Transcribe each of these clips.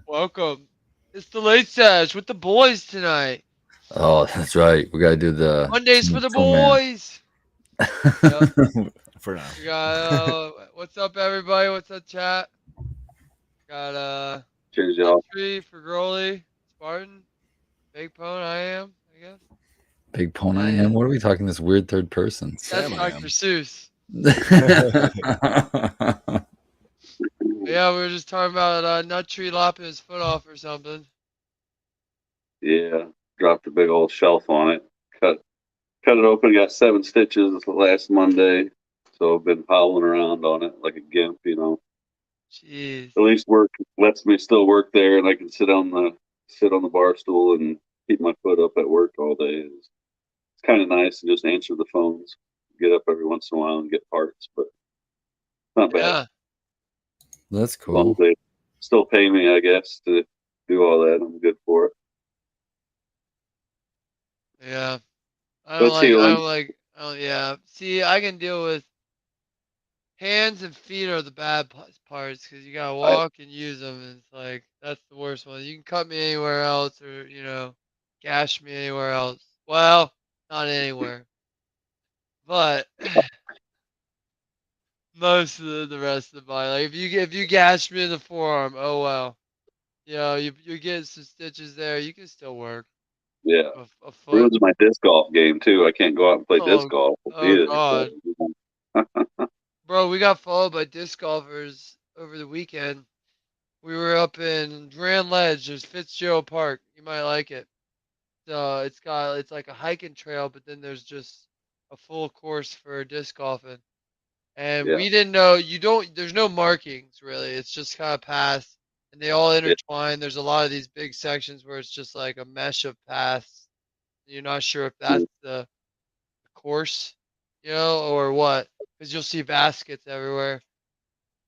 Welcome. It's the Late Sesh with the boys tonight. Oh, that's right. We gotta do the Mondays for the two man. boys. Yep. For now. We got what's up everybody? What's up chat? Got Cheers, y'all. Country for Growly, Spartan, Big Pone, I am, I guess. Big Pone I am. And What are we talking? This weird third person. that's Sam I Dr. am. Seuss. That's Yeah, we were just talking about Nut Tree lopping his foot off or something. Yeah, dropped a big old shelf on it. Cut it open. Got 7 stitches last Monday, so I've been howling around on it like a gimp. Jeez. At least work lets me still work there, and I can sit on the bar stool and keep my foot up at work all day. It's kind of nice to just answer the phones, get up every once in a while and get parts, but not bad. Yeah. As long as cool. they still pay me, I guess, to do all that, I'm good for it. Yeah. But it's healing. Yeah. See, I can deal with hands and feet are the bad parts because you gotta walk and use them. And it's like that's the worst one. You can cut me anywhere else, or gash me anywhere else. Well, not anywhere, but most of the rest of the body. Like if you gash me in the forearm, oh well. You get some stitches there. You can still work Yeah. a foot. Ruins my disc golf game too. I can't go out and play disc Oh, golf oh either. God, bro, we got followed by disc golfers over the weekend. We were up in Grand Ledge. There's Fitzgerald Park. You might like it. So it's like a hiking trail, but then there's just a full course for disc golfing. And Yeah. we didn't know you don't. There's no markings really. It's just kind of paths, and they all Yeah. intertwine. There's a lot of these big sections where it's just like a mesh of paths. You're not sure if that's the course, or what, because you'll see baskets everywhere.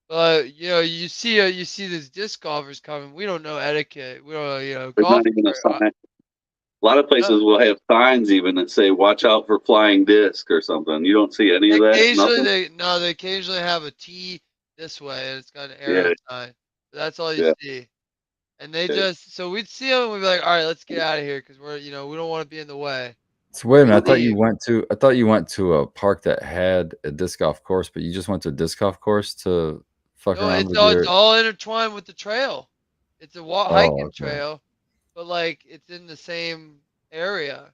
But you see these disc golfers coming. We don't know etiquette. We don't know, There's golf. not even a sign. A lot of places will have signs even that say "Watch out for flying disc" or something. You don't see any of that. Occasionally Nothing. they occasionally have a T this way and it's got an arrow Yeah. sign. But that's all you Yeah. see. And they Yeah. just so we'd see them and we'd be like, all right, let's get out of here because we don't want to be in the way. So wait a We minute. leave. I thought you went to a park that had a disc golf course, but you just went to a disc golf course to fuck No, around it's with all it's your. all intertwined with the trail. It's a Oh, hiking okay. trail, but like it's in the same area.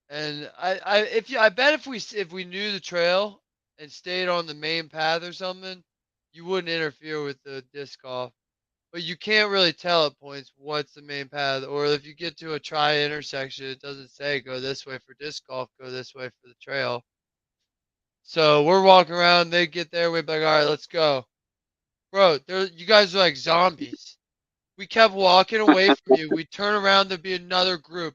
And I bet if we knew the trail and stayed on the main path or something, you wouldn't interfere with the disc golf. But you can't really tell at points what's the main path, or if you get to a tri intersection, it doesn't say go this way for disc golf, go this way for the trail. So we're walking around, they get there, we're like, all right, let's go, bro. You guys are like zombies. We kept walking away from you. We turn around, there'd be another group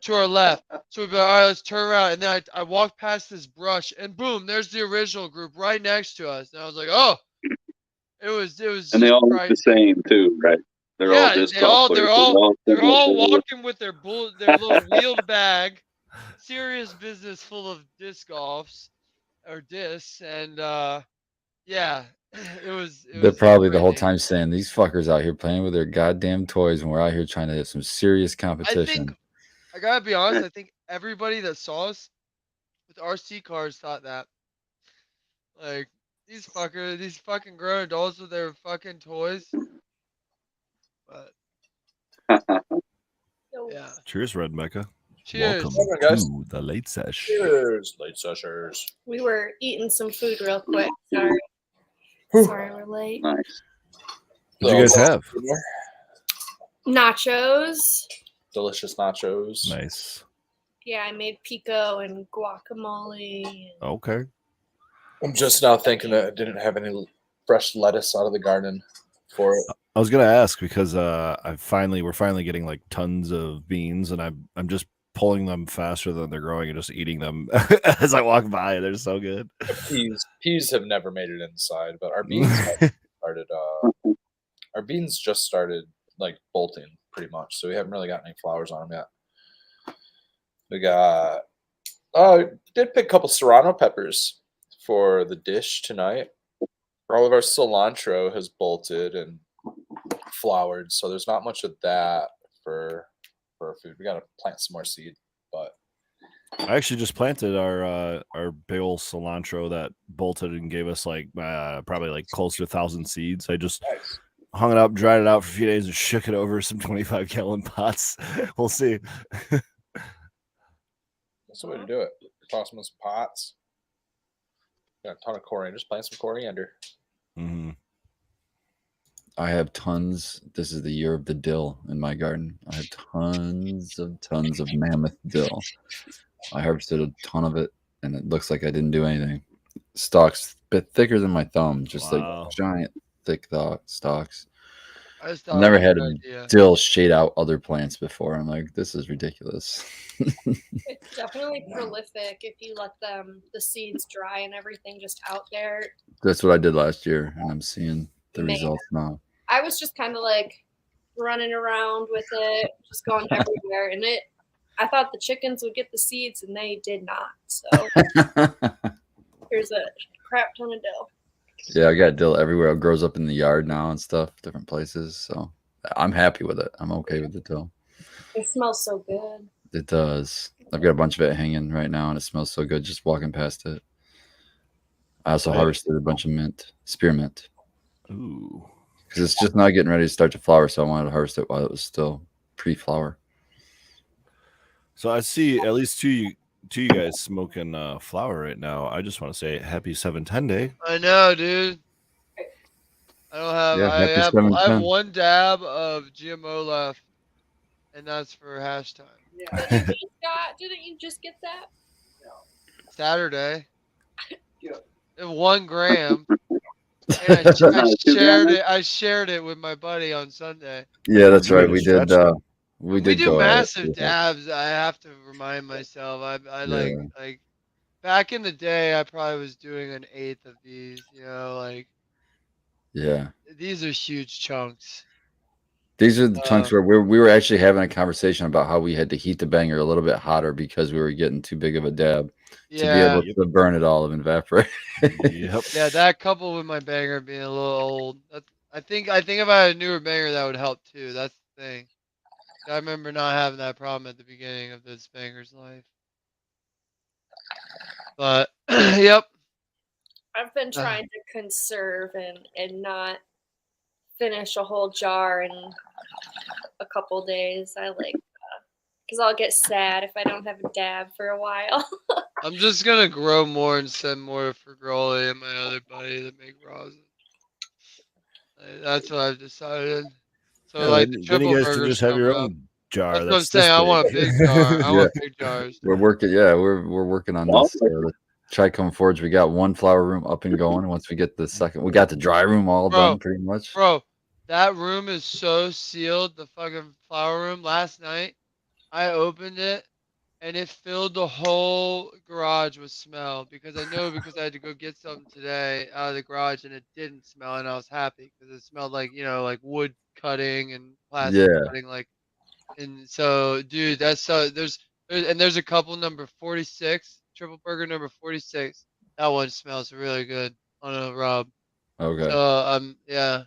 to our left. So we'd be like, all right, let's turn around. And then I walked past this brush, and boom, there's the original group right next to us. And I was like, oh, it was And they just all look the frightening. same too, right? They're all Yeah, disc they golf all players. they're all they're all Similar. walking with their little wheeled bag, serious business full of disc golfs or discs, and yeah, it They're was probably the whole frightening. time saying these fuckers out here playing with their goddamn toys, and we're out here trying to have some serious I think competition. I gotta be honest. I think everybody that saw us with RC cars thought that. Like these fucking grown adults with their fucking toys. But yeah, Cheers, Red Mecca. cheers. Welcome Welcome, guys. to the Late Sesh. Cheers, Late Seshers. We were eating some food real quick. Sorry. Whew. Sorry we're late. Nice. What'd you guys have? Nachos. Delicious nachos. Nice. Yeah, I made pico and guacamole. Okay. I'm just now thinking that I didn't have any fresh lettuce out of the garden for it. I was gonna ask because we're finally getting like tons of beans, and I'm just pulling them faster than they're growing and just eating them as I walk by. They're so good. Peas have never made it inside, but our beans have started. Our beans just started like bolting pretty much, so we haven't really got any flowers on them yet. We got. Did pick a couple serrano peppers for the dish tonight. All of our cilantro has bolted, and flowered, so there's not much of that for our food. We gotta plant some more seed, but I actually just planted our big old cilantro that bolted and gave us like probably like close to 1,000 seeds. I just nice. hung it up, dried it out for a few days, and shook it over some 25-gallon pots. We'll see. That's the way to do it. Toss them in some pots. Got a ton of coriander. Just plant some coriander. Mm-hmm. I have tons. This is the year of the dill in my garden. I have tons of mammoth dill. I harvested a ton of it, and it looks like I didn't do anything. Stalks a bit thicker than my thumb, just Wow. like giant, thick stalks. I just I've thought never it was had a a good idea. dill shade out other plants before. I'm like, this is ridiculous. It's definitely prolific if you let the seeds dry and everything just out there. That's what I did last year, and I'm seeing the Man. results now. I was just kind of like running around with it, just going everywhere, and I thought the chickens would get the seeds, and they did not. So here's a crap ton of dill. Yeah, I got dill everywhere. It grows up in the yard now and stuff, different places. So I'm happy with it. I'm okay with the dill. It smells so good. It does. I've got a bunch of it hanging right now, and it smells so good just walking past it. I also harvested a bunch of mint, spearmint, Ooh. because it's just not getting ready to start to flower. So I wanted to harvest it while it was still pre-flower. So I see at least two you guys smoking flower right now. I just want to say happy 710 day. I know, dude. I don't have. Yeah, happy I have 710. one dab of GMO left, and that's for hash time. Didn't you just get that? Saturday. 1 gram. And I shared it with my buddy on Sunday. Yeah, that's right. Good We did. stretch. We We did do go at it. massive dabs. I have to remind myself. I like back in the day. I probably was doing an eighth of these. You know, like Yeah. these are huge chunks. These are the chunks where we were actually having a conversation about how we had to heat the banger a little bit hotter because we were getting too big of a dab to be able to burn it all and evaporate. Yep. Yeah, that coupled with my banger being a little old. I think if I had a newer banger, that would help too. That's the thing. I remember not having that problem at the beginning of this banger's life. But yep. I've been trying to conserve and not finish a whole jar in a couple days. I like because I'll get sad if I don't have a dab for a while. I'm just gonna grow more and send more for Grolly and my other buddy that make rosin. That's what I've decided. So Yeah, like the then triple you guys can burger's just have your coming up. own jar. That's what I'm this saying. I want a big. big jar. I want Yeah. big jars. We're working. Yeah, we're working on this. The Trichome Forge. We got one flower room up and going. Once we get the second, we got the dry room all done pretty much. Bro, that room is so sealed. The fucking flower room. Last night, I opened it, and it filled the whole garage with smell. Because I had to go get something today out of the garage, and it didn't smell, and I was happy because it smelled like like wood cutting and plastic cutting, like. And so, dude, that's there's a couple number 46, triple burger number 46. That one smells really good on a rub. Okay. So yeah,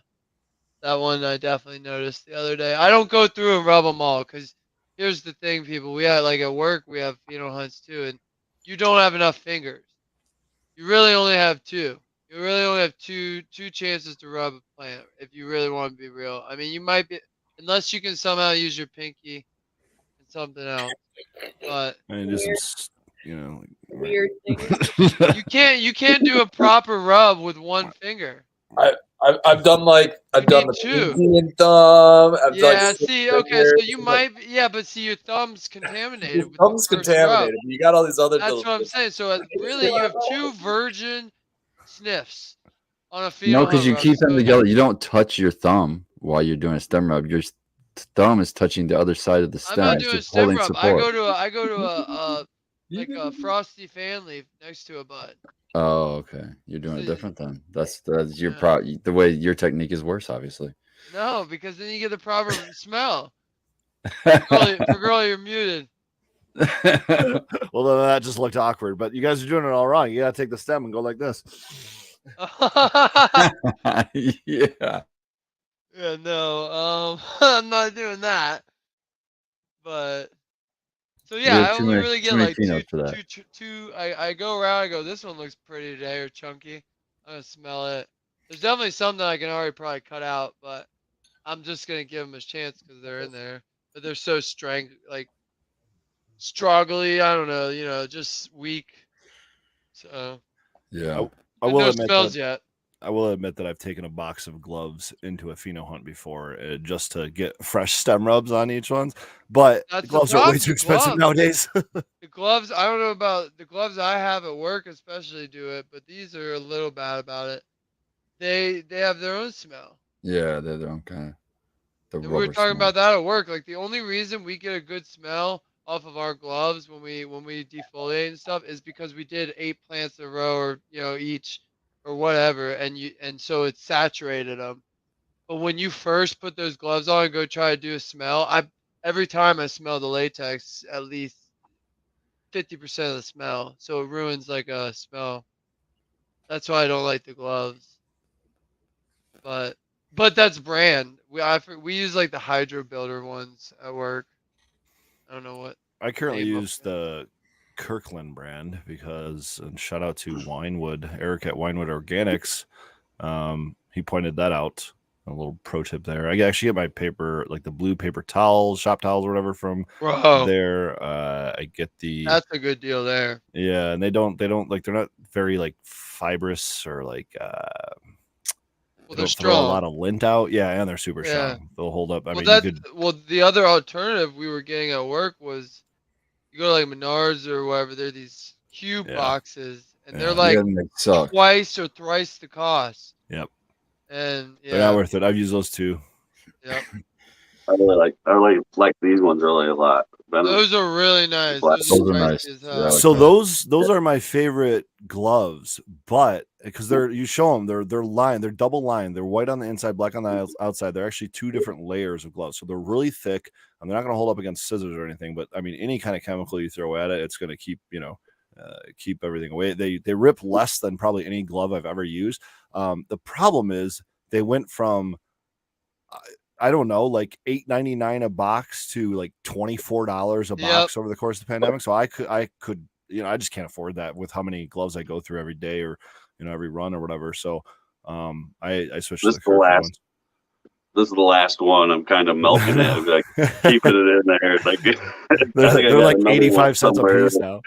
that one I definitely noticed the other day. I don't go through and rub them all because here's the thing, people. We have like at work we have pheno hunts too, and you don't have enough fingers. You really only have two. You really only have two chances to rub a plant if you really want to be real. I mean, you might be unless you can somehow use your pinky and something else, but And just Weird things. you can't do a proper rub with one finger. I've done the two. pinky and thumb. See, okay, so you might, but see, your thumb's contaminated. Your with thumb's the first contaminated. rub. You got all these other. That's what I'm saying. So really, you have two virgin sniffs on a pheno. No, because you keep them together. You don't touch your thumb while you're doing a stem rub. Your thumb is touching the other side of the stem. I'm not doing a stem rub. Support. I go to a like a frosty fan leaf next to a bud. Oh, okay. You're doing it different then. That's your the way your technique is worse, obviously. No, because then you get the proper smell. For girl, you're muted. Well, then that just looked awkward. But you guys are doing it all wrong. You gotta take the stem and go like this. Yeah. Yeah, no, I'm not doing that. But so We yeah, have I only really too get many like two, peanuts for that. two. I go around. I go, this one looks pretty today or chunky. I'm gonna smell it. There's definitely some that I can already probably cut out, but I'm just gonna give them a chance because they're in there. But they're so like struggly. I don't know, just weak. So, Yeah. I but will no admit smells that yet. I will admit that I've taken a box of gloves into a pheno hunt before just to get fresh stem rubs on each one. But the That's the gloves are way problem. too The expensive gloves. nowadays. The gloves. I don't know about the gloves I have at work, especially do it, but these are a little bad about it. They have their own smell. Yeah, they're their own kind of the And we were rubber talking smell. about that at work. Like the only reason we get a good smell off of our gloves when we defoliate and stuff is because we did 8 plants in a row or each or whatever, and so it saturated them. But when you first put those gloves on and go try to do a smell, I every time I smell the latex at least 50% of the smell, so it ruins like a smell. That's why I don't like the gloves. But that's brand. We use like the Hydro Builder ones at work. I don't know what I currently name of use the Kirkland brand because, and shout out to Winewood, Eric at Winewood Organics. He pointed that out. A little pro tip there. I actually get my paper, like the blue paper towels, shop towels, or whatever from bro. there. I get the That's a good deal there. yeah, and they don't like they're not very like fibrous or like Well, they they're don't throw a lot strong. of lint out. Yeah, and they're super Yeah. strong. They'll hold up. I Well, mean, you could the other alternative we were getting at work was you go to like Menards or wherever. They're these cube yeah, boxes, and they're yeah, like Yeah, and they suck. twice or thrice the cost. yep. And They're not yeah, worth it. I've used those too. yep. I really like these ones really a lot. Venom. Those are really nice. Black. Those Those are are pricey nice. as Yeah, I hell. like So that. those are my favorite gloves, but because you show them they're lined, they're double lined, they're white on the inside, black on the outside. They're actually two different layers of gloves, so they're really thick. And they're not going to hold up against scissors or anything, but I mean any kind of chemical you throw at it, it's going to keep keep everything away. They rip less than probably any glove I've ever used. The problem is they went from I don't know, like $8.99 a box to like $24 a Yep. box over the course of the pandemic. So I could, I just can't afford that with how many gloves I go through every day or, every run or whatever. So, I switched to This the is the Kirkland last. ones. This is the last one. I'm kind of milking it. I'm like keeping it in there. Like I think I They're got like another one 85 cents a somewhere. piece now.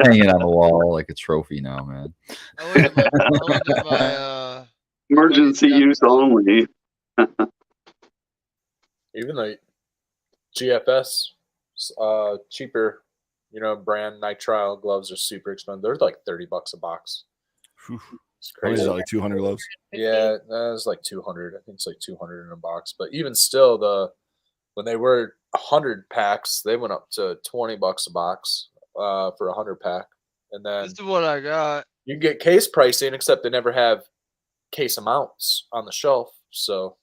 Hanging on the wall like a trophy now, man. I went to my buddy's Emergency gas use station. only. Even like GFS, cheaper, brand nitrile gloves are super expensive. They're like $30 a box. Whew. It's How many is crazy. that, like 200 gloves? Yeah, that was like 200. I think it's like 200 in a box. But even still, when they were 100 packs, they went up to $20 a box for a 100 pack. And then This is what I got. you can get case pricing, except they never have case amounts on the shelf. So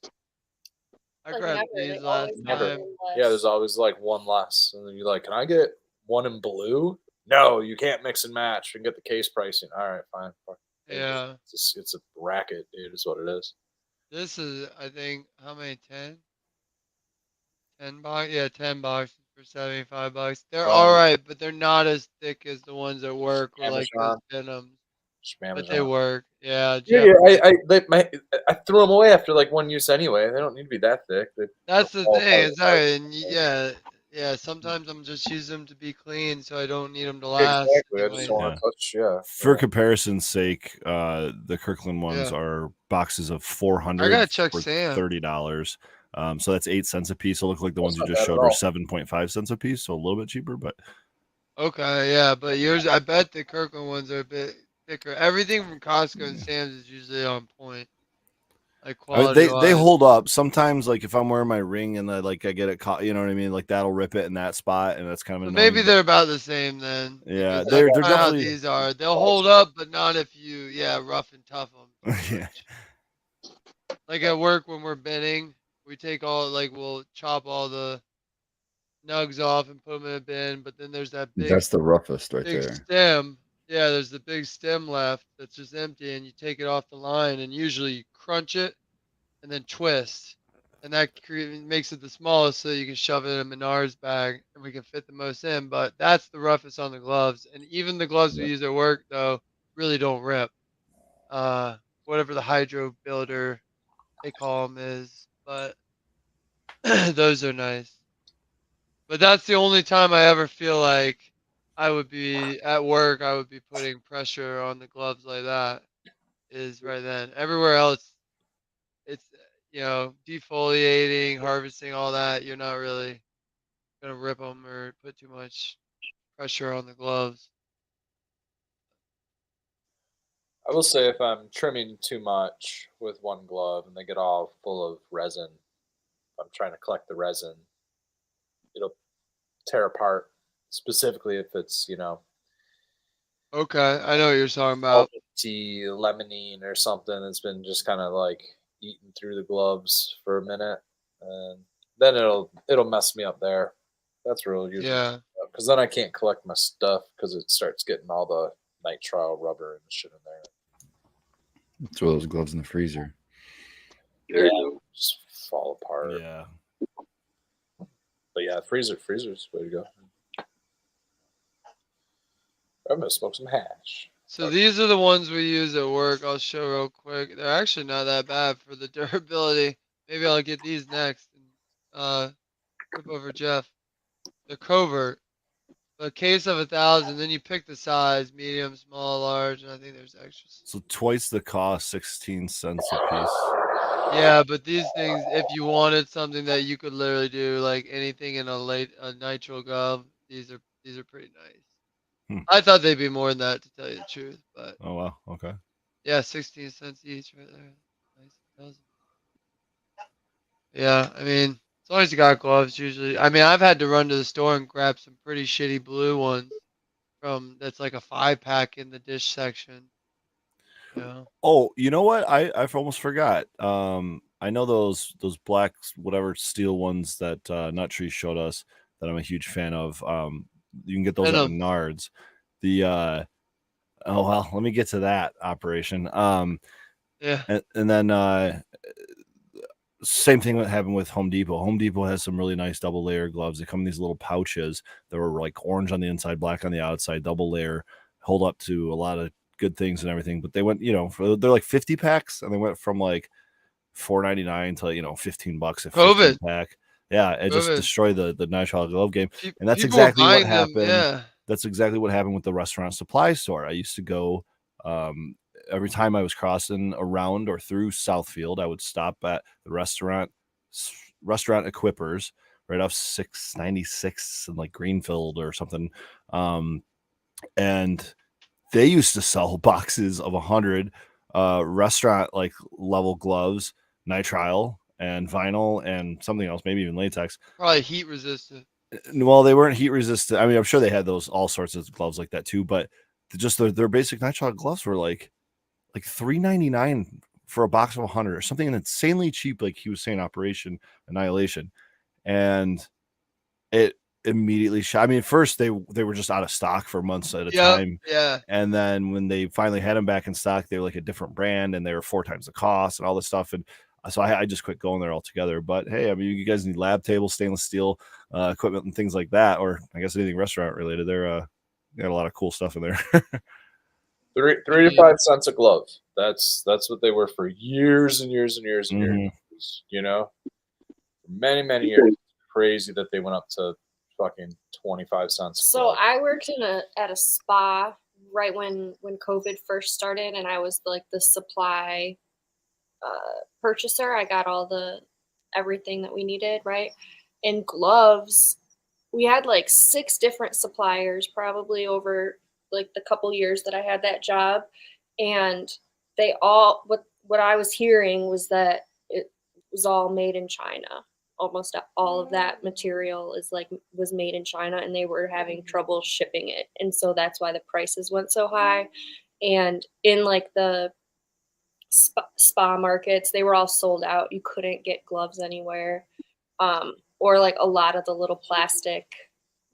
I Like grabbed never, they these last always have Never. time. one less. yeah, there's always like one less. And then you're like, can I get one in blue? No, you can't mix and match. You can get the case pricing. All right, fine. Fuck. Yeah. It's a racket, dude, is what it is. This is, I think, how many? 10? 10 bucks? Yeah, 10 bucks for $75. They're Well, alright, but they're not as thick as the ones that work or like those Amazon. denims. Just But they Amazon. work. Yeah, Yeah, Jeff. I threw them away after like one use anyway. They don't need to be that thick. That's the fall thing. apart. Exactly. And yeah. Sometimes I'm just using them to be clean, so I don't need them to last. Exactly. I just Anyway. don't want to touch. Yeah. For comparison's sake, the Kirkland ones Yeah. are boxes of 400 I gotta check for Sam. $30. So that's 8 cents a piece. So look like the ones you not just bad at showed were all. 7.5 cents a piece, so a little bit cheaper, but Okay, yeah, but yours, I bet the Kirkland ones are a bit thicker. Everything from Costco and Sam's is usually on point, like I mean, quality they wise. hold up. Sometimes, like if I'm wearing my ring and I get it caught, you know what I mean? Like that'll rip it in that spot, and that's kind of So annoying. maybe they're about the same then. Yeah, Because they're that's kinda how definitely these are. They'll hold up, but not if you, rough and tough them. yeah. Like at work when we're binning, we take we'll chop all the nugs off and put them in a bin, but then there's that That's the roughest right big there. stem. Yeah, there's the big stem left that's just empty, and you take it off the line, and usually you crunch it, and then twist. And that makes it the smallest so you can shove it in a Menards bag and we can fit the most in. But that's the roughest on the gloves. And even the gloves we Yeah. use at work, though, really don't rip. Whatever the hydro builder they call them is. But those are nice. But that's the only time I ever feel like I would be at work, I would be putting pressure on the gloves like that is right then. Everywhere else, it's, defoliating, harvesting, all that. You're not really going to rip them or put too much pressure on the gloves. I will say if I'm trimming too much with one glove and they get all full of resin, if I'm trying to collect the resin, it'll tear apart. Specifically if it's, Okay, I know what you're talking about. salty lemonine or something that's been just kind of like eating through the gloves for a minute, and then it'll mess me up there. That's real usually Yeah. because then I can't collect my stuff because it starts getting all the nitrile rubber and shit in there. Throw those gloves in the freezer. There you go. Just fall apart. Yeah. But yeah, freezer's the way to go. I'm gonna smoke some hash. So these are the ones we use at work. I'll show real quick. They're actually not that bad for the durability. Maybe I'll get these next and flip over Jeff. The covert. A case of 1,000. Then you pick the size: medium, small, large, and I think there's extras. So twice the cost, 16 cents a piece. Yeah, but these things, if you wanted something that you could literally do like anything in a nitro glove, these are pretty nice. I thought they'd be more than that, to tell you the truth, but Oh wow. Okay. yeah, 16 cents each right there. Nice 1,000. Yeah, I mean, as long as you got gloves, usually. I mean, I've had to run to the store and grab some pretty shitty blue ones from that's like a 5-pack in the dish section. Yeah. Oh, you know what? I almost forgot. I know those black whatever steel ones that Nut Tree showed us that I'm a huge fan of. You can get those at Venom. Menards. The oh well, let me get to that operation. Yeah. And then same thing that happened with Home Depot. Home Depot has some really nice double layer gloves. They come in these little pouches that were like orange on the inside, black on the outside, double layer, hold up to a lot of good things and everything. But they went, they're like 50 packs, and they went from like $4.99 to $15 a 15 pack. Yeah, it just COVID. destroyed the nitrile glove game, and that's People were exactly what buying them, happened. yeah. That's exactly what happened with the restaurant supply store. I used to go every time I was crossing around or through Southfield, I would stop at the restaurant Equippers right off 696 in like Greenfield or something. And they used to sell boxes of 100 restaurant like level gloves, nitrile and vinyl and something else, maybe even latex. Probably heat resistant. Well, they weren't heat resistant. I mean, I'm sure they had those all sorts of gloves like that too, but just their basic nitrile gloves were like $3.99 for a box of 100 or something insanely cheap, like he was saying, Operation Annihilation. And it immediately shot. I mean, at first they were just out of stock for months at a time. Yeah. And then when they finally had them back in stock, they were like a different brand and they were 4 times the cost and all this stuff. And so I just quit going there altogether. But hey, I mean, you guys need lab tables, stainless steel equipment and things like that, or I guess anything restaurant related. They're got a lot of cool stuff in there. 3 to 5 cents a glove. That's what they were for years and years and years and years. Many years. It's crazy that they went up to fucking 25 cents. So I worked at a spa right when COVID first started, and I was like the supply purchaser. I got everything that we needed, right? And gloves, we had like 6 different suppliers probably over like the couple years that I had that job, and they all what I was hearing was that it was all made in China. Almost all of that material was made in China, and they were having trouble shipping it, and so that's why the prices went so high. And in like the spa markets, they were all sold out. You couldn't get gloves anywhere, or like a lot of the little plastic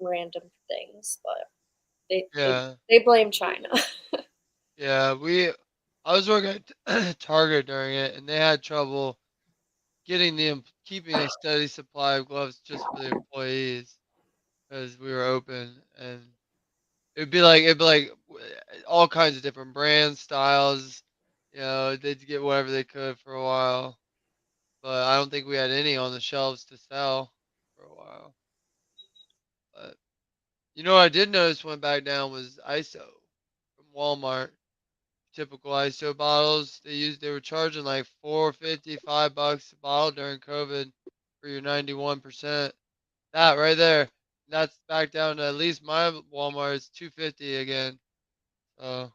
random things, but they blame China. Yeah, I was working at Target during it, and they had trouble keeping a steady supply of gloves just for the employees because we were open, and all kinds of different brands, styles. They'd get whatever they could for a while, but I don't think we had any on the shelves to sell for a while. But what I did notice went back down was ISO from Walmart. Typical ISO bottles they were charging like $4.50, $5 a bottle during COVID for your 91%. That right there, that's back down to at least my Walmart is $2.50 again. So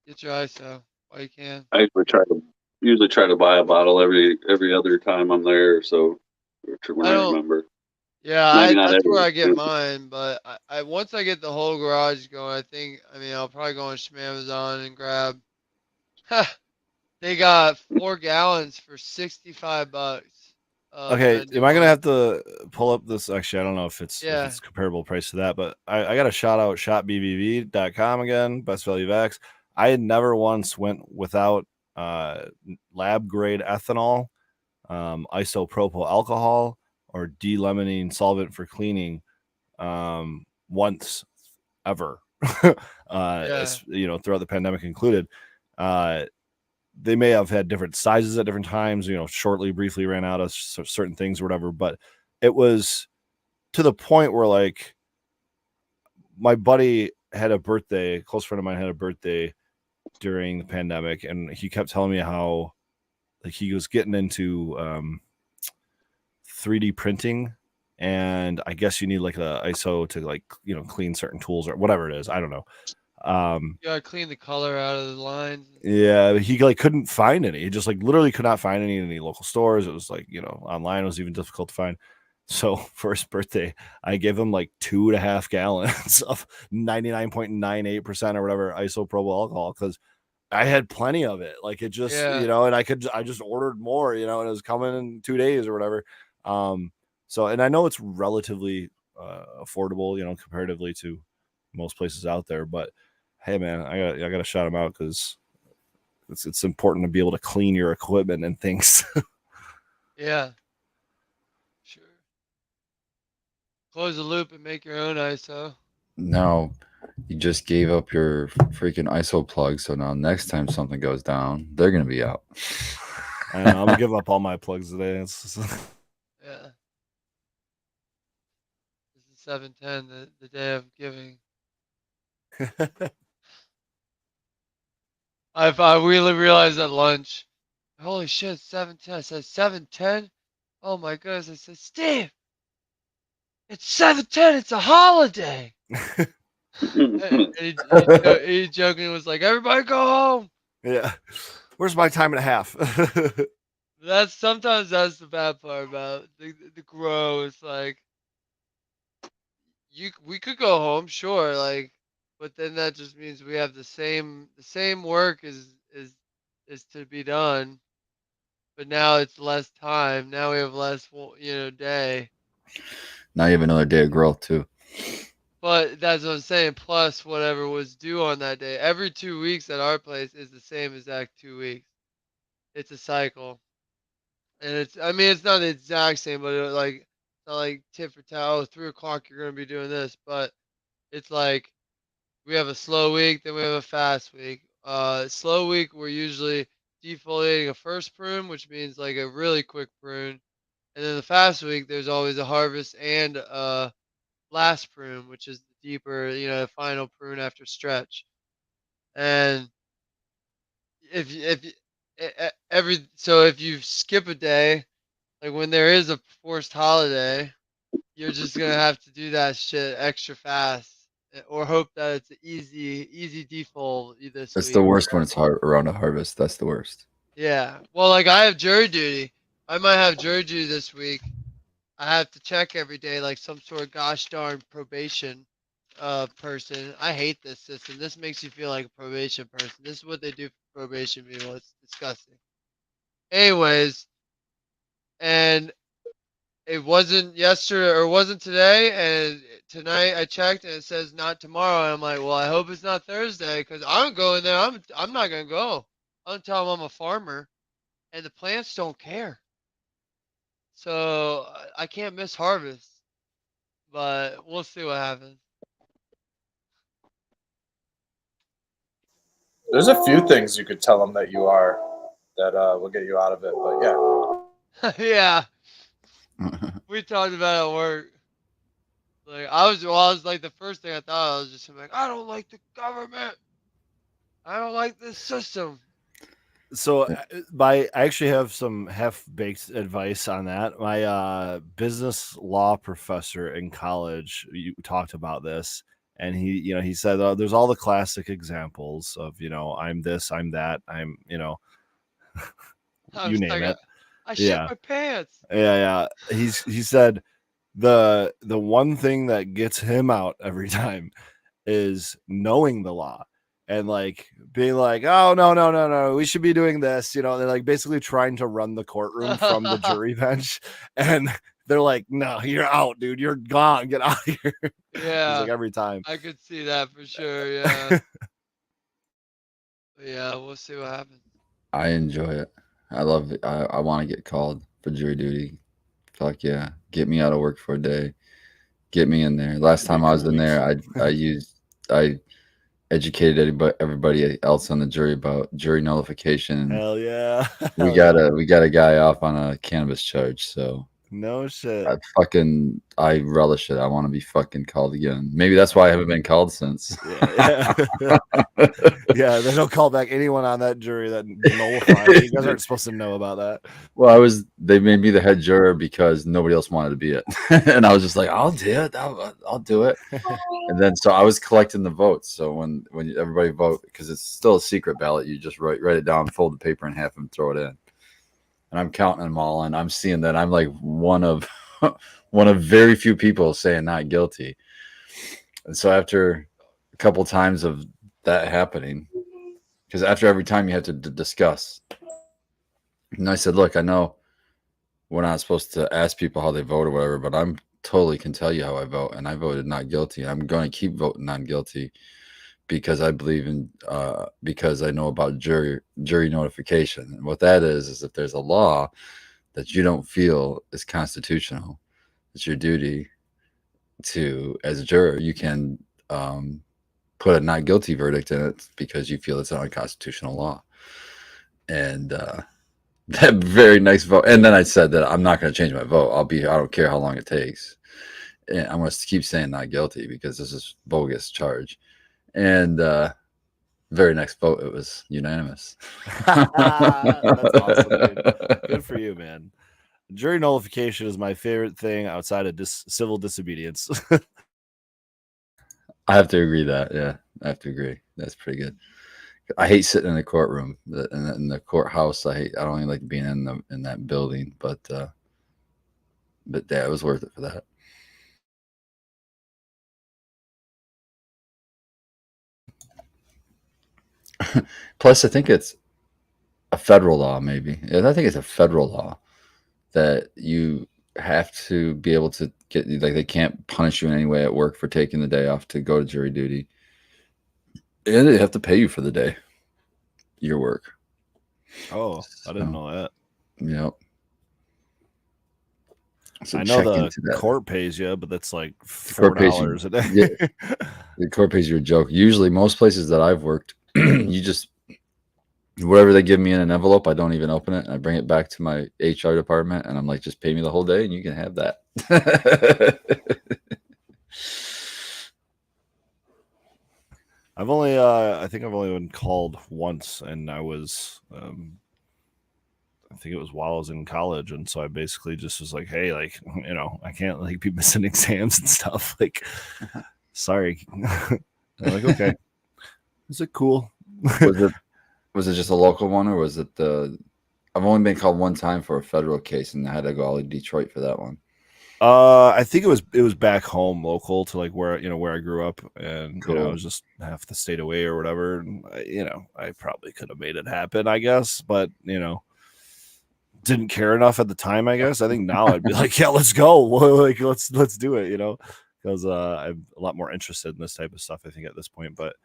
get your ISO while you can. I usually try to buy a bottle every other time I'm there, so when I I don't. remember. Yeah, Maybe not that's where every. I get mine. But I once I get the whole garage going, I'll probably go on Amazon and grab. They got 4 gallons for $65 of Okay, am I gonna 91. have to pull up this? Actually, I don't know if Yeah, it's comparable price to that, but I got to shout out shopbvv.com again, best value vax. I had never once went without lab grade ethanol, isopropyl alcohol, or delemoning solvent for cleaning once ever. yeah, Throughout the pandemic included. They may have had different sizes at different times, shortly, briefly ran out of certain things or whatever, but it was to the point where, like, my buddy had a birthday, a close friend of mine had a birthday during the pandemic, and he kept telling me how, like, he was getting into 3D printing, and I guess you need like a ISO to, like, clean certain tools or whatever it is. I don't know. you gotta clean the color out of the lines and stuff. Yeah, he like couldn't find any. He just like literally could not find any in any local stores. It was like, online was even difficult to find. So for his birthday, I gave him like 2.5 gallons of 99.98% or whatever isopropyl alcohol, because I had plenty of it. Like, it just, Yeah, and I just ordered more, and it was coming in 2 days or whatever. And I know it's relatively affordable, comparatively to most places out there, but hey, man, I gotta shout him out, because it's important to be able to clean your equipment and things. yeah, sure. Close the loop and make your own ISO. Now, you just gave up your freaking ISO plug, so now next time something goes down, they're gonna be out. I know, I'm gonna give up all my plugs today. Yeah. This is 7/10, the day of giving. I really realized at lunch. Holy shit, it's 7:10. I said 7:10. Oh my goodness! I said, Steve, it's 7:10. It's a holiday. And he jokingly was like, "Everybody go home." Yeah. Where's my time and a half? Sometimes that's the bad part about the grow. It's like we could go home, sure, like, but then that just means we have the same work is to be done, but now it's less time. Now we have less, day. Now you have another day of growth too. But that's what I'm saying. Plus whatever was due on that day. Every 2 weeks at our place is the same exact 2 weeks. It's a cycle, and it's not the exact same, but it's not like tit for tat. Oh, 3 o'clock you're gonna be doing this, but it's like we have a slow week, then we have a fast week. Slow week we're usually defoliating a first prune, which means like a really quick prune, and then the fast week there's always a harvest and last prune, which is the deeper, final prune after stretch. And if you skip a day, like when there is a forced holiday, you're just gonna have to do that shit extra fast, or hope that it's an easy default this It's the week. worst when it's around a harvest. That's the worst. Yeah. Well, like I have jury duty. I might have jury duty this week. I have to check every day like some sort of gosh darn probation person. I hate this system. This makes you feel like a probation person. This is what they do for probation people. It's disgusting. Anyways, and it wasn't yesterday or wasn't today, and tonight I checked and it says not tomorrow. And I'm like, well, I hope it's not Thursday because I'm going there. I'm not gonna go. I'm telling them I'm a farmer, and the plants don't care. So I can't miss harvest, but we'll see what happens. There's a few things you could tell them that you are that will get you out of it. But yeah, Yeah, we talked about it at work. Like I was like the first thing I thought I was just like, I don't like the government. I don't like this system. So I actually have some half-baked advice on that. My business law professor in college talked about this, and he said there's all the classic examples of I'm this, I'm that, I'm I you was name like, it. I shit Yeah, my pants. yeah. He said the one thing that gets him out every time is knowing the law and like being like, oh no, we should be doing this. They're like basically trying to run the courtroom from the jury bench, and they're like, no, you're out, dude. You're gone. Get out of here. He's Yeah, like every time. I could see that for sure. Yeah, yeah. We'll see what happens. I enjoy it. I love it. I want to get called for jury duty. Fuck yeah. Get me out of work for a day. Get me in there. Last It'd be time a I was couple in there, weeks. I educated everybody else on the jury about jury nullification. And Hell yeah. we Hell got yeah. we got a guy off on a cannabis charge. So No shit. I relish it. I want to be fucking called again. Maybe that's why I haven't been called since. Yeah. Yeah, they don't call back anyone on that jury that nullified. You guys aren't supposed to know about that. Well, they made me the head juror because nobody else wanted to be it. And I was just like, I'll do it. I'll do it. And then so I was collecting the votes. So when everybody vote, because it's still a secret ballot, you just write it down, fold the paper in half, and throw it in. And I'm counting them all, and I'm seeing that I'm like one of very few people saying not guilty. And so after a couple times of that happening, because after every time you have to discuss, and I said, look, I know we're not supposed to ask people how they vote or whatever, but I'm totally can tell you how I vote, and I voted not guilty. I'm going to keep voting not guilty because I believe in because I know about jury notification. And what that is if there's a law that you don't feel is constitutional, it's your duty to, as a juror, you can put a not guilty verdict in it because you feel it's an unconstitutional law. And that very nice vote. And then I said that I'm not going to change my vote. I don't care how long it takes. And I'm going to keep saying not guilty because this is bogus charge. And very next vote, it was unanimous. That's awesome, dude. Good for you, man. Jury nullification is my favorite thing outside of civil disobedience. I have to agree that. Yeah, I have to agree. That's pretty good. I hate sitting in the courtroom, in the courthouse. I don't even like being in that building, but yeah, it was worth it for that. Plus, I think it's a federal law, maybe. I think it's a federal law that you have to be able to get, like, they can't punish you in any way at work for taking the day off to go to jury duty. And they have to pay you for the day, your work. Oh, I didn't know that. Yep. So I know the court pays you, but that's like $4 a day. Yeah, the court pays you a joke. Usually, most places that I've worked, you just whatever they give me in an envelope, I don't even open it. And I bring it back to my HR department, and I'm like, just pay me the whole day, and you can have that. I think I've only been called once, and I was, I think it was while I was in college, and so I basically just was like, hey, like, I can't like be missing exams and stuff. Like, sorry. I'm like, okay, is it cool? Was it just a local one, or was it the? I've only been called one time for a federal case, and I had to go all to Detroit for that one. I think it was back home, local to like where I grew up, and Cool. I was just half the state away or whatever. And I probably could have made it happen, I guess, but didn't care enough at the time. I guess I think now I'd be like, yeah, let's go, like let's do it, because I'm a lot more interested in this type of stuff. I think at this point, but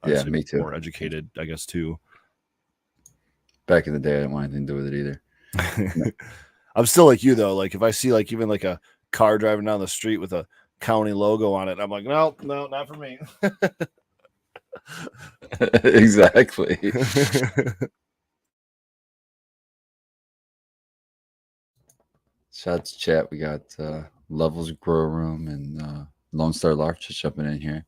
yeah, me too. More educated, I guess, too. Back in the day, I didn't want anything to do with it either. I'm still like you though. Like if I see like even like a car driving down the street with a county logo on it, I'm like, no, not for me. Exactly. Shots chat. We got Levels Grow Room and Lone Star Lark just jumping in here.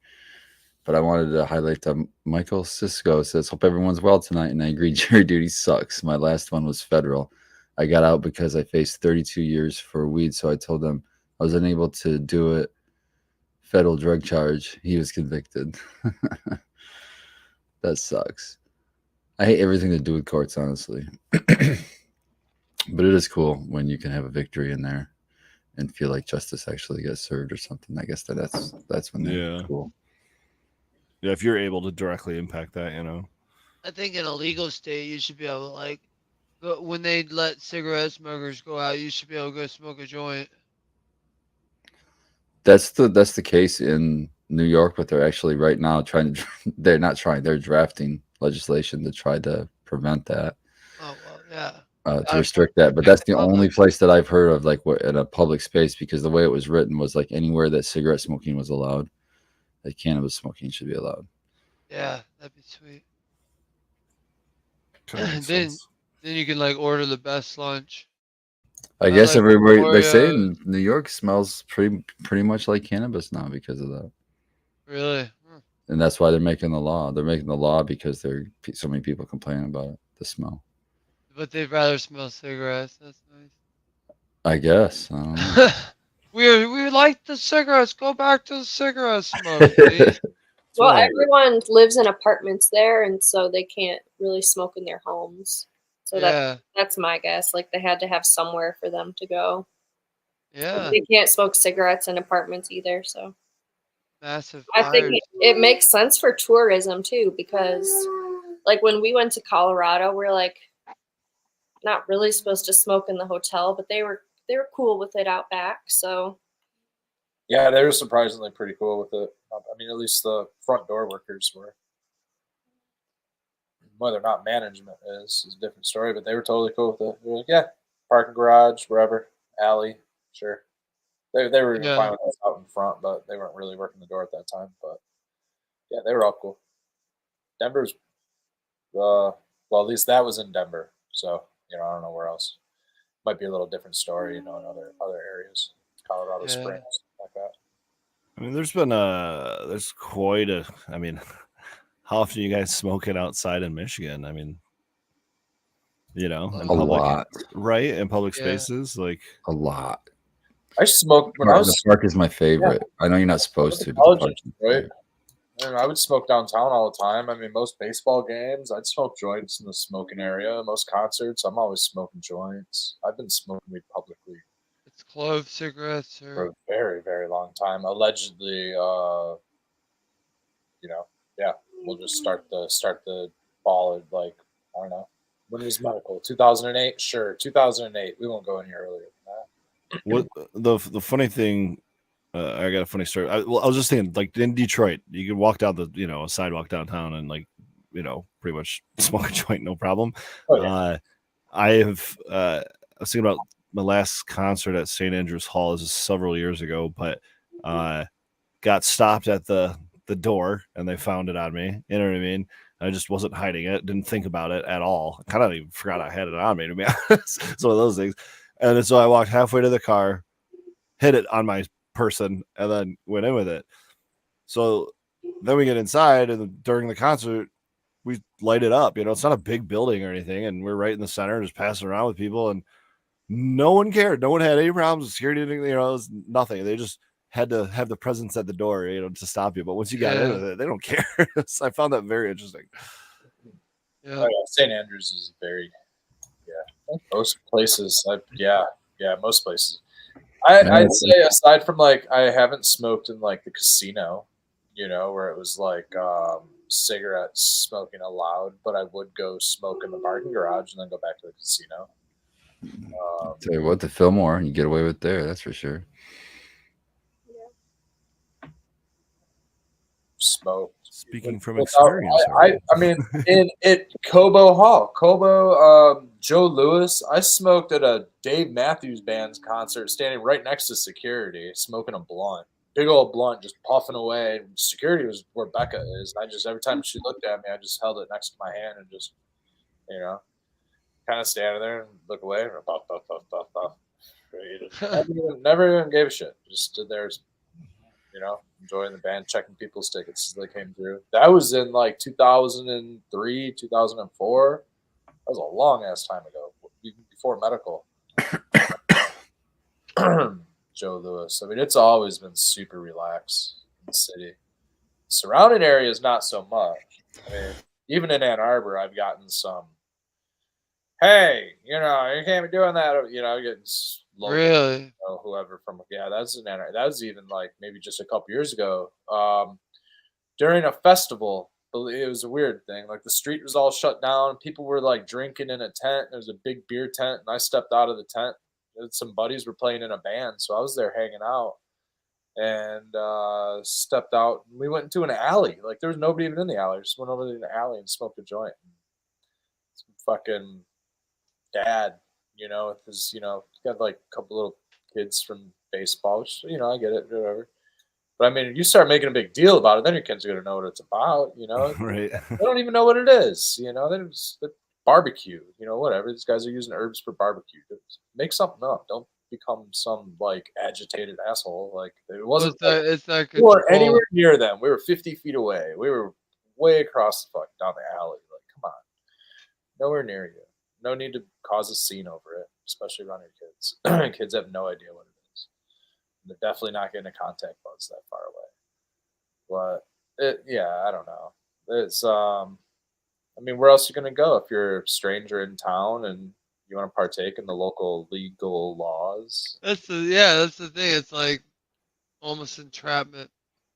But I wanted to highlight that Michael Cisco says, "Hope everyone's well tonight." And I agree, jury duty sucks. My last one was federal. I got out because I faced 32 years for weed, so I told them I was unable to do it. Federal drug charge. He was convicted. That sucks. I hate everything to do with courts, honestly. But it is cool when you can have a victory in there and feel like justice actually gets served or something. I guess that's when they're cool. Yeah, if you're able to directly impact that, you know. I think in a legal state, you should be able to like, when they let cigarette smokers go out, you should be able to go smoke a joint. That's the case in New York, but they're actually right now they're drafting legislation to try to prevent that. Oh well, yeah. To restrict that, but that's the only place that I've heard of, like, what in a public space, because the way it was written was like anywhere that cigarette smoking was allowed, that cannabis smoking should be allowed. Yeah, that'd be sweet. Then you can like order the best lunch. I guess like everybody, they say Oreos. in New York smells pretty much like cannabis now because of that. Really? And that's why they're making the law. They're making the law because so many people complaining about it, the smell. But they'd rather smell cigarettes. That's nice. I guess. I don't know. we like the cigarettes. Go back to the cigarette smoke, please. Well, everyone lives in apartments there, and so they can't really smoke in their homes. So that's my guess. Like they had to have somewhere for them to go. Yeah. They can't smoke cigarettes in apartments either. So massive. I think it makes sense for tourism too, because like when we went to Colorado, we're like not really supposed to smoke in the hotel, but they were cool with it out back. So yeah, they were surprisingly pretty cool with it. I mean, at least the front door workers were. Whether or not management is a different story, but they were totally cool with it. They were like, yeah, parking garage, wherever, alley, sure. They were even fine with us out in front, but they weren't really working the door at that time. But yeah, they were all cool. Denver's, well, at least that was in Denver. So, I don't know where else. Might be a little different story, in other areas, Colorado Springs, like that. I mean, there's quite a, I mean, how often you guys smoke it outside in Michigan? I mean, in a public, lot, right? In public spaces, like a lot. I smoked when I was. The park is my favorite. Yeah. I know you're not supposed to, but right? I would smoke downtown all the time. I mean, most baseball games, I'd smoke joints in the smoking area. Most concerts, I'm always smoking joints. I've been smoking weed publicly. It's clove cigarettes for a very, very long time. Allegedly, yeah, we'll just start the ball at like, I don't know. When was medical? 2008? Sure, 2008. We won't go any earlier than that. What the funny thing? I got a funny story. I was just thinking, like in Detroit, you could walk down the a sidewalk downtown and like pretty much smoke a joint, no problem. Oh, yeah. I was thinking about my last concert at St. Andrews Hall. This is several years ago, but got stopped at the door and they found it on me. You know what I mean? I just wasn't hiding it. Didn't think about it at all. I kind of even forgot I had it on me, to be honest. It's one of those things. And so I walked halfway to the car, hit it on my person, and then went in with it. So then we get inside, and during the concert, we light it up. It's not a big building or anything, and we're right in the center, just passing around with people, and no one cared. No one had any problems with security. It was nothing. They just had to have the presence at the door, to stop you. But once you got in with it, they don't care. So I found that very interesting. Yeah. Oh, yeah. St. Andrews is very, most places. Most places. I'd say aside from like, I haven't smoked in like the casino, where it was like cigarette smoking allowed, but I would go smoke in the parking garage and then go back to the casino. Tell you what, the Fillmore, you get away with there, that's for sure. Smoked Speaking from Without- experience, I mean, in Cobo Hall, Joe Lewis. I smoked at a Dave Matthews Band's concert, standing right next to security, smoking a blunt, big old blunt, just puffing away. Security was where Becca is. And I just every time she looked at me, I just held it next to my hand and just, kind of standing there and look away and puff, puff, puff, puff, puff. Never even gave a shit. Just stood there, enjoying the band, checking people's tickets as they came through. That was in like 2003, 2004. That was a long ass time ago, even before medical. Joe Lewis. I mean, it's always been super relaxed in the city. Surrounding areas, not so much. I mean, even in Ann Arbor, I've gotten some, hey, you can't be doing that. Getting local, Really? whoever from, that's in Ann Arbor. That was even like maybe just a couple years ago. During a festival, it was a weird thing. Like the street was all shut down. People were like drinking in a tent. There was a big beer tent, and I stepped out of the tent. Some buddies were playing in a band, so I was there hanging out. And stepped out. We went into an alley. Like there was nobody even in the alley. I just went over to the alley and smoked a joint. Some fucking dad, with his, got like a couple little kids from baseball. Which, I get it, whatever. But I mean, you start making a big deal about it, then your kids are gonna know what it's about. right? They don't even know what it is. They're barbecue. Whatever. These guys are using herbs for barbecue. Just make something up. Don't become some like agitated asshole. Like it wasn't. It's that We weren't anywhere near them. We were 50 feet away. We were way across the fuck down the alley. Like, come on, nowhere near you. No need to cause a scene over it, especially around your kids. Kids have no idea what it is. They're definitely not getting a contact buds that far away. But I don't know. It's I mean, where else are you gonna go if you're a stranger in town and you want to partake in the local legal laws? That's the thing. It's like almost entrapment.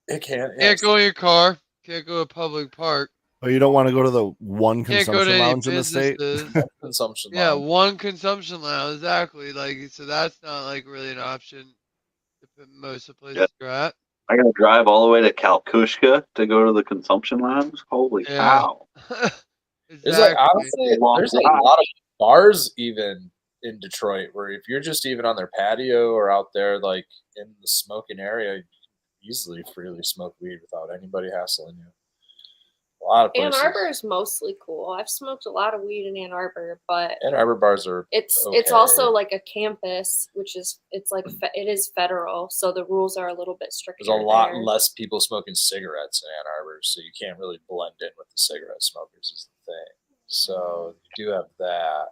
It can't. Can't go in your car. Can't go to a public park. Oh, you don't want to go to the one Can't go to consumption any lounge in the state? businesses. Consumption. Yeah, lounge. one consumption lounge, exactly. Like, so that's not like really an option if most of the places you're at. I gotta drive all the way to Kalkushka to go to the consumption lounge. Holy cow! Exactly. There's like honestly, there's a lot of bars even in Detroit where if you're just even on their patio or out there like in the smoking area, you can easily freely smoke weed without anybody hassling you. A lot of places. Ann Arbor is mostly cool. I've smoked a lot of weed in Ann Arbor, but Ann Arbor bars are. It's okay. also like a campus, which is it is federal, so the rules are a little bit stricter. There's a lot there. less people smoking cigarettes in Ann Arbor, so you can't really blend in with the cigarette smokers. Is the thing. So you do have that.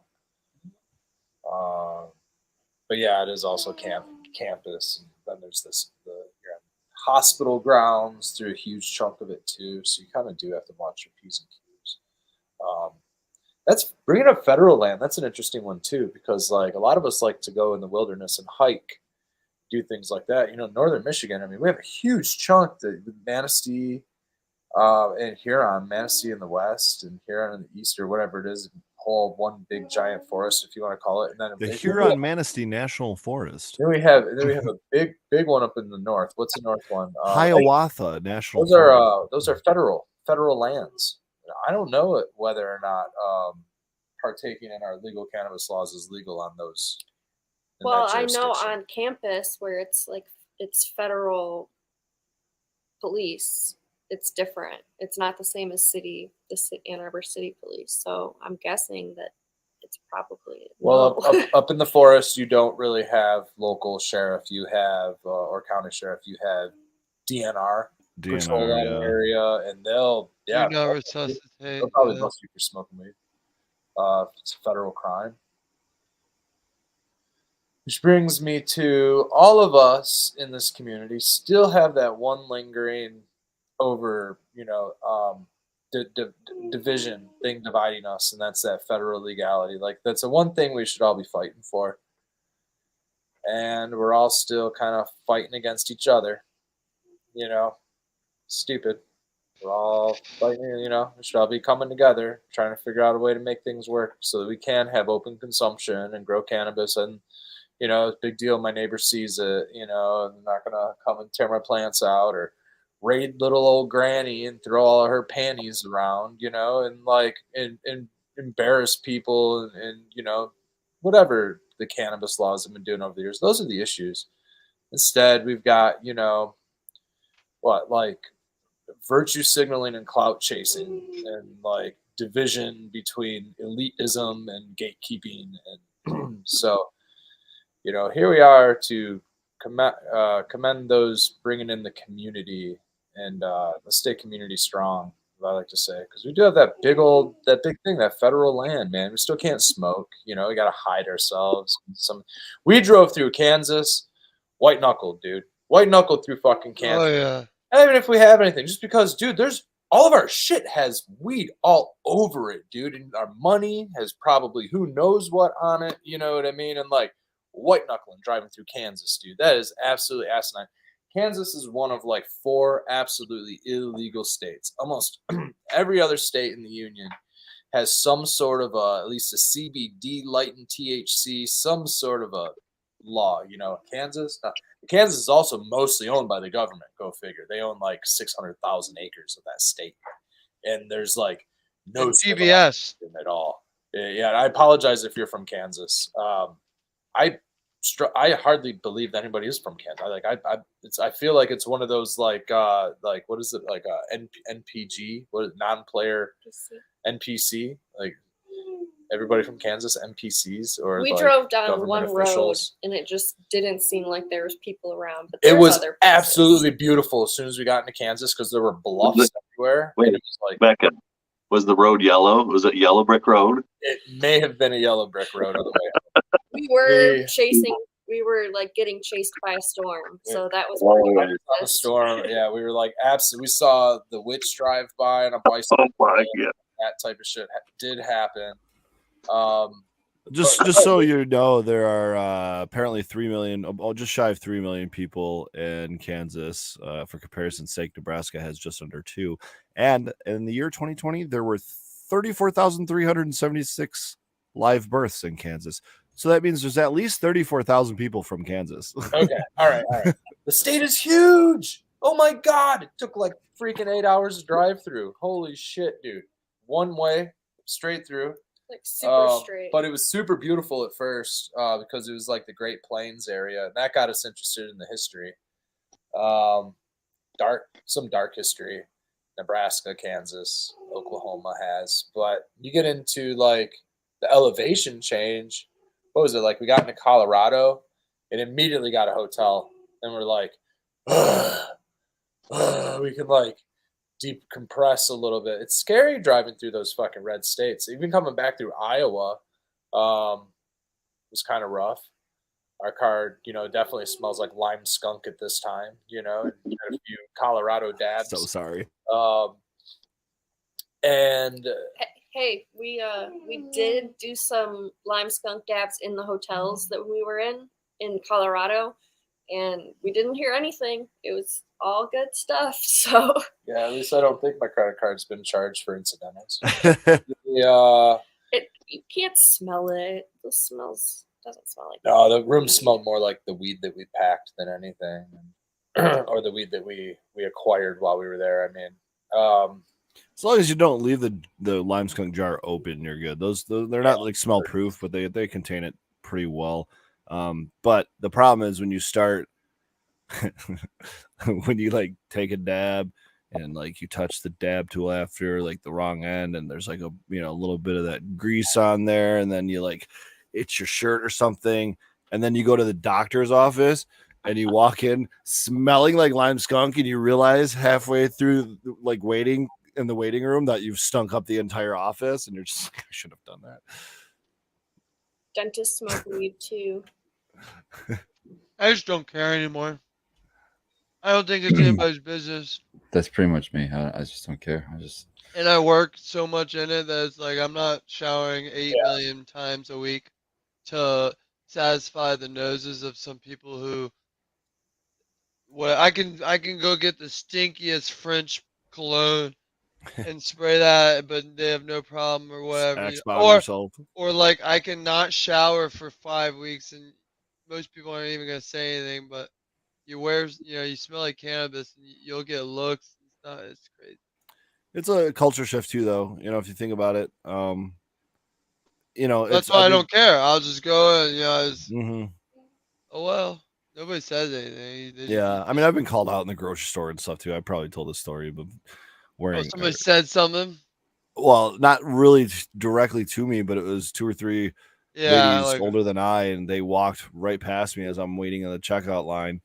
But yeah, it is also campus, and then there's you're on hospital grounds through a huge chunk of it too. So you kind of do have to watch your P's and Q's. That's bringing up federal land. That's an interesting one too, because like a lot of us like to go in the wilderness and hike, do things like that. Northern Michigan. I mean, we have a huge chunk, the Manistee, and Huron, Manistee in the west, and Huron in the east, or whatever it is. Whole one big giant forest, if you want to call it, and then the Huron Manistee National Forest. Then we have a big one up in the north. What's the north one? Hiawatha National Forest. Those are federal lands. I don't know whether or not partaking in our legal cannabis laws is legal on those. Well, I know on campus where it's federal police. It's different. It's not the same as the Ann Arbor City Police. So I'm guessing that it's probably up in the forest. You don't really have local sheriff. You have or county sheriff. You have DNR patrol that area, and they'll probably bust you for smoking weed. It's a federal crime. Which brings me to all of us in this community still have that one lingering over, division thing dividing us, and that's that federal legality. Like that's the one thing we should all be fighting for, and we're all still kind of fighting against each other. Stupid. We're all fighting. We should all be coming together, trying to figure out a way to make things work so that we can have open consumption and grow cannabis. And it's a big deal. My neighbor sees it. And they're not gonna come and tear my plants out or raid little old granny and throw all of her panties around, you know, and like and embarrass people and you know whatever the cannabis laws have been doing over the years. Those are the issues. Instead, we've got, you know, what, like virtue signaling and clout chasing and like division between elitism and gatekeeping. And so, you know, here we are to commend those bringing in the community and let's stay community strong, I like to say, because we do have that big thing, that federal land, man. We still can't smoke. You know, we got to hide ourselves. We drove through Kansas, white knuckled, dude. White knuckled through fucking Kansas. Oh yeah. Not even if we have anything, just because, dude, there's all of our shit has weed all over it, dude. And our money has probably who knows what on it. You know what I mean? And like white knuckling driving through Kansas, dude. That is absolutely asinine. Kansas is one of like 4 absolutely illegal states. Almost every other state in the union has some sort of at least a CBD light and THC, some sort of a law. You know, Kansas. Kansas is also mostly owned by the government. Go figure. They own like 600,000 acres of that state, and there's like no And TBS. at all. Yeah, I apologize if you're from Kansas. I hardly believe that anybody is from Kansas. I feel like it's one of those like what is it, like NPG, what is it, non-player NPC, like everybody from Kansas NPCs, or we like drove down government one officials. road and it just didn't seem like there was people around, but It there's was other places. absolutely beautiful as soon as we got into Kansas because there were bluffs everywhere. Wait, and it was like, Becca, was the road yellow? Was it yellow brick road? it may have been a yellow brick road on the way. We were We- we were like getting chased by a storm, so that was Oh, pretty yeah. On a nice. storm, yeah, we were like absolutely. We saw the witch drive by on a bicycle. Oh my god! That type of shit did happen. Just so you know, there are apparently 3 million, just shy of 3 million people in Kansas. For comparison's sake, Nebraska has just under 2. And in the year 2020, there were 34,376 live births in Kansas. So that means there's at least 34,000 people from Kansas. Okay, all right. The state is huge. Oh my god, it took like freaking 8 hours to drive through. Holy shit, dude! One way, straight through. Like super straight. But it was super beautiful at first because it was like the Great Plains area, and that got us interested in the history. Some dark history. Nebraska, Kansas, Oklahoma has, but you get into like the elevation change. What was it like? We got into Colorado and immediately got a hotel, and we're like, we can like decompress a little bit. It's scary driving through those fucking red states. Even coming back through Iowa was kind of rough. Our car, you know, definitely smells like lime skunk at this time, you know, and we had a few Colorado dabs. So sorry. And Hey, we did do some lime skunk dabs in the hotels that we were in Colorado, and we didn't hear anything. It was all good stuff. So yeah, at least I don't think my credit card's been charged for incidentals. you can't smell it. The smells doesn't smell like No, the room smelled more like the weed that we packed than anything, or the weed that we acquired while we were there. I mean, as long as you don't leave the lime skunk jar open, you're good. They're not like smell proof, but they contain it pretty well. But the problem is when you start when you like take a dab and like you touch the dab tool after like the wrong end, and there's like a little bit of that grease on there, and then you like itch your shirt or something, and then you go to the doctor's office and you walk in smelling like lime skunk, and you realize halfway through like waiting in the waiting room that you've stunk up the entire office, and you're just like, I should have done that. Dentists smoke weed too. I just don't care anymore. I don't think it's anybody's business. That's pretty much me. I just don't care. And I work so much in it that it's like I'm not showering 8 million times a week to satisfy the noses of some people who. Well, I can go get the stinkiest French cologne and spray that, but they have no problem or whatever. Or like I cannot shower for 5 weeks, and most people aren't even gonna say anything, but you wear, you smell like cannabis, and you'll get looks and stuff. It's crazy. It's a culture shift too, though. If you think about it, That's it's why I don't care. I'll just go and Mhm. oh well. Nobody says anything. They just, Yeah, I mean, I've been called out in the grocery store and stuff too. I probably told this story, but wearing somebody said something. well, not really directly to me, but it was 2 or 3 Yeah, ladies like older than I, and they walked right past me as I'm waiting in the checkout line.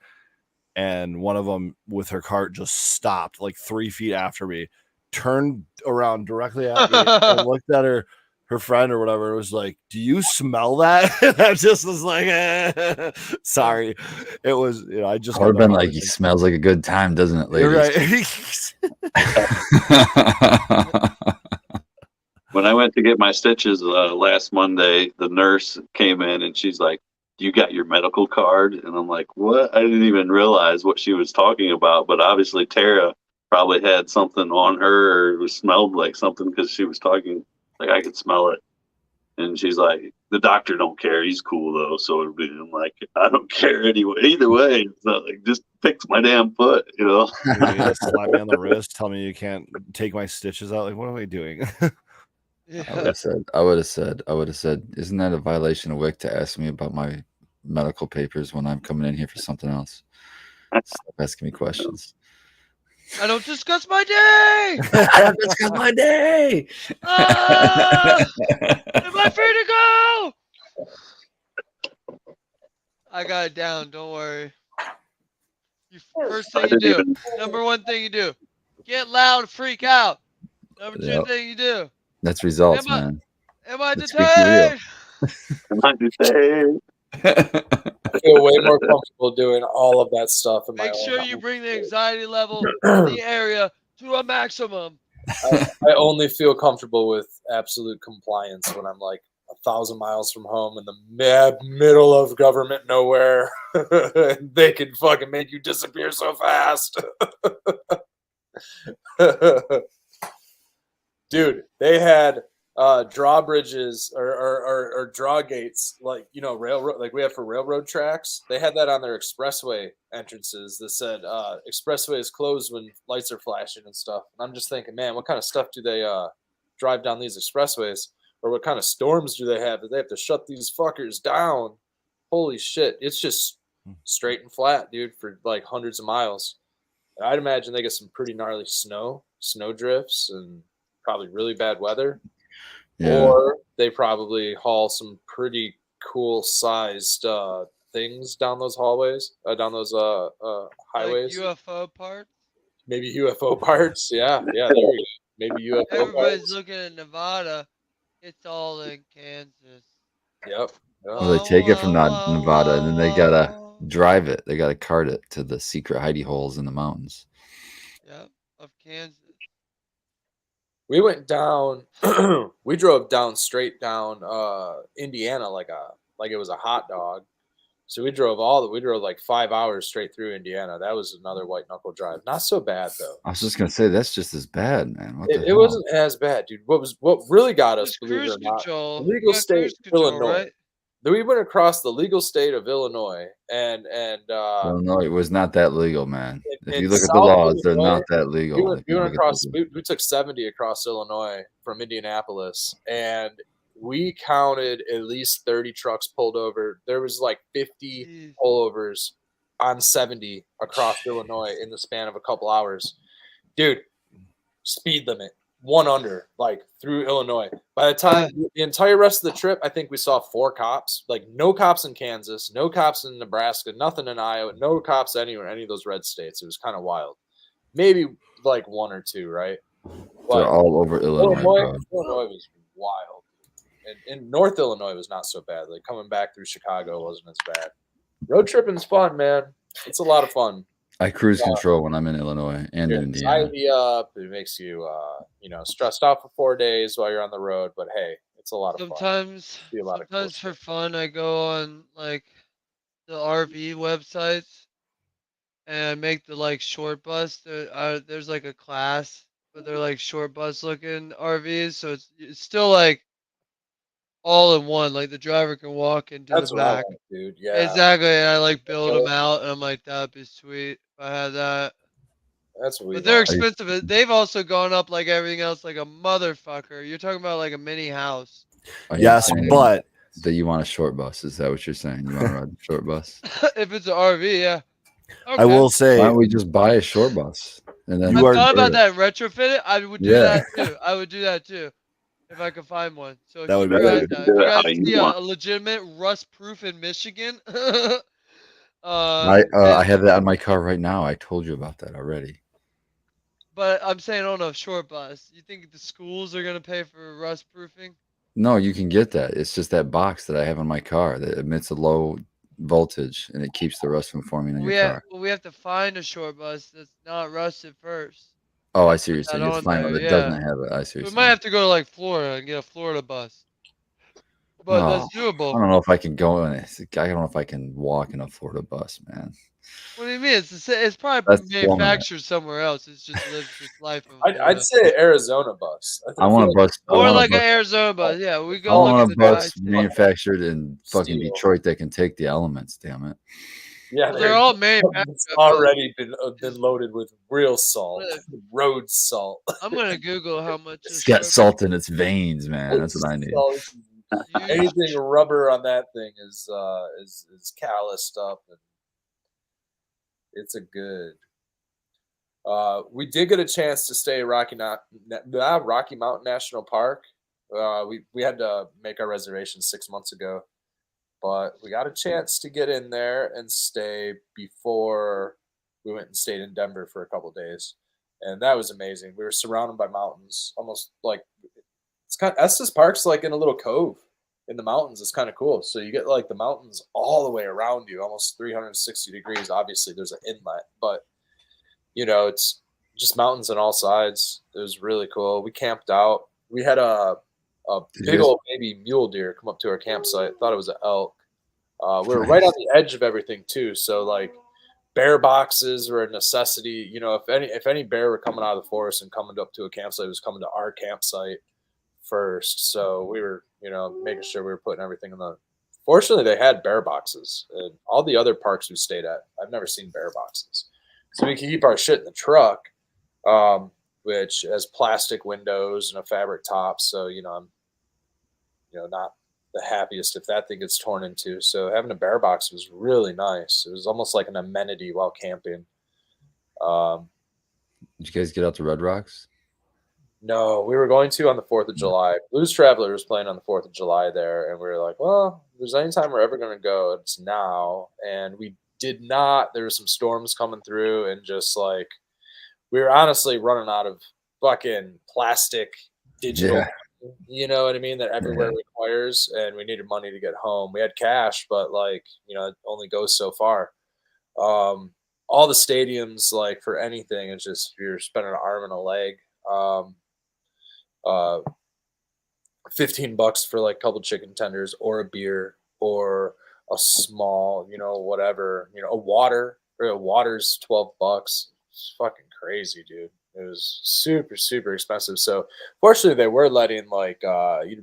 And one of them with her cart just stopped like 3 feet after me, turned around directly at me, and looked at her friend or whatever. It was like, "Do you smell that?" And I just was like, "Sorry." It was, I just I would got have been done like, he harvesting. smells like a good time, doesn't it, You're ladies? right. When I went to get my stitches last Monday, the nurse came in and she's like, "You got your medical card?" And I'm like, "What?" I didn't even realize what she was talking about, but obviously Tara probably had something on her or it smelled like something because she was talking like I could smell it. And she's like, "The doctor don't care. He's cool though." So it'll be, I'm like, "I don't care anyway. Either way, it's not like just fix my damn foot, you know." Yeah, slap me on the wrist, tell me you can't take my stitches out. Like, what am I doing? I would have said, isn't that a violation of WIC to ask me about my medical papers when I'm coming in here for something else? Stop asking me questions. I don't discuss my day. It's got my day. Ah, am I free to go? I got it down. Don't worry. First thing I you didn't do. even. Number one thing you do. Get loud, freak out. Number two Yep. thing you do. That's results, Am I man. am I Let's speak real. detained? Am I detained? I feel way more comfortable doing all of that stuff in my Make own sure house. you bring the anxiety level in the area to a maximum. I only feel comfortable with absolute compliance when I'm like 1,000 miles from home in the middle of government nowhere. They can fucking make you disappear so fast. Dude, they had drawbridges or draw gates like railroad, like we have for railroad tracks. They had that on their expressway entrances that said expressway is closed when lights are flashing and stuff. And I'm just thinking, man, what kind of stuff do they drive down these expressways, or what kind of storms do they have that they have to shut these fuckers down? Holy shit, it's just straight and flat, dude, for like hundreds of miles. I'd imagine they get some pretty gnarly snow drifts, and probably really bad weather. Yeah. Or they probably haul some pretty cool sized things down those hallways, down those highways. Like UFO parts. Maybe UFO parts. Yeah, there we go. Maybe UFO Everybody's parts. looking at Nevada. It's all in Kansas. Yep. Well, they take it from Nevada and then they gotta drive it. They gotta cart it to the secret hidey holes in the mountains. Yep, of Kansas. We went down. We drove down straight down Indiana like it was a hot dog. So we drove like 5 hours straight through Indiana. That was another white knuckle drive. Not so bad though. I was just gonna say that's just as bad, man. What the It hell? wasn't as bad, dude. What really got us, Just believe it cruise or not, control. the You legal got state cruise of control, Illinois. right? Then we went across the legal state of Illinois, and No, it was not that legal, man. If in you look at the South laws, they're Illinois, not that legal. we went if you look at across. the- We took 70 across Illinois from Indianapolis, and we counted at least 30 trucks pulled over. There was like 50 Jeez. pullovers on 70 across Illinois in the span of a couple hours. Dude, speed limit 1 under, like through Illinois. By the time the entire rest of the trip, I think we saw 4 cops. Like no cops in Kansas, no cops in Nebraska, nothing in Iowa, no cops anywhere, any of those red states. It was kind of wild. Maybe like 1 or 2, right? They're all over Illinois, bro. Illinois was wild. And North Illinois was not so bad. Like coming back through Chicago wasn't as bad. Road tripping's fun, man. It's a lot of fun. I cruise control when I'm in Illinois and in Indiana. Anxiety up. It makes you, stressed out for 4 days while you're on the road. But hey, it's a lot of fun. Sometimes for fun, I go on like the RV websites and I make the like short bus. There's like a class, but they're like short bus looking RVs, so it's still like all in one. Like the driver can walk into That's the what I back. want, dude. Yeah. Exactly. And I like build them out, and I'm like, that'd be sweet if I had that. That's what we But they're want. expensive. They've also gone up like everything else, like a motherfucker. You're talking about like a mini house. Are you Yes, saying but that you want a short bus? Is that what you're saying? You want to ride a short bus? If it's an RV, yeah. Okay. I will Why say don't we just buy a short bus and then You I've are- thought about convert it? that and retrofit it. I would do Yeah. that too. I would do that too if I could find one. So That would keep be your Yeah, eyes good. you can out. If do you it guys how you see want. a legitimate rust proof in Michigan, I and, have that on my car right now. I told you about that already. but I'm saying on a short bus. You think the schools are gonna pay for rust proofing? No, you can get that. It's just that box that I have in my car that emits a low voltage and it keeps the rust from forming in your car. We have to find a short bus that's not rusted first. Oh, I And see what put you're that saying. You have to on find one there. that Yeah. doesn't have it. I see what We you're might saying. have to go to like Florida and get a Florida bus. But Oh, that's I doable. don't know if I can go in it. I don't know if I can walk in a Florida bus, man. What do you mean? It's probably That's flowing it. manufactured somewhere else. It just lives its life in I'd Florida. say Arizona bus. I I feel want a like bus. I Or want a like an bus. Arizona bus. Yeah, we I go look at want a the bus tri-state. manufactured in fucking Steel. Detroit that can take the elements. Damn it. Yeah, Well, they're all manufactured. it's already been Just- loaded with real salt, road salt. I'm gonna Google how much a It's got short salt in its veins, man. That's what I need. Salt. huge. Anything rubber on that thing is calloused up, and it's a good. We did get a chance to stay at Rocky Mountain National Park. We had to make our reservation 6 months ago, but we got a chance to get in there and stay before we went and stayed in Denver for a couple days, and that was amazing. We were surrounded by mountains, almost like it's kind of Estes Park's like in a little cove in the mountains. It's kind of cool. So you get like the mountains all the way around you, almost 360 degrees. Obviously, there's an inlet, but it's just mountains on all sides. It was really cool. We camped out. We had a Did you big guys- old baby mule deer come up to our campsite. Thought it was an elk. We were right on the edge of everything too. So like bear boxes were a necessity. If any bear were coming out of the forest and coming up to a campsite, it was coming to our campsite first. So we were, making sure we were putting everything in the. Fortunately, they had bear boxes, and all the other parks we stayed at, I've never seen bear boxes. So we could keep our shit in the truck, which has plastic windows and a fabric top. So I'm, not the happiest if that thing gets torn into. So having a bear box was really nice. It was almost like an amenity while camping. Did you guys get out to Red Rocks? No, we were going to on the 4th of July. Blues Traveler was playing on the 4th of July there, and we were like, well, if there's any time we're ever going to go, it's now. And we did not. There were some storms coming through, and just like, we were honestly running out of fucking plastic digital, Yeah. you know what I mean, that everywhere requires, and we needed money to get home. We had cash, but like, it only goes so far. All the stadiums, like for anything, it's just you're spending an arm and a leg. $15 for like a couple chicken tenders or a beer or a small, whatever, a water. Or a water's $12. It's fucking crazy, dude. It was super, super expensive. So fortunately, they were letting like you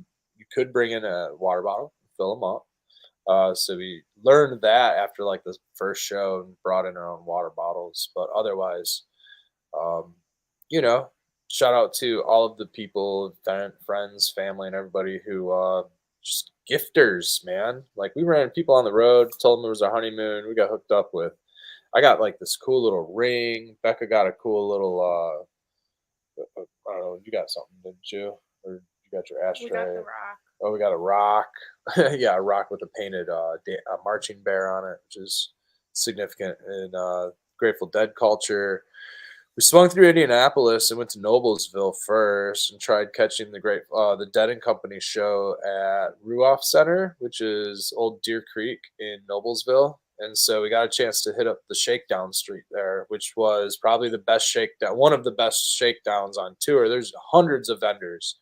could bring in a water bottle, fill them up. So we learned that after like the first show and brought in our own water bottles. But otherwise, shout out to all of the people, friends, family, and everybody who just gifters, man. Like we ran people on the road, told them it was our honeymoon. We got hooked up with. I got like this cool little ring. Becca got a cool little. I don't know. You got something, didn't you? Or you got your ashtray? We got the rock. Oh, we got a rock. Yeah, a rock with a painted marching bear on it, which is significant in Grateful Dead culture. We swung through Indianapolis and went to Noblesville first and tried catching the Dead and Company show at Ruoff Center, which is Old Deer Creek in Noblesville. And so we got a chance to hit up the Shakedown Street there, which was probably the best shakedown, one of the best shakedowns on tour. There's hundreds of vendors,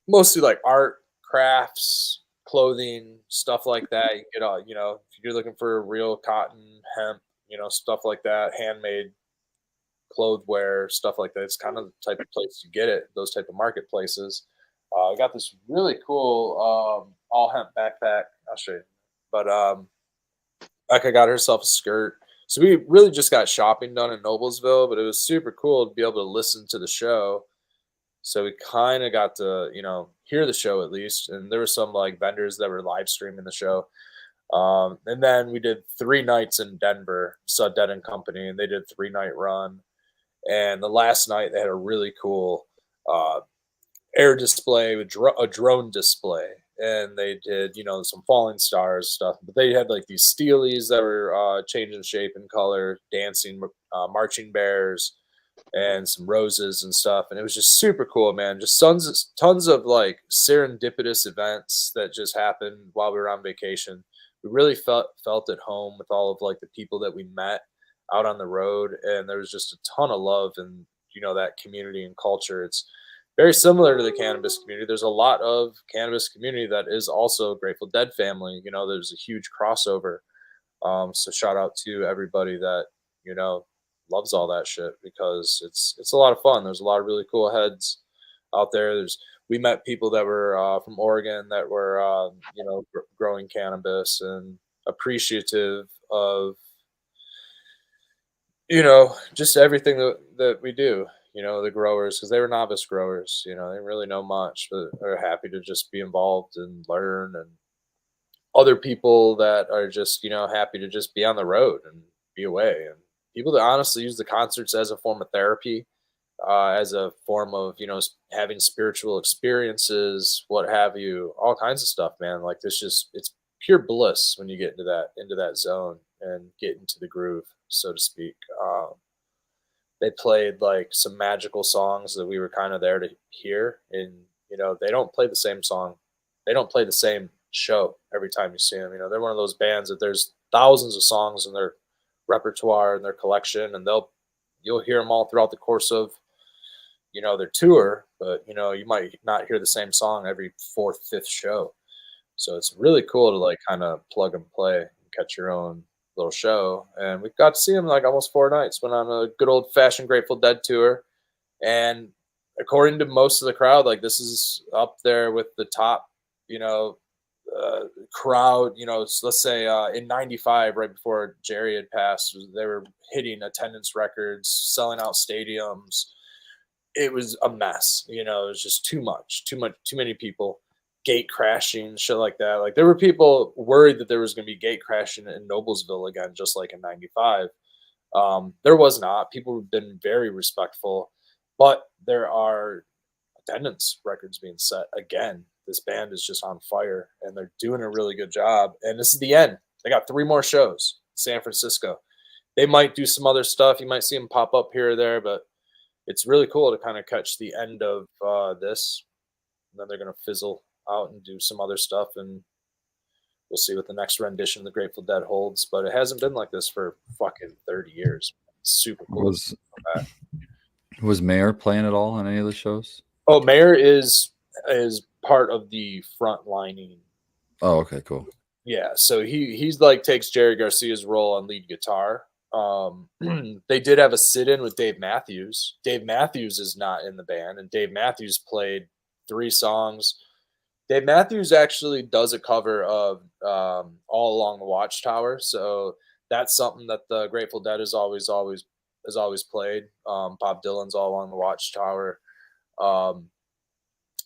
mostly like art, crafts, clothing, stuff like that. You get all, if you're looking for real cotton, hemp, stuff like that, handmade clotheswear, stuff like that. It's kind of the type of place you get it, those type of marketplaces. I got this really cool all hemp backpack. I'll show you. But Becca got herself a skirt. So we really just got shopping done in Noblesville, but it was super cool to be able to listen to the show. So we kind of got to, hear the show at least. And there were some like vendors that were live streaming the show. And then we did 3 nights in Denver, saw Dead and Company, and they did 3-night run. And the last night they had a really cool air display with a drone display, and they did some falling stars stuff. But they had like these steelies that were changing shape and color, dancing marching bears, and some roses and stuff. And it was just super cool, man. Just tons of like serendipitous events that just happened while we were on vacation. We really felt at home with all of like the people that we met out on the road, and there was just a ton of love and that community and culture. It's very similar to the cannabis community. There's a lot of cannabis community that is also Grateful Dead family. There's a huge crossover. So shout out to everybody that loves all that shit, because it's a lot of fun. There's a lot of really cool heads out there. We met people that were from Oregon that were growing cannabis and appreciative of just everything that we do. The growers, because they were novice growers. They didn't really know much, but are happy to just be involved and learn. And other people that are just happy to just be on the road and be away, and people that honestly use the concerts as a form of therapy, as a form of having spiritual experiences, what have you, all kinds of stuff, man. Like it's pure bliss when you get into that zone and get into the groove, so to speak. They played like some magical songs that we were kind of there to hear, and they don't play the same song, they don't play the same show every time you see them. They're one of those bands that there's thousands of songs in their repertoire and their collection, and you'll hear them all throughout the course of their tour, but you might not hear the same song every 4th, 5th show. So it's really cool to like kind of plug and play and catch your own little show. And we got to see them like almost 4 nights. Went on a good old fashioned Grateful Dead tour, and according to most of the crowd, like this is up there with the top crowd. Let's say in '95, right before Jerry had passed, they were hitting attendance records, selling out stadiums. It was a mess. It was just too many people, gate crashing, shit like that. Like there were people worried that there was going to be gate crashing in Noblesville again, just like in '95. There was not. People have been very respectful, but there are attendance records being set again. This band is just on fire, and they're doing a really good job. And this is the end. They got 3 more shows in San Francisco. They might do some other stuff. You might see them pop up here or there, but it's really cool to kind of catch the end of this. And then they're going to fizzle out and do some other stuff, and we'll see what the next rendition of the Grateful Dead holds. But it hasn't been like this for fucking 30 years. It's super cool. Was Mayor playing at all on any of the shows? Oh, Mayor is part of the front lining. Oh, okay, cool. Yeah, so he's like takes Jerry Garcia's role on lead guitar. They did have a sit-in with Dave Matthews. Dave Matthews is not in the band, and Dave Matthews played 3 songs. Dave Matthews actually does a cover of All Along the Watchtower, so that's something that the Grateful Dead has always played. Bob Dylan's All Along the Watchtower.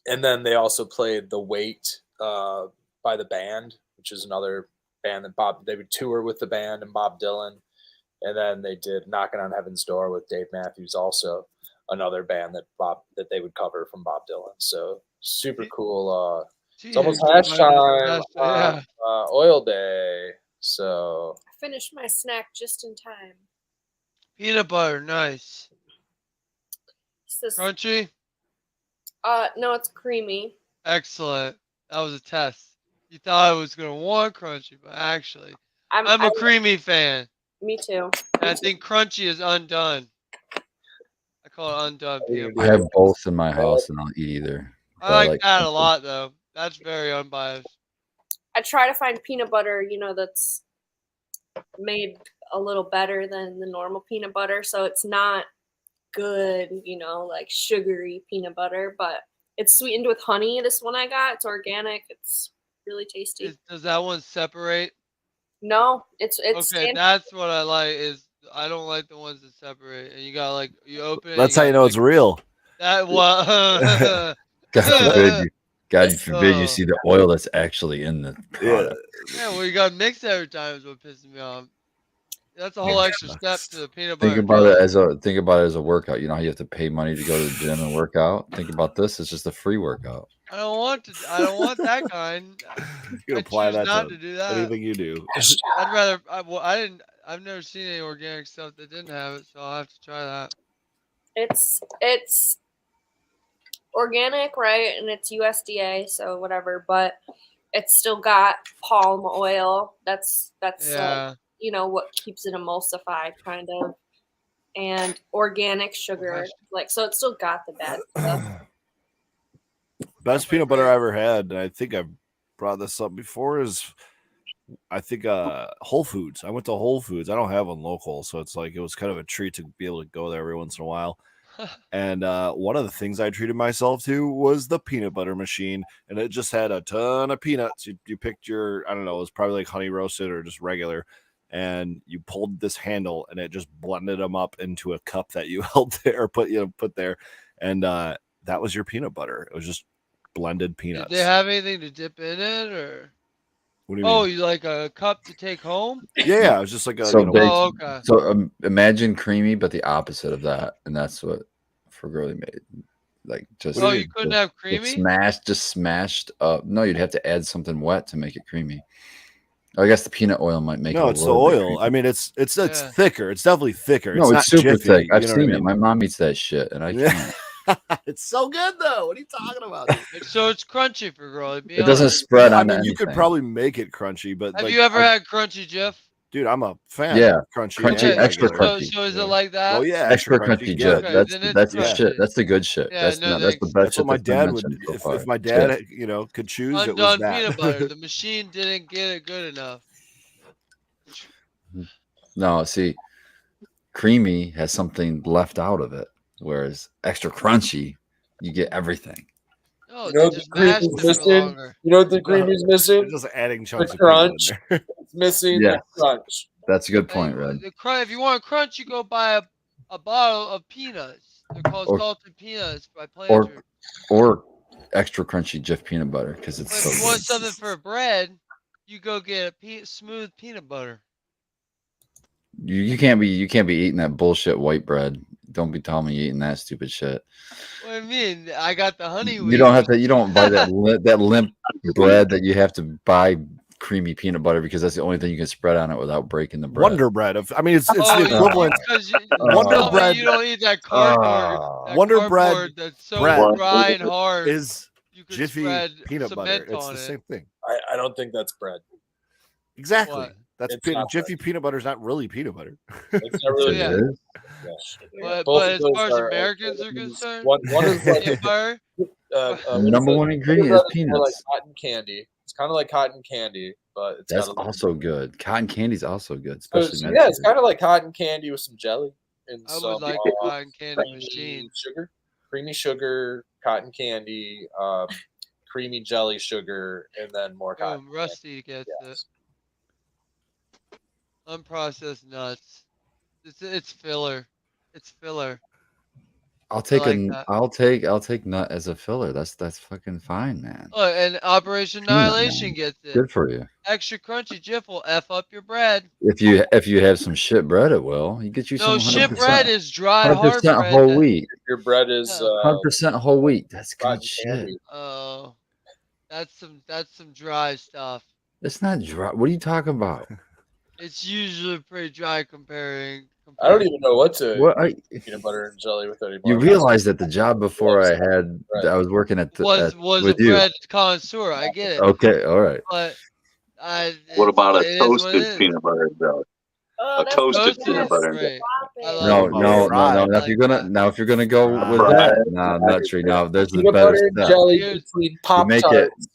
And then they also played The Weight by the band, which is another band that they would tour with the band and Bob Dylan. And then they did Knocking on Heaven's Door with Dave Matthews, also another band that they would cover from Bob Dylan. So super cool. It's almost hash time on Oil Day. So I finished my snack just in time. Peanut butter, nice. This, Crunchy? no, it's creamy. Excellent. That was a test. You thought I was going to want crunchy, but actually, I'm a creamy fan. Me too. And I think crunchy is undone. I call it undone peanut I butter. have both in my house, and I'll eat either. I like that a lot, though. That's very unbiased. I try to find peanut butter, that's made a little better than the normal peanut butter, so it's not good, like sugary peanut butter, but It's sweetened with honey. This one I got, it's organic. It's really tasty. Does that one separate? No, it's Okay, standard. that's what I like. Is I don't like the ones that separate, and you got like you open it. That's how you know it's real. That what? God forbid you Oh. see the oil that's actually in the product. Yeah, well, you got mixed every time is what pisses me off. That's a whole extra step to the peanut butter. Think about it as a workout. You know how you have to pay money to go to the gym and work out? Think about this. It's just a free workout. I don't want that kind. You can I apply choose that not to to do that. anything you do. I'd rather. I've never seen any organic stuff that didn't have it, so I'll have to try that. It's organic, right? And it's USDA, so whatever. But it's still got palm oil. That's Yeah. what keeps it emulsified, kind of, and organic sugar. Like, so it's still got the bad stuff. Best peanut butter I ever had, and I think I've brought this up before, is I think Whole Foods. I went to Whole Foods. I don't have one local, so it's like it was kind of a treat to be able to go there every once in a while. And one of the things I treated myself to was the peanut butter machine, and it just had a ton of peanuts. You picked your, I don't know, it was probably like honey roasted or just regular, and you pulled this handle, and it just blended them up into a cup that you held there, put there, and that was your peanut butter. It was just blended peanuts. Did they have anything to dip in it, or? What do you mean? Oh, you like a cup to take home? Yeah, it was just like a. Okay. So imagine creamy, but the opposite of that, and that's what Girly made. Like just. Oh, you couldn't have creamy? Just smashed up. No, you'd have to add something wet to make it creamy. I guess the peanut oil might make it. No, it's the oil. I mean, it's thicker. It's definitely thicker. No, it's super Jiffy, thick. I've seen it. My mom eats that shit, and I can't. It's so good though. What are you talking about? So it's crunchy for Girly. It doesn't spread on. I mean, you could probably make it crunchy, but have you ever had crunchy, Jeff? Dude, I'm a fan. Yeah, of crunchy, extra crunchy. So is it like that? Oh yeah, extra crunchy, Jeff. Okay, that's the shit. That's the good shit. Yeah, that's the best. That's what my dad would. If my dad, could choose, it was that. Peanut butter. The machine didn't get it good enough. No, see, creamy has something left out of it, whereas extra crunchy, you get everything. Oh, you know what the creamy's missing? You know what the creamy's missing? Just adding chunks of crunch. It's missing Yeah. the crunch. That's a good point, Red. If you want crunch, you go buy a bottle of peanuts. They're called salted peanuts by Planters. Or extra crunchy Jif peanut butter because it's. If you want something for bread, you go get a smooth peanut butter. You can't be eating that bullshit white bread. Don't be telling me you're eating that stupid shit. What do you mean? I got the honey wheat. You don't have to. You don't buy that that limp bread that you have to buy creamy peanut butter because that's the only thing you can spread on it without breaking the bread. Wonder bread. I mean, it's the equivalent. Wonder bread. You don't eat that cardboard. Wonder bread. That's so dry and hard. Is Jiffy peanut butter? It's the same thing. I don't think that's bread. Exactly. What? That's Jiffy peanut butter is not really peanut butter. It's not really. Yeah. But as far as Americans are concerned, one is like number one ingredient is peanuts. Like cotton candy. It's kind of like cotton candy, but it's that's also good. Cotton candy is also good, especially it's kind of like cotton candy with some jelly and I some would like a cotton candy machine. Creamy sugar, cotton candy, creamy jelly sugar, and then more cotton. Rusty gets it. Unprocessed nuts. It's filler. It's filler. I'll take I'll take nut as a filler. That's fucking fine, man. Oh, and Operation Annihilation gets it. Good for you. Extra crunchy Jif will F up your bread. If you have some shit bread, it will. You get you some. Shit bread is dry, hard bread. Whole wheat. Your bread is 100% whole wheat. That's good shit. Oh, that's some dry stuff. It's not dry. What are you talking about? It's usually pretty dry comparing. I don't even know what to peanut butter and jelly with anymore. You realize that the job before I was working at was a bread connoisseur. I get it. Okay, all right. But what about a toasted peanut butter and jelly? A toasted peanut butter and jelly. No. If you're gonna go with that, no, not true. No, there's the better stuff. Jelly between Pop-Tarts.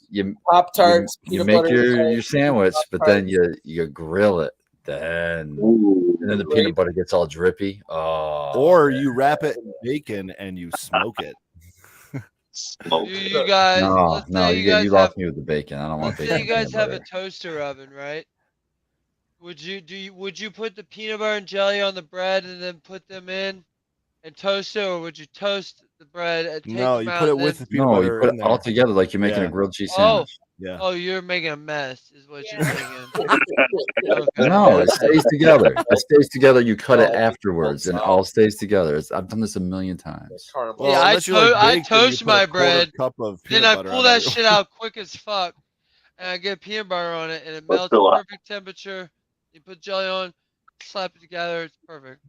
Pop-Tarts. You make your sandwich, but then you grill it. And then the peanut butter gets all drippy. Oh, or you wrap it in bacon and you smoke it. Smoke. You guys, No, let's no, say you guys you have, lost me with the bacon. I don't want let's bacon. say you guys and have peanut a toaster oven, right? Would you put the peanut butter and jelly on the bread and then put them in and toast it, or would you toast the bread and take No, them you out put it and with then? the peanut No, you butter put in it all there. together like you're making Yeah. a grilled cheese Oh, sandwich. Yeah. oh, you're making a mess, is what Yeah. you're thinking. Okay. No, it stays together. It stays together. You cut it Oh, afterwards, and it all stays together. I've done this a million times. Caramel. Well, Yeah, unless you like I bacon, you toast put a my quarter bread, cup of then peanut I butter pull on that every- shit out quick as fuck, and I get peanut butter on it, and it Let's melts go out. perfect temperature. You put jelly on, slap it together, it's perfect.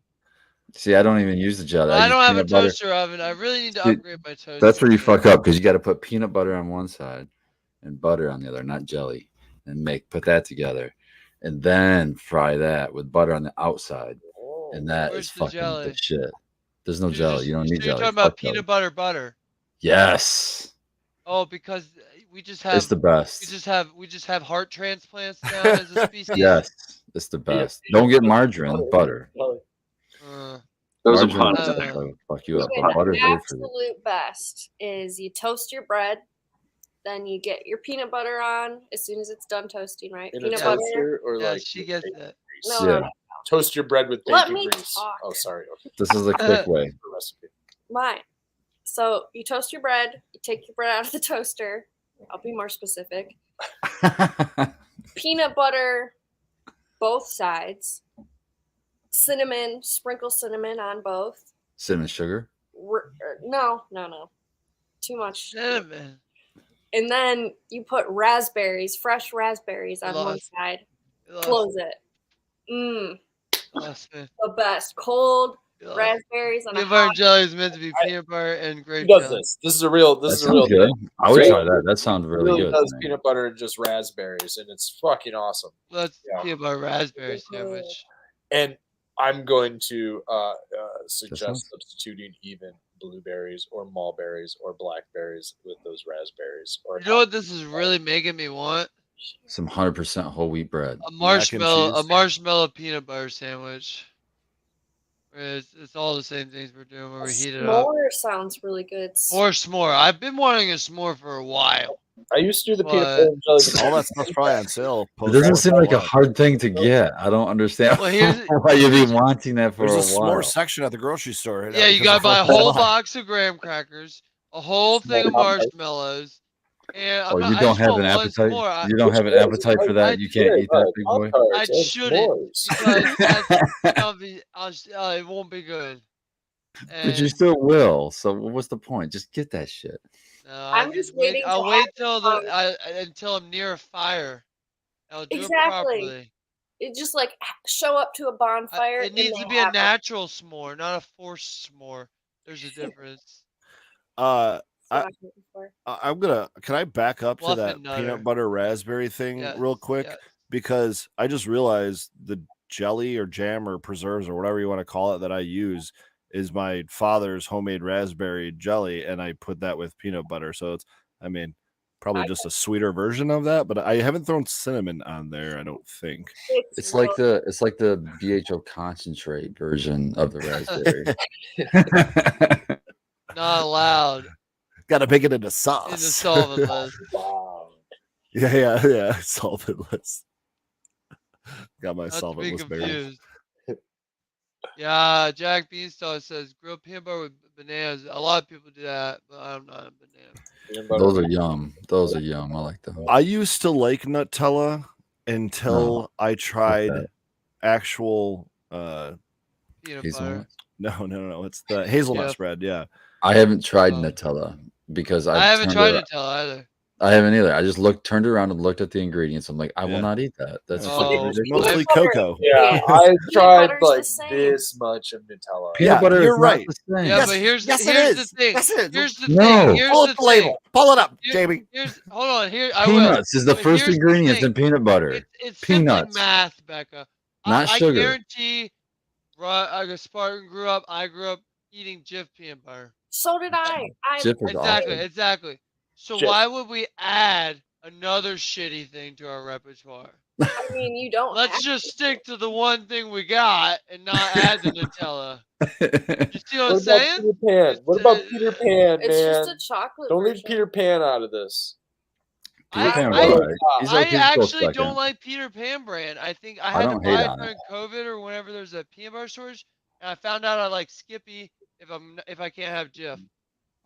See, I don't even use the jelly. Well, I I use don't have a peanut butter. toaster oven. I really need to See, upgrade my toaster. That's where you but- fuck up because you got to put peanut butter on one side and butter on the other, not jelly, and put that together, and then fry that with butter on the outside, and that Where's is the fucking jelly? the shit. There's no You're jelly. just- You don't so need you're jelly. talking about Fuck jelly. peanut butter. Yes, Oh, because we just it's have the best. we just have heart transplants down as a species. Yes, it's the best. Don't get margarine, butter. Uh, That was a Margarine pun. will fuck you up, Okay, but the butter's good for you. absolute best is you toast your bread, then you get your peanut butter on as soon as it's done toasting, right? In a Peanut butter. toaster or yeah, like she gets bacon that. grease? No, Yeah. no, no. Toast your bread with Let bacon me grease. talk. Oh, sorry. Okay. This is a quick way. The recipe. Mine. So you toast your bread, you take your bread out of the toaster. I'll be more specific. Peanut butter, both sides. Cinnamon, sprinkle cinnamon on both. Cinnamon sugar. No. Too much. Cinnamon. And then you put raspberries, fresh raspberries on one Lost. side. You lost- Close it. Mmm, lost me. the best. Cold You lost. raspberries on a Peanut butter hot. and jelly is meant to be peanut butter and Who grape does jelly. this? This is a real. That This is a real sounds good. thing. I would Really- try that. That sounds really good. Does to me. peanut butter and just raspberries, and it's fucking awesome. Well, that's Yeah. peanut butter raspberry sandwich. And I'm going to sounds- suggest substituting even blueberries or mulberries or blackberries with those raspberries. Or You know what this is really making me want? Some 100% whole wheat bread. A marshmallow, cheese. peanut butter sandwich. Where it's all the same things we're doing when we heat it up. S'more sounds really good. Or s'more. I've been wanting a s'more for a while. I used to do the peanut But- butter and jelly. All that stuff's probably on sale. It post doesn't Fourth seem of like a July. hard thing to get. I don't understand Well, here's- why you'd be wanting that for There's a a while. s'more section at the grocery store. Right now Yeah, you because gotta of buy a 4th of whole July. box of graham crackers, a whole thing of marshmallows, and Oh, I you don't just have want an one appetite. s'more. You don't have an appetite for that. You can't eat that, big boy. I shouldn't because it won't be good. But you And, still will. So what's the point? Just get that shit. no, I'm just waiting I'll to wait have till some- until I'm near a fire. I'll do Exactly. it properly. It just like show up to a bonfire. It and needs they to be a have it. natural s'more, not a forced s'more. There's a difference. That's what I- I'm looking for. I'm gonna. Can I back up to that Muffin nutter. peanut butter raspberry thing Yes, real quick? yes. Because I just realized the jelly or jam or preserves or whatever you want to call it that I use is my father's homemade raspberry jelly, and I put that with peanut butter. So it's, I mean, probably just a sweeter version of that. But I haven't thrown cinnamon on there. I don't think. It's like the BHO concentrate version of the raspberry. Not allowed Got to make it into in the sauce. solvent list. Wow. yeah. Solventless. Got my Not to be solventless berry. confused. Yeah, Jack Beanstalk says grilled peanut butter with bananas. A lot of people do that, but I'm not a banana. Peanut butter. Those are yum. Those are yum. I like them. I used to like Nutella until I tried that? actual Peanut Hazelnut? butter. no. It's the hazelnut Yeah. spread. Yeah. I haven't tried Oh. Nutella because I haven't tried it. Nutella either. I haven't either. I just turned around and looked at the ingredients. I'm like, I Yeah. will not eat that. That's Oh, fucking It's ridiculous. mostly Peanut butter. cocoa. Yeah, I tried butter's the like same. this much of Nutella. Peanut Yeah, butter you're is right. not the same. Yeah, Yes, but here's yes, it here's the is. thing. Yes, it is. Here's the No. thing. Here's Pull the up the label. thing. Pull it up, Here- Jamie. Hold on. Here I Peanuts is the But first here's the ingredients thing. in peanut butter. It's simply Peanuts. math, Becca. Not I sugar. guarantee. Like a Spartan grew up. I grew up eating Jif peanut butter. So did I. Jif is Exactly. awesome. Exactly. So Jif. why would we add another shitty thing to our repertoire. I mean, you don't. Let's have just to. stick to the one thing we got and not add the Nutella. You see what I'm What about saying? Peter Pan? It's, What about Peter Pan, It's man? just a chocolate Don't leave version. Peter Pan out of this. Peter Pan was I- alright. He's I he's a close actually second. don't like Peter Pan brand. I think I I had to don't hate buy it on during COVID or whenever there's a peanut butter shortage, and I found out I like Skippy if I can't have Jif.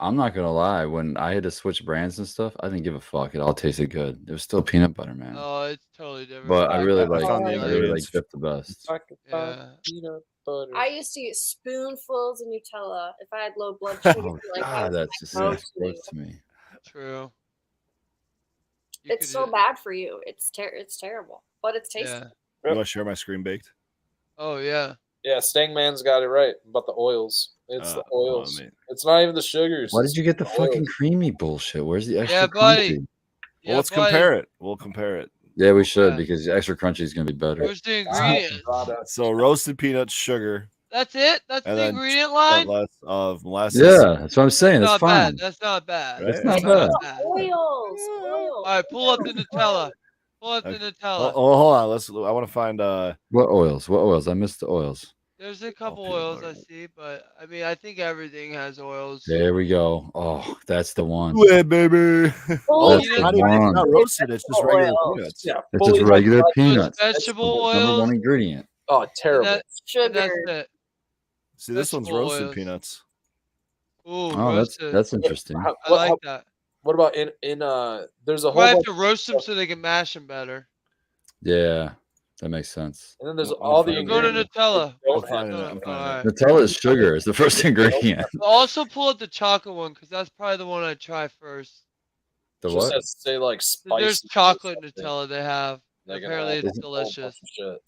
I'm not gonna lie. When I had to switch brands and stuff, I didn't give a fuck. It all tasted good. It was still peanut butter, man. Oh, it's totally different. But I really I found the like ingredients. Jif the best. Yeah. Peanut butter. I used to eat spoonfuls of Nutella if I had low blood sugar. Oh like that God, was that's just my so go-to. gross to me. True. It's so bad for you. It's terrible, but it's tasty. Yeah. You want to share my screen baked? Oh yeah. Yeah, Stangman's got it right about the oils. It's the oils. man. It's not even the sugars. Why it's did you get the the fucking oils. creamy bullshit? Where's the extra Yeah, buddy. crunchy? Well, Yeah, let's buddy. compare it. We'll compare it. Yeah, we should Yeah. because the extra crunchy is gonna be better. Where's the ingredients? So roasted peanuts, sugar, That's it. That's and the then ingredient a line. lot less of molasses. Yeah, that's what I'm saying. That's Not fine. bad. That's not bad. Right? That's not That's bad. not bad. Oils. All right, pull up the Nutella. Pull up the Okay. Nutella. Oh, hold on. I want to find. What oils? What oils? I missed the oils. There's a couple peanut oils I butter. see, but I mean, I think everything has oils. There we go. Oh, that's the one. Yeah, baby. Fully That's the not even, it's one. not roasted. It's just regular oils. peanuts. Yeah, It's fully just regular hydrolyzed peanuts. Vegetable Number oils. one ingredient. Oh, And, terrible. and Sugar. that's it. See, this one's Vegetable roasted oils. peanuts. Ooh, Oh, roasted. that's interesting. I like that. What about in there's a You whole might have bunch, to roast them so they can mash them better. Yeah, that makes sense. and then there's I'm all the fine. Go to ingredients. Nutella. Don't I'm fine have in it, that. I'm fine in Alright. Nutella is sugar. Is the first ingredient. Also pull up the chocolate one because that's probably the one I try first. The Just what? has to say like spicy. There's or chocolate something. Nutella they have. Like, Apparently it's it's a whole bunch delicious. of shit.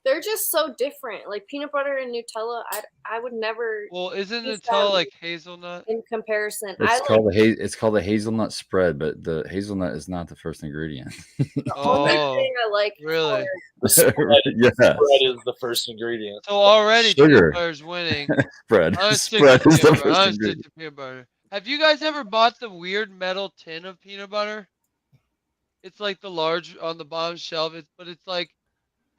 They're just so different. Like peanut butter and Nutella, I would never Well, isn't Use Nutella them. like hazelnut? in comparison. It's called the hazelnut spread, but the hazelnut is not the first ingredient. The only Oh, thing I like really? The spread, Yes. spread is the first ingredient. So already Sugar. peanut butter's winning. Spread. I'm gonna stick Spread to is the peanut butter. first I'm gonna stick ingredient. to peanut butter. Have you guys ever bought the weird metal tin of peanut butter? It's like the large on the bottom shelf. But it's like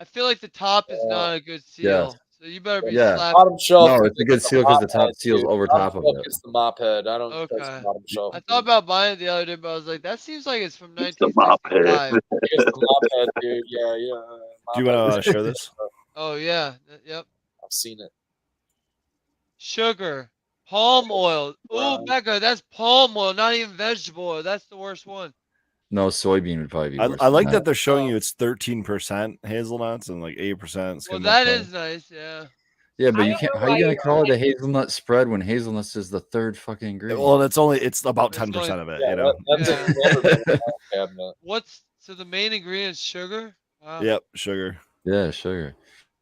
I feel like the top is not a good seal. So you better be Yeah. slapping. Bottom shelf. No, it's a good seal because the top seal's over top of it. It's the mop head. I don't touch Okay. the bottom shelf. I thought about buying it the other day, but I was like, that seems like it's from It's the mop head. 1965. It's the mop head, dude. Yeah. Do you want to share this? Oh yeah, yep. I've seen it. Sugar, palm oil. Ooh, Wow. Becca, that's palm oil, not even vegetable oil. That's the worst one. No, soybean would probably be worse. I like than that they're showing you it's 13% hazelnuts and like 8%. Well, that is nice. Yeah. Yeah, but I you don't can't. know How why you gonna you're call it a like- hazelnut spread when hazelnuts is the third fucking ingredient? Well, it's about It's 10% only- of it. Yeah, You know. that's Yeah. a never been in my cabinet. What's so the main ingredient is sugar? Wow. Yep, sugar. Yeah, sugar.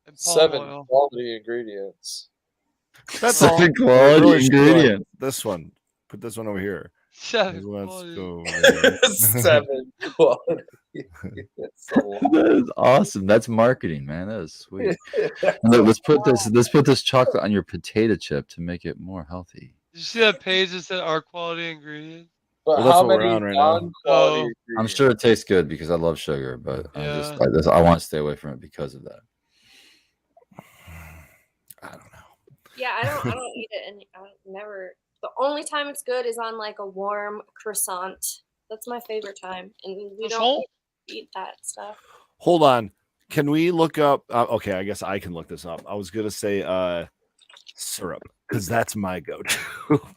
And palm 7 oil. quality ingredients. That's Such all. a quality Really should be like ingredient. this one. Put this one over here. Seven Hazelnuts quality. go over there. 7 quality. It's a lot. That is awesome. That's marketing, man. That is sweet. And look, let's put this chocolate on your potato chip to make it more healthy. Did you see that page that said our quality ingredients? But Well, that's how what we're many on right now. non-quality Oh. ingredients? I'm sure it tastes good because I love sugar, but Yeah. I want to stay away from it because of that. I don't know. Yeah, I don't eat it, and I never. The only time it's good is on like a warm croissant. That's my favorite time, and we don't Croissant? eat that stuff. Hold on. Can we look up? Okay, I guess I can look this up. I was gonna say syrup because that's my go-to. What do you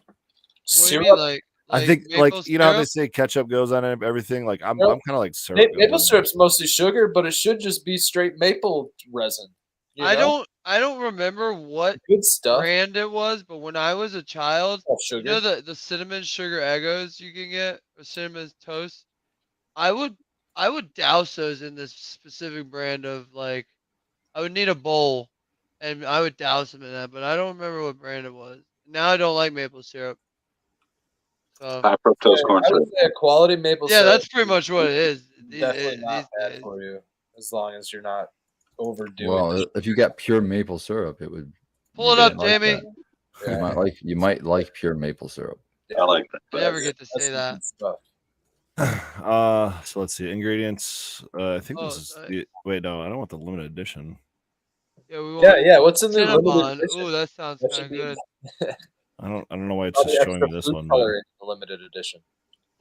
Syrup. mean, like I think maple like you know how they syrup? say ketchup goes on everything. Like I'm Nope. kind of like syrup. Maple goes on. syrup's mostly sugar, but it should just be straight maple resin. You know? I don't remember what Good stuff. brand it was, but when I was a child, Oh, you sugar. know the cinnamon sugar Eggos you can get or cinnamon toast. I would douse those in this specific brand of like I would need a bowl and I would douse them in that, but I don't remember what brand it was. Now I don't like maple syrup. So High fructose corn I syrup. would say a quality maple yeah, syrup that's pretty much what it is. definitely not these bad days. for you, as long as you're not overdoing Well, it. if you got pure maple syrup, it would. Pull you it up, might like Jamie. that. You might like pure maple syrup. I like that. I never get to That's say some that. good stuff. So let's see ingredients. I think this is nice. the, wait, no, I don't want the limited edition. Yeah, we want Yeah. What's in the limited Cinnabon. edition? Ooh, that sounds That kind should of be good. I don't know why it's all the just showing extra me this food one. But coloring in the limited edition.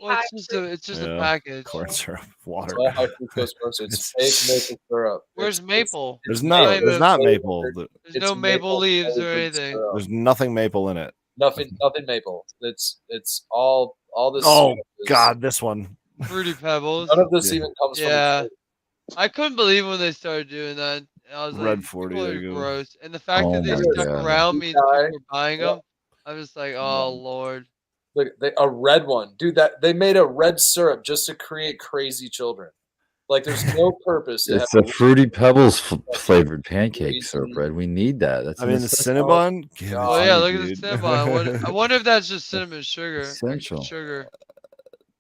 Well, it's just a yeah, package. corn syrup, water. It's all high fructose corn syrup. It's fake maple syrup. Where's maple? There's it's not. maple. There's not maple. There's It's no maple leaves or flavored anything. syrup. There's nothing maple in it. Nothing maple. It's all this. Oh syrup is- God, this one. Fruity Pebbles. None of this Yeah. even comes Yeah. from. I couldn't believe when they started doing that. I was Red like, 40, people there are you go. gross. And the fact Oh that they my stuck God. around means people Guy. were buying Yeah. them. I'm just like, oh Lord. Look, a red one, dude. That they made a red syrup just to create crazy children. Like, there's no purpose. To It's have a Fruity Pebbles flavored pancake syrup bread. We need that. That's I mean, the necessity. Cinnabon. Give it Oh, Oh to yeah, me, look at the dude. Cinnabon. I wonder if that's just cinnamon sugar. Extra Essential. sugar.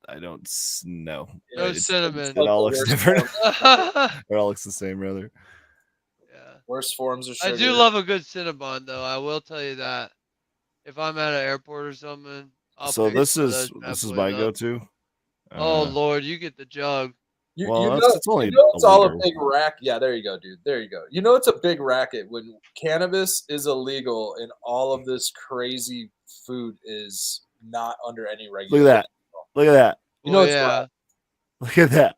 I don't know. No It's- cinnamon. It all looks Worst different. Yeah. It all looks the same, rather. Worst forms of sugar. I do love a good Cinnabon though. I will tell you that. If I'm at an airport or something, I'll So pick this one of is those bad this is boys my up. go-to. Oh Lord, you get the jug. Well, it's only it's a all a liter. big racket. Yeah, there you go, dude. There you go. You know, it's a big racket when cannabis is illegal and all of this crazy food is not under any Look regulation. at that. Look at that. You know, Oh it's yeah. Look at that.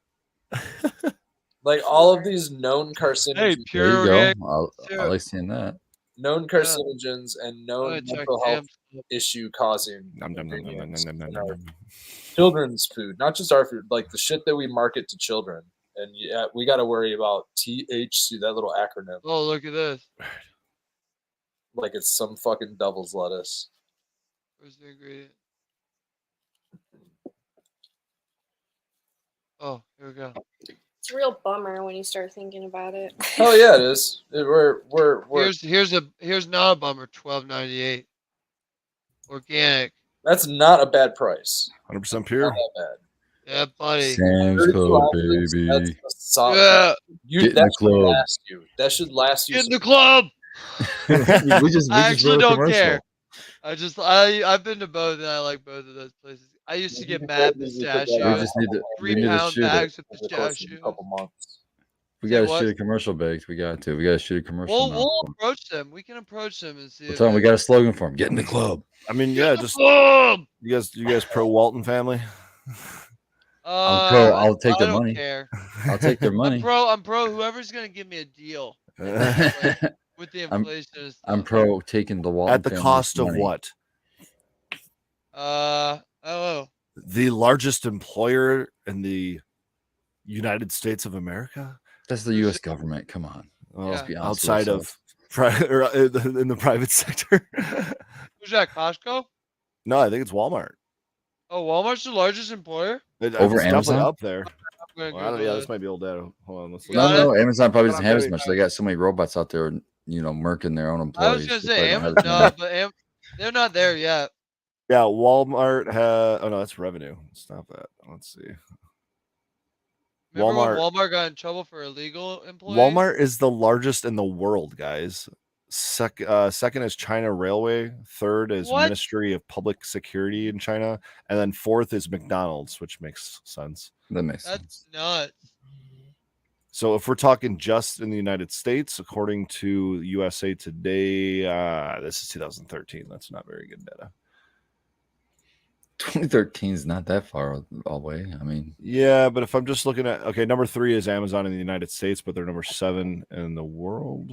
like all of these known carcinogens, Hey, There pure you go. organic I syrup. like seeing that. known carcinogens, and I'm known gonna check mental health Sam's. issue causing Nom, nom, nom, nom, ingredients nom, nom, in nom, our nom. children's food, not just our food, like the shit that we market to children. And yeah, we got to worry about THC, that little acronym, Oh, look at this. like it's some fucking devil's lettuce. Where's the ingredient? Oh, here we go. It's a real bummer when you start thinking about it. Oh yeah, it is. We're Here's not a bummer. $12.98. Organic. that's not a bad price. 100% Not pure. that bad. Yeah, buddy. Sam's 32 Club, ounces, baby. that's a solid. Yeah. You, Get in that the should club. last you. That should last you. Get in the club. we just I actually wrote a don't commercial. care. I've been to both and I like both of those places. I used to get mad We pistachio. just need to. We 3 need to pound shoot it. bags of over the course of a pistachio. couple months. We Say got to what? shoot a commercial, Baked. We got to. We got to shoot a commercial. We'll now. approach them. We can approach them and see. We'll if tell them we they- got a slogan for them. Get in the club. I mean, Get yeah, in the just club! you guys pro Walton family. I'm pro. I'll take I their don't money. care. I'll take their money. I'm pro. Whoever's gonna give me a deal with the I'm- inflation. And stuff. I'm pro taking the Walton At the family's cost of money. what? Oh, The largest employer in the United States of America? That's the U.S. government. Come on. Well, Yeah. Be honest with outside of or in the private sector. who's that? Costco? No, I think it's Walmart. Oh, Walmart's the largest employer. Over It's definitely Amazon? up there. I'm gonna Well, I don't know. Google Yeah, it. this might be old data. Hold on, let's You look. got No, it? no, Amazon probably doesn't have as Maybe. much. They got so many robots out there, murking their own I employees. was gonna They say probably don't Amazon, have as no, many. but they're not there yet. Yeah, Walmart has. Oh no, that's revenue. Stop that. Let's see. Remember when Walmart got in trouble for illegal employees? Walmart is the largest in the world, guys. Second is China Railway. Third is What? Ministry of Public Security in China, and then fourth is McDonald's, which makes sense. That makes That's sense. nuts. So if we're talking just in the United States, according to USA Today, this is 2013. That's not very good data. 2013 is not that far away. I mean, Yeah, but if I'm just looking at number 3 is Amazon in the United States, but they're number 7 in the world.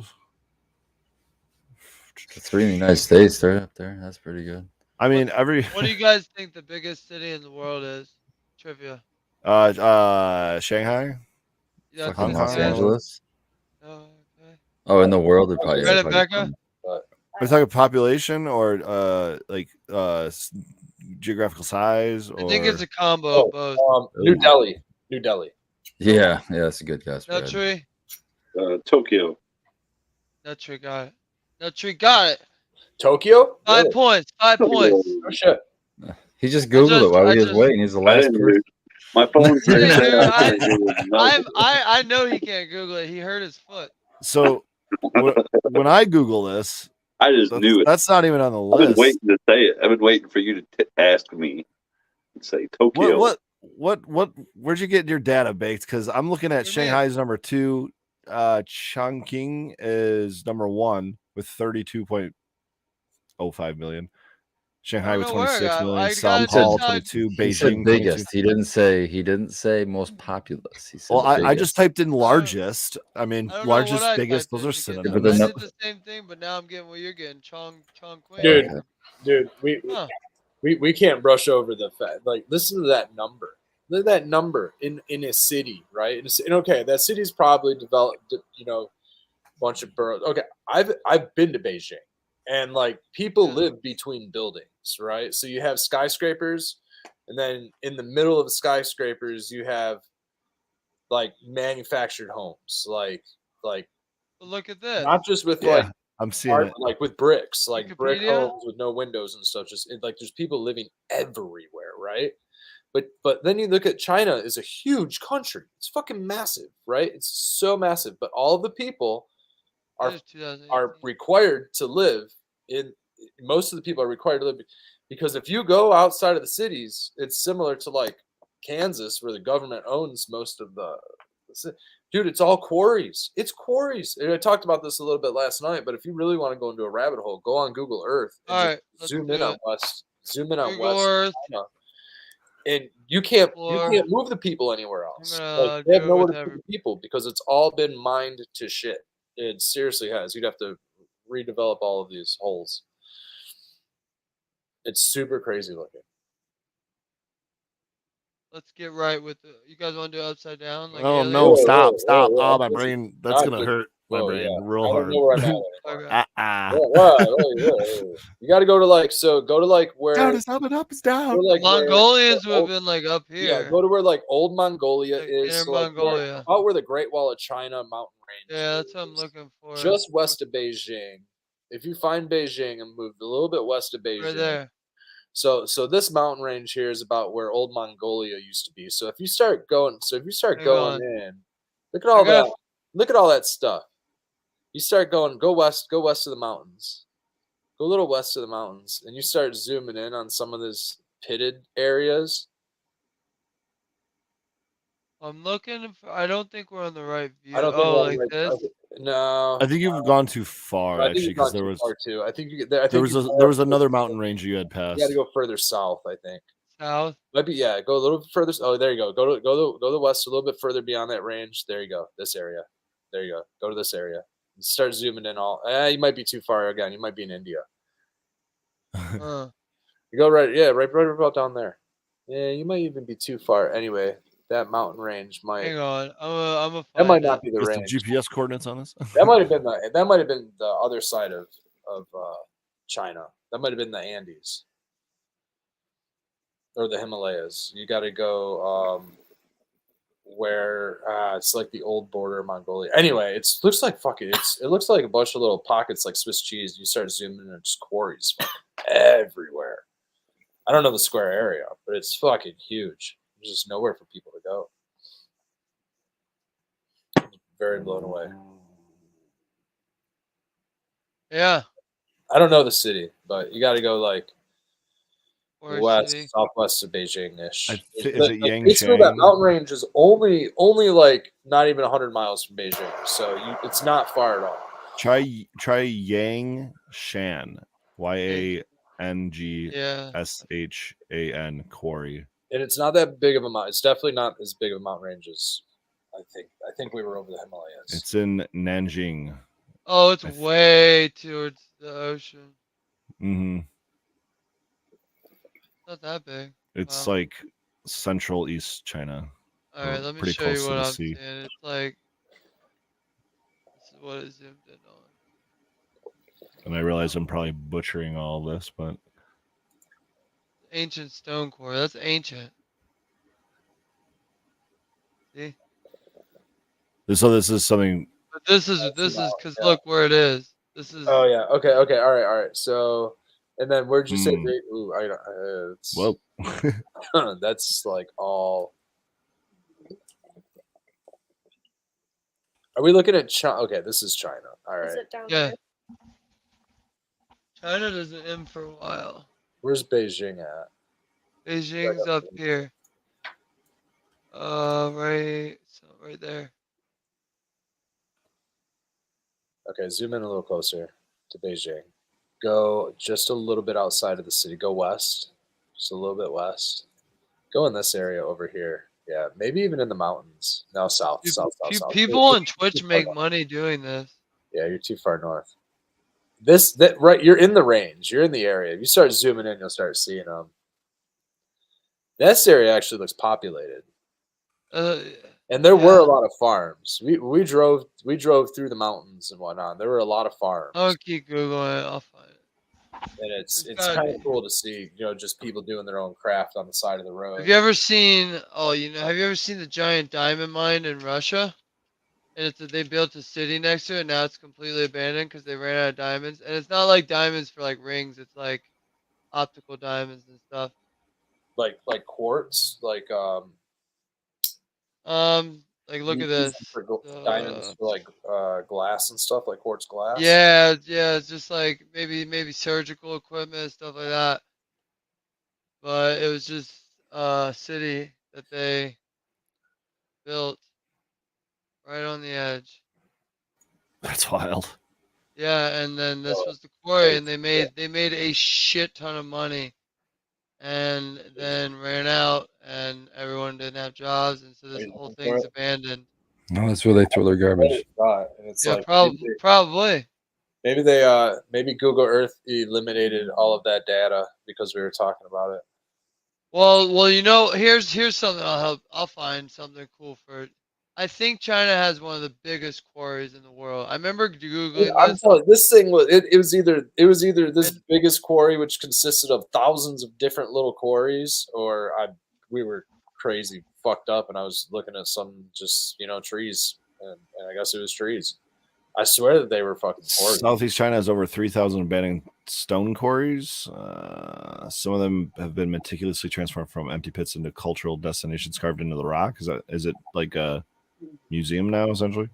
the 3 in the United States, they're up there. That's pretty good. I mean, What do you guys think the biggest city in the world is? Trivia. Shanghai. You guys Fucking think Los it's Los Angeles. Oh, okay. Oh, in the world, they're probably. Red probably Mecca? Are you talking population or geographical size? Or I think it's a combo of both. New Delhi. New Delhi. Yeah, that's a good guess. Brad. Nuttree? Tokyo. Nuttree got it. Nuttree got it. Tokyo? 5 Really? points. 5 points. Oh shit. He just googled it while I he was just- waiting. He's the I last didn't person. read. My phone says Yeah, dude, that. I can't do nothing. I know he can't Google it. He hurt his foot. so when I Google this, I just knew it. that's not even on the I've been list. waiting to say it. I've been waiting for you to ask me and say Tokyo. What where'd you get your data baked? Because I'm looking at What do you mean? Shanghai's number 2. Chongqing is number 1 with 32.05 million. Shanghai don't with know where I 26 got. million. I Sao got Paulo this time. 22. He said Beijing 22. biggest. He didn't say most populous. He said Well, I just biggest. typed in largest. I mean, I don't know what largest, I biggest. typed Those in are to get synonyms. that. I no- did the same thing, but now I'm getting what you're getting. Chong Queen. Dude, Okay. dude, Huh. we can't brush over the fact. Like, listen to that number. Look at that number in a city, right? And okay, that city's probably developed, bunch of boroughs. Okay, I've been to Beijing, and like people Yeah. live between buildings, right? So you have skyscrapers, and then in the middle of the skyscrapers you have like manufactured homes, like But look at this. not just with Yeah, like I'm seeing art, it. like with bricks, like brick Wikipedia? homes with no windows and stuff. Just like there's people living everywhere, right? But then you look at China is a huge country. It's fucking massive, right? It's so massive, but all of the people It are is 2018. are required to live in. Most of the people are required to live because if you go outside of the cities, it's similar to like Kansas, where the government owns most of dude, it's all quarries. It's quarries. And I talked about this a little bit last night, but if you really want to go into a rabbit hole, go on Google Earth and All just right, let's zoom do in on it. west. Zoom in on Google west Earth. China, and you can't Or move the people anywhere I'm else. gonna Like they have do it nowhere with to put every. the people because it's all been mined to shit. It seriously has. You'd have to redevelop all of these holes. It's super crazy looking. Let's get right with the. You guys want to do upside down like Oh aliens? no! Whoa, Stop! whoa, Stop! whoa, Oh, my listen, brain. That's gonna just- hurt my whoa, brain yeah. real I don't hard. know where I'm at anymore. Okay. Whoa. You got to go to like go to like where Down is up and up is go down. to like where Mongolians would have old, been like up yeah, here. go to where like old Mongolia Like is. Inner So like Mongolia. about where the Great Wall of China mountain range Yeah, that's what I'm is. looking for. Just west of Beijing. If you find Beijing and move a little bit west of Beijing, Right there. so this mountain range here is about where old Mongolia used to be. So if you start going, Hang on. in, look at all got- that. Look at all that stuff. You start going, go west of the mountains. Go a little west of the mountains, and you start zooming in on some of these pitted areas. I'm looking. I don't think we're on the right view. I don't think Oh, we're on like the right. this. No, I think you've gone too far. I think Actually, you've gone because there too was far too. I think you get there. I there think was there was another mountain range you had You passed. got to go further south. I think. South. Might be, yeah. Go a little bit further. Oh, there you go. Go to the west a little bit further beyond that range. There you go. This area. There you go. Go to this area. Start zooming in. You might be too far again. You might be in India. Huh. You go right. Yeah, right about down there. Yeah, you might even be too far. Anyway, that mountain range might. Hang on. I'm a. That might not be the What's the range. GPS coordinates on this? That might have been the other side of China. That might have been the Andes or the Himalayas. You got to go where it's like the old border of Mongolia. Anyway, it looks like it looks like a bunch of little pockets like Swiss cheese. You start zooming in, and just quarries everywhere. I don't know the square area, but it's fucking huge. There's just nowhere for people to go. Very blown away. Yeah. I don't know the city, but you got to go like Or west, city. southwest of Beijing-ish. Is it Basically, that Yangshan? mountain range is only like not even 100 miles from Beijing, so it's not far at all. Try Yangshan. YANGSHAN quarry. And it's not that big of a mountain. It's definitely not as big of a mountain range as I think. I think we were over the Himalayas. It's in Nanjing. Oh, it's way towards the ocean. Mm-hmm. Not that big. It's Wow. like central East China. All right, let me pretty show you close to what the I'm sea. seeing. It's like this is what it zoomed in on. And I realize I'm probably butchering all this, but Ancient stone core. That's ancient. See? so this is something. But this is because look where it is. This is. Oh yeah. Okay. All right. So, and then where'd you say? Ooh, Whoa. That's like all. Are we looking at China? Okay, this is China. All Is right. it down Yeah. there? China doesn't end for a while. Where's Beijing at? Beijing's up here. Right there. Okay, zoom in a little closer to Beijing. Go just a little bit outside of the city. Go west, just a little bit west. Go in this area over here. Yeah, maybe even in the mountains. No, south, south, south, south. People on Twitch make money doing this. Yeah, you're too far north. That right, you're in the range. You're in the area. If you start zooming in, you'll start seeing them. This area actually looks populated, and there were a lot of farms. We drove through the mountains and whatnot. There were a lot of farms. I'll keep googling it. I'll find it. And it's kind of cool to see, just people doing their own craft on the side of the road. Have you ever seen? Have you ever seen the giant diamond mine in Russia? And they built a city next to it. Now it's completely abandoned because they ran out of diamonds. And it's not like diamonds for like rings. It's like optical diamonds and stuff. Like quartz, like look at this. Diamonds for like glass and stuff, like quartz glass. Yeah. It's just like maybe surgical equipment and stuff like that. But it was just a city that they built right on the edge. That's wild. Yeah, and then this was the quarry, and they made a shit ton of money, and then ran out, and everyone didn't have jobs, and so this whole thing's abandoned. No, that's where they throw their garbage. And it's Yeah, probably. Maybe they maybe Google Earth eliminated all of that data because we were talking about it. Well, here's something I'll find something cool for it. I think China has one of the biggest quarries in the world. I remember googling I'm this. telling you, this thing was it was either this biggest quarry, which consisted of thousands of different little quarries, or we were crazy fucked up, and I was looking at some just trees, and I guess it was trees. I swear that they were fucking quarries. Southeast China has over 3,000 abandoned stone quarries. Some of them have been meticulously transformed from empty pits into cultural destinations carved into the rock. Is it like a museum now, essentially?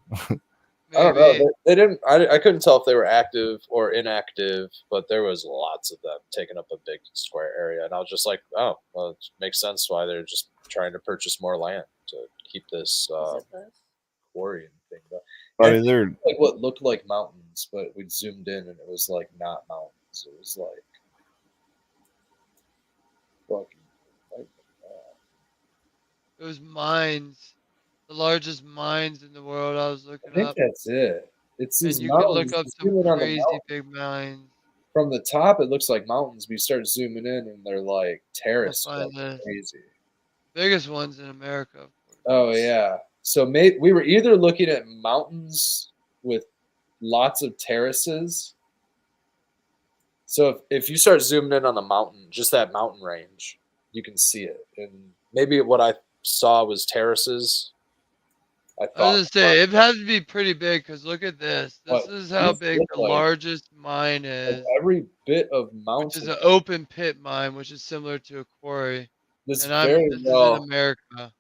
I don't know. They didn't. I couldn't tell if they were active or inactive, but there was lots of them taking up a big square area, and I was just like, oh, well, it makes sense why they're just trying to purchase more land to keep this quarry and thing. I mean, they're like what looked like mountains, but we zoomed in and it was like not mountains. It was like fucking. It was mines, the largest mines in the world. I was looking I think up. that's it. It's and these you mountains. can look up some crazy big mines. From the top, it looks like mountains. We start zooming in, and they're like terraced, like crazy. Biggest ones in America, of course. Oh yeah. So we were either looking at mountains with lots of terraces. So if you start zooming in on the mountain, just that mountain range, you can see it. And maybe what I saw was terraces. I was gonna say it has to be pretty big because look at this. This is how big the largest mine is. Like every bit of mountain, which is an open pit mine, which is similar to a quarry. This is in America.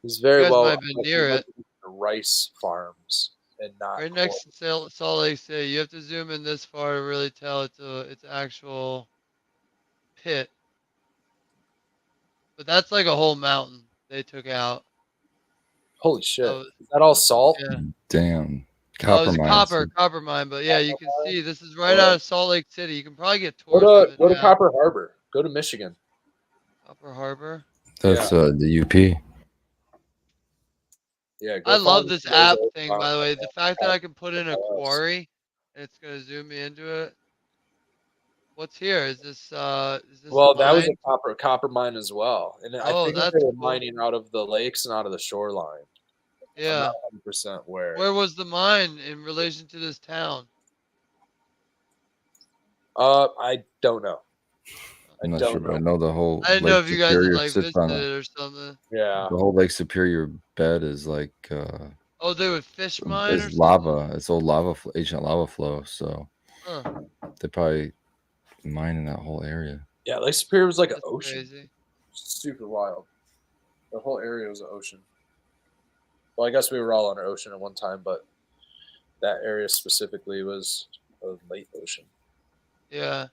It's very you guys well. might have been near it. Rice farms and not right next to Salt Lake City. You have to zoom in this far to really tell it's actual pit. But that's like a whole mountain they took out. Holy shit! Is that all salt? Yeah. Damn. Copper it was copper mine, but yeah, you can see this is right out of Salt Lake City. You can probably get tours of it. Go to Copper Harbor. Go to Michigan. Copper Harbor. That's the UP. Yeah, I love this app thing, by the way. The fact that I can put in a quarry and it's gonna zoom me into it. What's here? Is this well, that was a copper mine as well, and I think that's they were mining out of the lakes and out of the shoreline. Yeah. I'm not 100% where. Where was the mine in relation to this town? I don't know. I'm not sure, but I know the whole. I didn't know if you guys had like visited it or something. Yeah. The whole Lake Superior bed is like. Oh, they would fish mine. It's lava. It's old lava, ancient lava flow. So they probably mine in that whole area. Yeah, Lake Superior was like an ocean. Crazy. Super wild. The whole area was an ocean. Well, I guess we were all on an ocean at one time, but that area specifically was a late ocean. Yeah.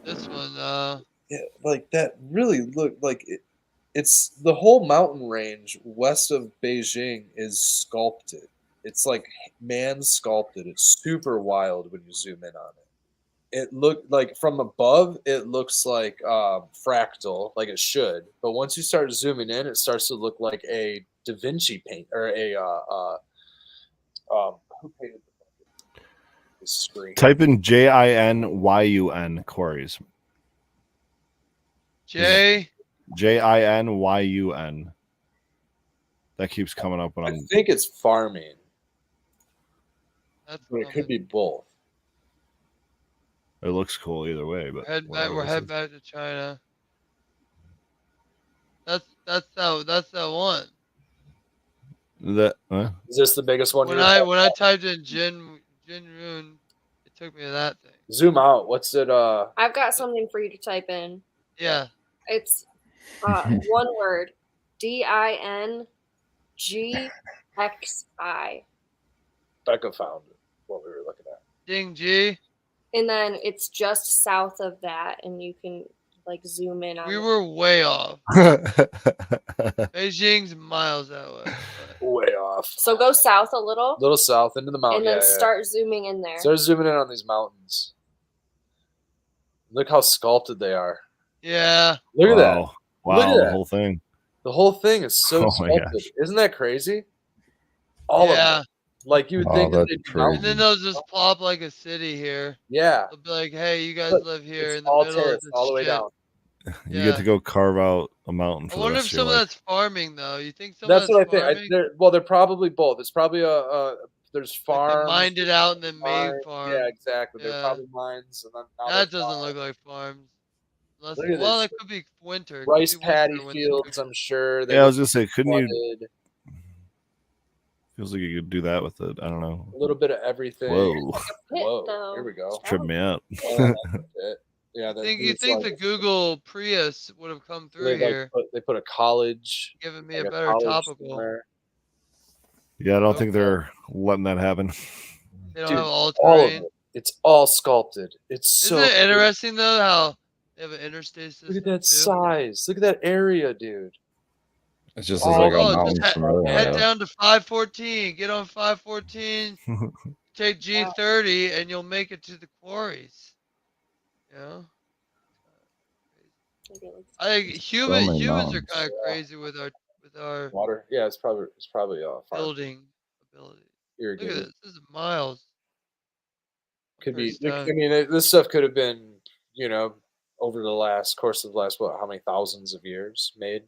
This one, yeah, like that really looked like it. it's the whole mountain range west of Beijing is sculpted. It's like man sculpted. It's super wild when you zoom in on it. It looked like from above, it looks like fractal, like it should. But once you start zooming in, it starts to look like a Da Vinci paint or a who painted the screen? Type in JINYUN quarries. Jay, JINYUN. That keeps coming up when I I'm. think it's farming, that's but it could be both. It looks cool either way, but We're heading back to China. That's that one. That Is this the biggest one? When I typed in Jinrun, it took me to that thing. Zoom out. What's it? I've got something for you to type in. Yeah. It's one word. DINGXI. Becca found what we were looking at. Ding G. And then it's just south of that, and you can like zoom in on We it. were way off. Beijing's miles that way. but- Way off. So go south a little, Little south into the mountain. and then start zooming in there. Start zooming in on these mountains. Look how sculpted they are. Yeah. Look at that. Wow, Look at the that. whole thing. The whole thing is so Oh my sculpted. Isn't that crazy? All of Yeah. it. Like you would Wow, think that that's they'd be crazy. mountains. And then they'll just plop like a city here. Yeah. They'll be like, hey, you guys But live here It's in the all middle of terrace this all the way shit. down. You Yeah. get to go carve out a mountain I for the wonder if rest of some your of life. that's farming though. You think some That's of what I that's think. farming? They're probably both. It's probably there's Like they farms. mined it out and then made mines. farms. Yeah, exactly. They're Yeah. probably mines, and then now That they're doesn't farms. look like farms. Unless, Look at well, this. that could be winter. It Rice could be winter paddy when they fields, do- I'm sure. They Yeah, I were was gonna say, couldn't you? flooded. Feels like you could do that with it. I don't know. A little bit of everything. Whoa, Whoa, though. here we go. tripped me out. Yeah, You think the Google Prius would have come through here, they put a college, giving me like a better college topical? somewhere. Yeah, I don't think Okay. they're letting that happen. They don't Dude, have all all of terrain. it. It's all sculpted. It's so Isn't it cool. interesting though how they have an interstate system Look at that too? size. Look at that area, dude. It's just Oh, as like a Oh, mountain just from earlier. head down to 514. Get on 514. Take G30, and you'll make it to the quarries. You know, I think many humans are mountains. kind of crazy with our Water. Yeah, it's probably farm building ability. Look at irrigated. this. This is miles. Could be. Pretty I stunned. mean, this stuff could have been, over the course of the last how many thousands of years made,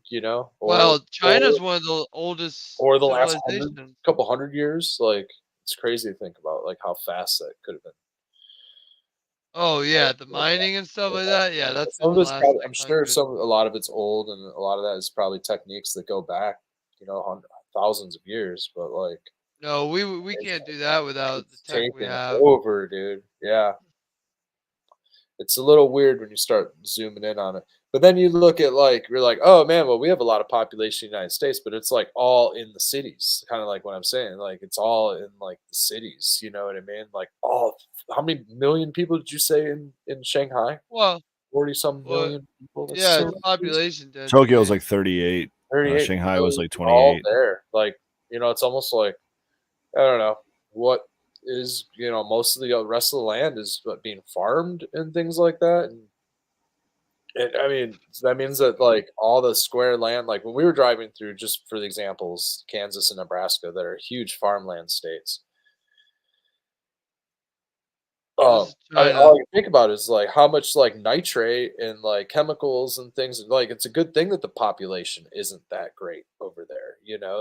Well, China's one of the oldest or the last civilizations. couple hundred years. Like it's crazy to think about, like how fast that could have been. Oh yeah, the mining and stuff like that. Yeah, that's Some been of the it's last. probably, Like, I'm sure 100. a lot of it's old, and a lot of that is probably techniques that go back, thousands of years. But like, No, we can't do that without the it's tech we taken have. over, dude. Yeah, it's a little weird when you start zooming in on it. But then you look at you're like, oh man, well we have a lot of population in the United States, but it's like all in the cities, kind of like what I'm saying. Like it's all in like the cities. You know what I mean? Like how many million people did you say in Shanghai? Well, 40-some Well, million people. That's yeah, so it's population density. Tokyo's like 38. 38 Shanghai was like all 28. there. Like, it's almost like I don't know what is, most of the rest of the land is being farmed and things like that. And I mean, that means that like all the square land, like when we were driving through, just for the examples, Kansas and Nebraska, that are huge farmland states. This is China. All you think about is like how much like nitrate and like chemicals and things. Like it's a good thing that the population isn't that great over there.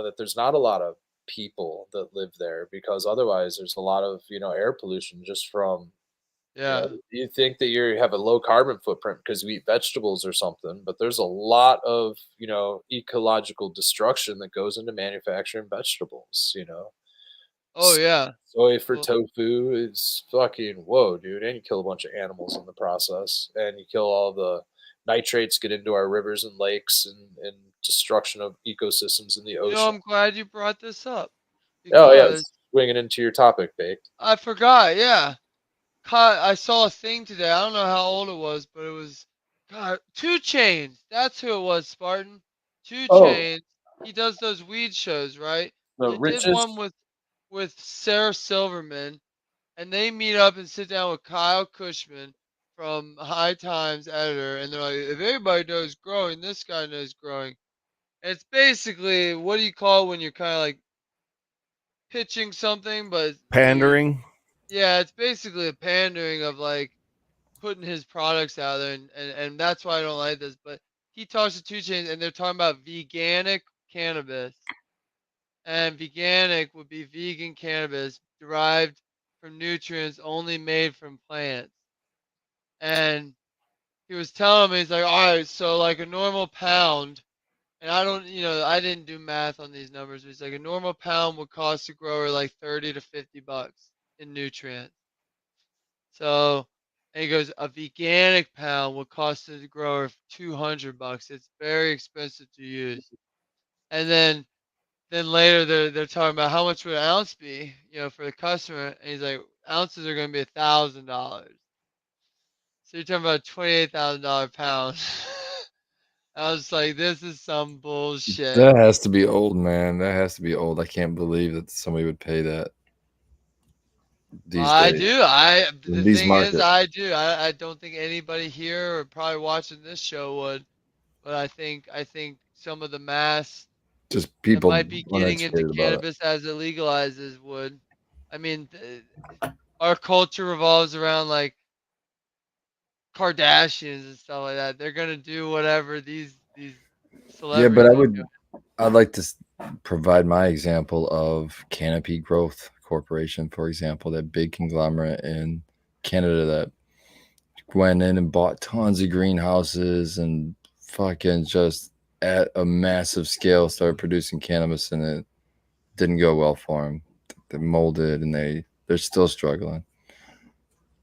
That there's not a lot of people that live there, because otherwise there's a lot of air pollution just from. Yeah. You think that you have a low carbon footprint because you eat vegetables or something, but there's a lot of ecological destruction that goes into manufacturing vegetables. Oh yeah. Soy for Well- tofu is fucking whoa, dude. And you kill a bunch of animals in the process. And you kill all the nitrates get into our rivers and lakes and destruction of ecosystems in the ocean. I'm glad you brought this up. Oh, yeah. because Swinging into your topic, Baked. I forgot. Yeah. I saw a thing today. I don't know how old it was, but it was 2 Chainz. That's who it was, Spartan. 2 Oh. Chainz, he does those weed shows, right? The He did richest. one with Sarah Silverman, and they meet up and sit down with Kyle Cushman from High Times editor, and they're like, if everybody knows growing, this guy knows growing. And it's basically, what do you call it when you're kind of like pitching something, but Pandering. yeah, it's basically a pandering of like putting his products out there, and that's why I don't like this. But he talks to 2 Chainz, and they're talking about veganic cannabis, and veganic would be vegan cannabis derived from nutrients only made from plants. And he was telling me, he's like, all right, so like a normal pound, and I don't, I didn't do math on these numbers, but he's like, a normal pound would cost a grower like 30 to $50 in nutrients. So, and he goes, a veganic pound would cost the grower $200. It's very expensive to use. And then later they're talking about how much would an ounce be, for the customer, and he's like, ounces are going to be $1,000. So you're talking about $28,000 pound. I was like, this is some bullshit. That has to be old, man. That has to be old. I can't believe that somebody would pay that these I days. do. In The these thing is, markets. I do. I don't think anybody here or probably watching this show would, but I think some of the mass Just that people might be getting into uneducated about it. cannabis as it legalizes would. I mean, our culture revolves around like Kardashians and stuff like that. They're gonna do whatever these Yeah, but celebrities are doing. I'd like to provide my example of Canopy Growth Corporation, for example, that big conglomerate in Canada that went in and bought tons of greenhouses and fucking just at a massive scale started producing cannabis, and it didn't go well for them. They molded, and they're still struggling.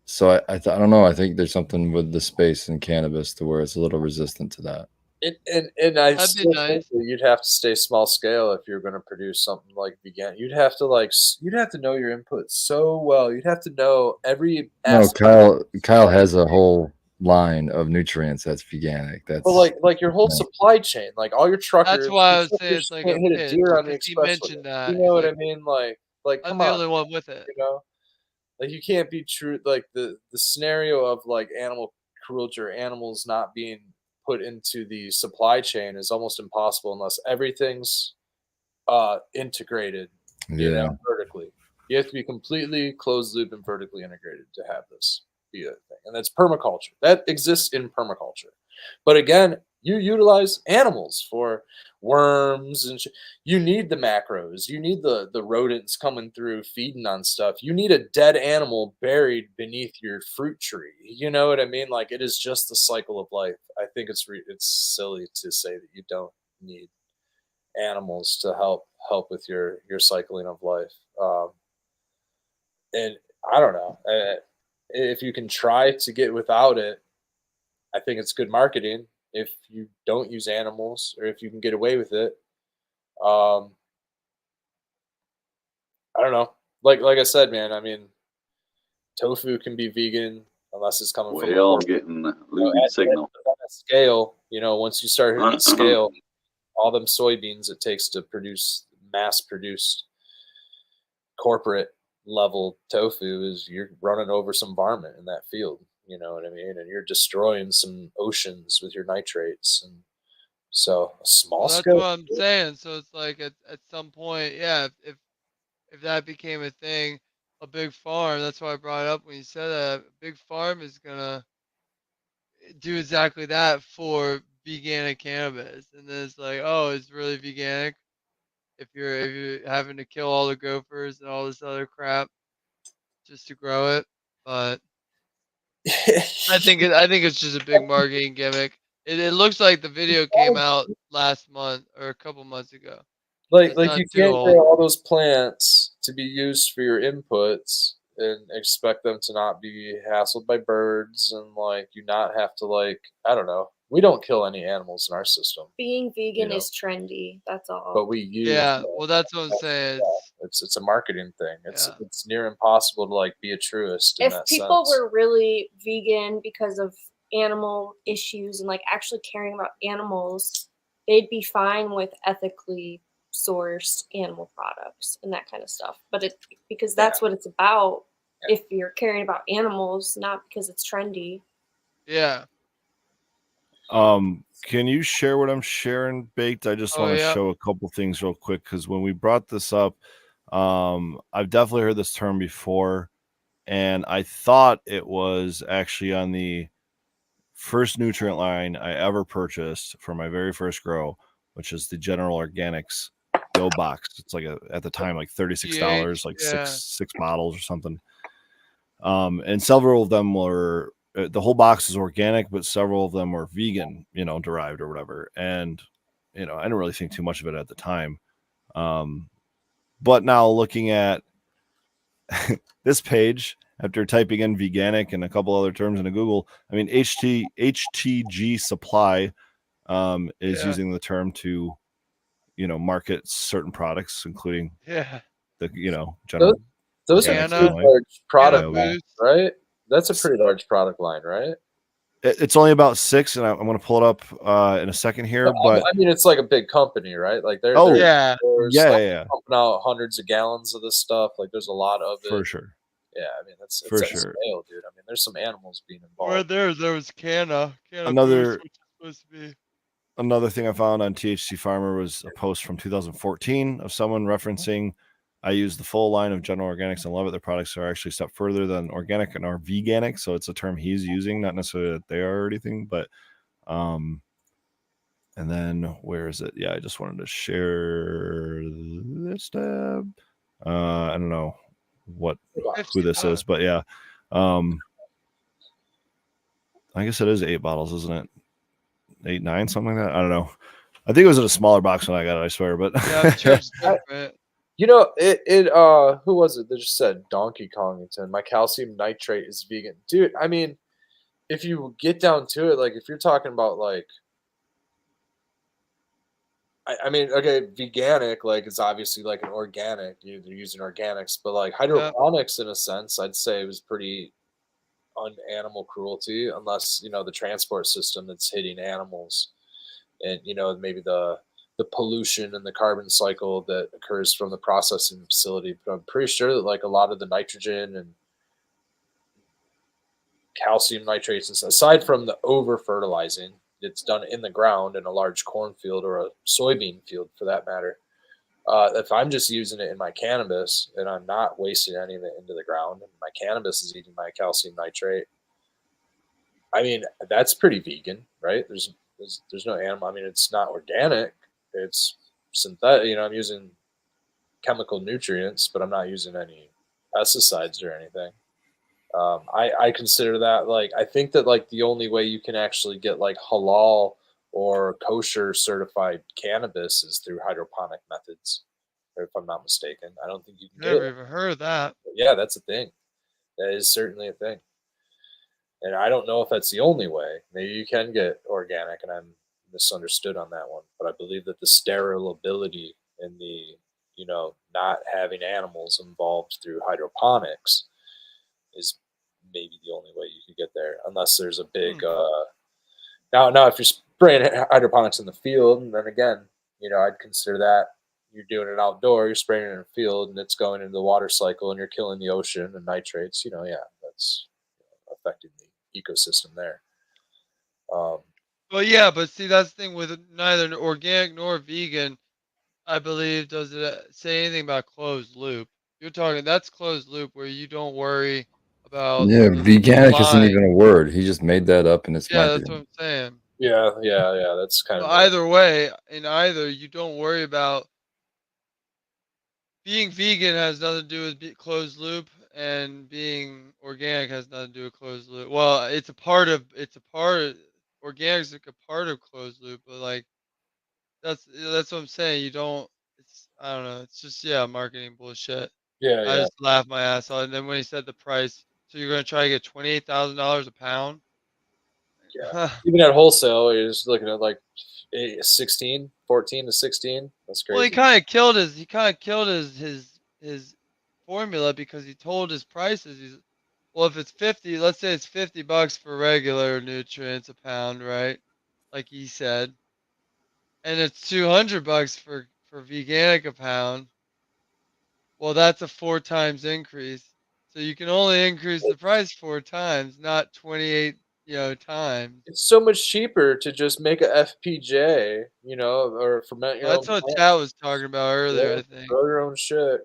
So I don't know. I think there's something with the space in cannabis to where it's a little resistant to that. And I That'd be still think nice. that you'd have to stay small scale if you're going to produce something like vegan. You'd have to know your inputs so well. You'd have to know every No, aspect. Kyle has a whole line of nutrients that's veganic. That's But like your whole supply chain, like all your truckers, That's why I your would say truckers it's like a can't hit a pitch deer on the because he expressway. mentioned You that. know He's what I like, mean? Like I'm come the on, only one with it. you know? Like you can't be true. Like the scenario of like animal cruelty or animals not being put into the supply chain is almost impossible unless everything's integrated, yeah. vertically. You have to be completely closed loop and vertically integrated to have this be a thing. And that's permaculture. That exists in permaculture. But again, you utilize animals for worms and you need the macros. You need the rodents coming through feeding on stuff. You need a dead animal buried beneath your fruit tree. You know what I mean? Like it is just the cycle of life. I think it's silly to say that you don't need animals to help with your cycling of life. And I don't know if you can try to get without it. I think it's good marketing if you don't use animals or if you can get away with it. I don't know. Like I said, man. I mean, tofu can be vegan unless it's coming from a Well, I'm pork. getting losing signal. On a scale, once you start hitting the scale, all them soybeans it takes to produce mass-produced corporate level tofu is you're running over some varmint in that field. You know what I mean? And you're destroying some oceans with your nitrates. And so a small Well, that's scale. what I'm saying. So it's like at some point, yeah, if that became a thing, a big farm. That's why I brought it up when you said that. A big farm is gonna do exactly that for veganic cannabis, and then it's like, oh, it's really veganic. If you're having to kill all the gophers and all this other crap just to grow it, but I think it's just a big marketing gimmick. It looks like the video came out last month or a couple months ago. like It's not you too can't old. grow all those plants to be used for your inputs and expect them to not be hassled by birds and like you not have to I don't know. We don't kill any animals in our system. Being vegan know. is trendy. That's all. But we use Yeah, well, that's what I'm saying. it's a marketing thing. Yeah. It's near impossible to be a truist in If that people sense. were really vegan because of animal issues and actually caring about animals, they'd be fine with ethically sourced animal products and that kind of stuff. But because that's what it's about. Yeah. If you're caring about animals, not because it's trendy. Yeah. Can you share what I'm sharing, Baked? I just Oh, want to yeah. show a couple things real quick because when we brought this up, I've definitely heard this term before, and I thought it was actually on the first nutrient line I ever purchased for my very first grow, which is the General Organics Go box. It's like at the time like $36, like Yeah. six bottles or something. And several of them were the whole box is organic, but several of them were vegan, derived or whatever. And I didn't really think too much of it at the time. But now looking at this page, after typing in veganic and a couple other terms into Google, I mean HTG Supply is Yeah. using the term to market certain products, including Yeah. the general Those are organics Canna- pretty line. large product Yeah, we- line, right? That's a pretty large product line, right? It's only about 6, and I'm going to pull it up in a second here. No, But I mean, it's like a big company, right? Like they're Yeah. yeah, pumping out hundreds of gallons of this stuff. Like there's a lot of it. for sure. Yeah, I mean it's For at sure. scale, dude. I mean, there's some animals being Right involved. there was Canna Another- Boost, which is supposed to be. Another thing I found on THC Farmer was a post from 2014 of someone referencing, I use the full line of General Organics and love it. Their products are actually a step further than organic and are veganic. So it's a term he's using, not necessarily that they are or anything, but and then where is it? Yeah, I just wanted to share this tab. I don't know who this is, but yeah. I guess it is 8 bottles, isn't it? 8, 9, something like that. I don't know. I think it was in a smaller box when I got it, I swear, but Yeah, the chip's different. You know, who was it that just said Donkey Kongington? My calcium nitrate is vegan. Dude, I mean, if you get down to it, like if you're talking about like I mean, okay, veganic, like it's obviously like an organic, they're using organics, but like hydroponics in a sense, I'd say was pretty un-animal cruelty, unless, the transport system that's hitting animals and, maybe the pollution and the carbon cycle that occurs from the processing facility. But I'm pretty sure that like a lot of the nitrogen and calcium nitrates and aside from the over fertilizing that's done in the ground in a large cornfield or a soybean field for that matter, if I'm just using it in my cannabis and I'm not wasting any of it into the ground and my cannabis is eating my calcium nitrate, I mean, that's pretty vegan, right? There's no animal. I mean, it's not organic. It's synthetic. I'm using chemical nutrients, but I'm not using any pesticides or anything. I consider that I think that the only way you can actually get like halal or kosher certified cannabis is through hydroponic methods, if I'm not mistaken. I don't think you can Never get it. even heard of that. But yeah, that's a thing. That is certainly a thing. And I don't know if that's the only way. Maybe you can get organic, and I'm misunderstood on that one. But I believe that the sterilability and the not having animals involved through hydroponics is maybe the only way you could get there, unless there's a big now if you're spraying hydroponics in the field, and then again, I'd consider that you're doing it outdoor, you're spraying it in a field and it's going into the water cycle and you're killing the ocean and nitrates, yeah, that's affecting the ecosystem there. Well, yeah, but see, that's the thing with neither organic nor vegan, I believe, does it say anything about closed loop. You're talking that's closed loop where you don't worry about Yeah, the veganic isn't line. even a word. He just made that up in his Yeah, that's what marketing. I'm saying. Yeah, that's kind But of either way, in either, you don't worry about being vegan has nothing to do with closed loop, and being organic has nothing to do with closed loop. Well, it's a part of organic's like a part of closed loop, but like that's what I'm saying. You don't. It's I don't know. It's just marketing bullshit. I yeah. just laughed my ass off. And then when he said the price, so you're gonna try to get $28,000 a pound? Yeah. Even at wholesale, you're just looking at like 16, 14 to 16. That's crazy. Well, he kind of killed his formula because he told his prices. Well, if it's 50, let's say it's $50 for regular nutrients a pound, right? Like he said. and it's $200 for veganic a pound. Well, that's a 4 times increase. So you can only increase the price 4 times, not 28, times. It's so much cheaper to just make a FPJ, or ferment your Well, own that's what plant. Chat was talking about earlier, Yeah, I think. grow your own shit.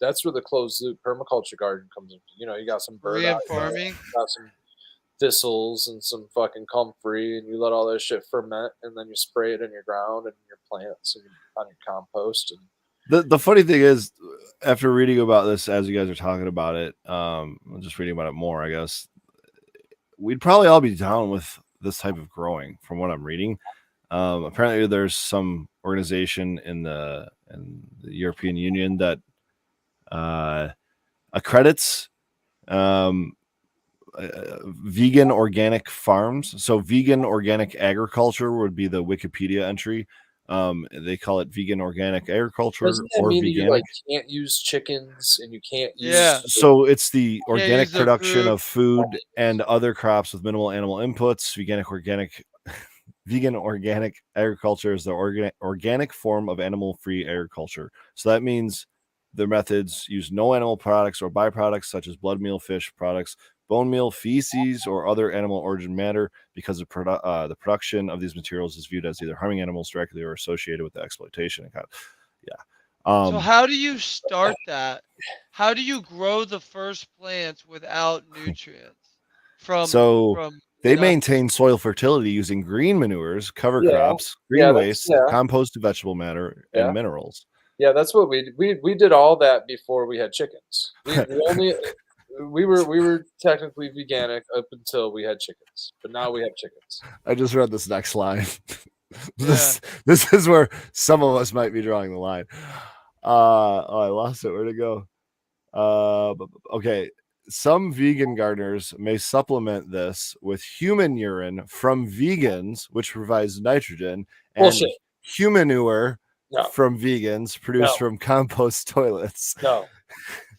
That's where the closed loop permaculture garden comes in. You got some burdock, Korean farming. got some thistles and some fucking comfrey, and you let all that shit ferment, and then you spray it in your ground and your plants and on your compost. And The funny thing is, after reading about this, as you guys are talking about it, just reading about it more, I guess we'd probably all be down with this type of growing, from what I'm reading. Apparently, there's some organization in the European Union that accredits vegan organic farms. So vegan organic agriculture would be the Wikipedia entry. They call it vegan organic agriculture doesn't that or mean veganic. you can't use chickens and you can't use? Yeah. So it's the Can't organic use their production food. of food and other crops with minimal animal inputs. Vegan organic agriculture is the organic form of animal-free agriculture. So that means the methods use no animal products or byproducts such as blood meal, fish products, bone meal, feces, or other animal origin matter, because the production of these materials is viewed as either harming animals directly or associated with the exploitation. So how do you start that? How do you grow the first plants without nutrients? They nothing? maintain soil fertility using green manures, cover Yeah, crops, green waste, yeah. compost to vegetable matter, Yeah. and minerals. Yeah, that's what we did all that before we had chickens. We were technically veganic up until we had chickens, but now we have chickens. I just read this next line. Yeah. This is where some of us might be drawing the line. I lost it. Where'd it go? Okay. Some vegan gardeners may supplement this with human urine from vegans, which provides nitrogen, and Bullshit. humanure No. from vegans produced No. from compost toilets. No.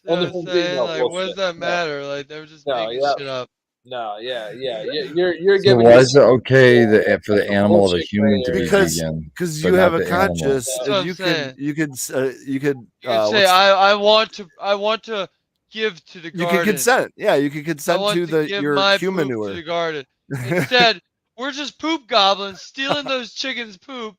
So Only I'm from saying, vegan, like, what bullshit. does that No. matter? Like, they were just No, making yeah. shit up. No, yeah. You're So giving why me is it okay for the some animal of a bullshit human to gray be area. vegan? Because but you have not a the animal? conscious, That's what I'm you saying. could You can say, I want to give to the you garden. can consent. Yeah, you can I consent want to give your my human poop to manure. the garden. Instead, we're just poop goblins stealing those chickens' poop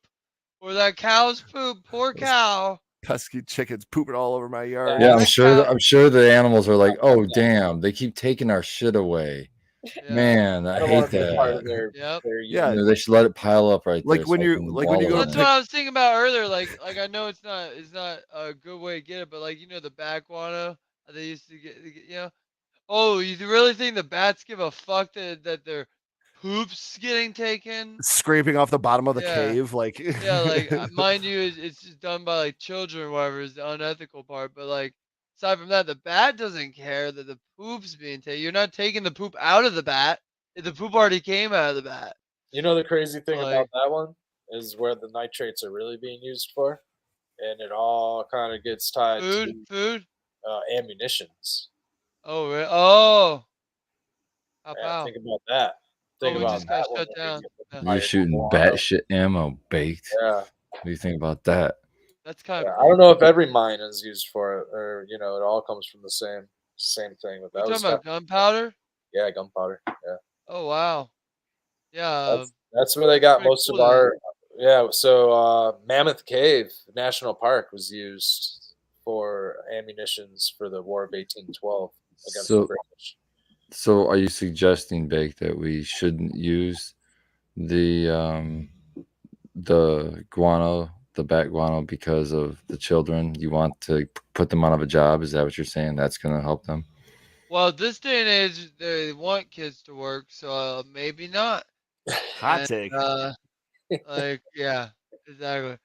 or that cow's poop. Poor cow. Pesky chickens pooping all over my yard. Yeah, That I'm sure. cow- I'm sure the animals are like, "Oh, damn! They keep taking our shit away, Yeah. man. I I don't hate want to be part of that. Yep. their Yeah. You know, they should let it pile up right Like there. when so I you- can like when you wallow go in That's it. what I was thinking about earlier. Like I know it's not a good way to get it, but like the bat guano they used to get. Oh, you really think the bats give a fuck that their poops getting taken? Scraping off the bottom of the Yeah. cave, like Yeah, like mind you, it's just done by like children or whatever is the unethical part. But like aside from that, the bat doesn't care that the poop's being taken. You're not taking the poop out of the bat. The poop already came out of the bat. You know the crazy thing Like- about that one is where the nitrates are really being used for, and it all kind of gets tied Food. to ammunitions. Oh, really? Oh. How Yeah, about? think about that. Think we about just got that shut one. down. You're shooting batshit ammo, baked. Yeah. What do you think about that? That's kind Yeah, of. I don't know if every mine is used for it, or it all comes from the same thing. But We're that was talking about gunpowder. yeah, gunpowder. Yeah, Oh wow. Yeah. that's where they got pretty most cool of then. our. Yeah, so Mammoth Cave National Park was used for ammunitions for the War of 1812 against the British. So are you suggesting, Bake, that we shouldn't use the guano, the bat guano, because of the children? You want to put them out of a job? Is that what you're saying? That's going to help them? Well, this day and age, they want kids to work, so maybe not. hot take. Like, yeah, exactly.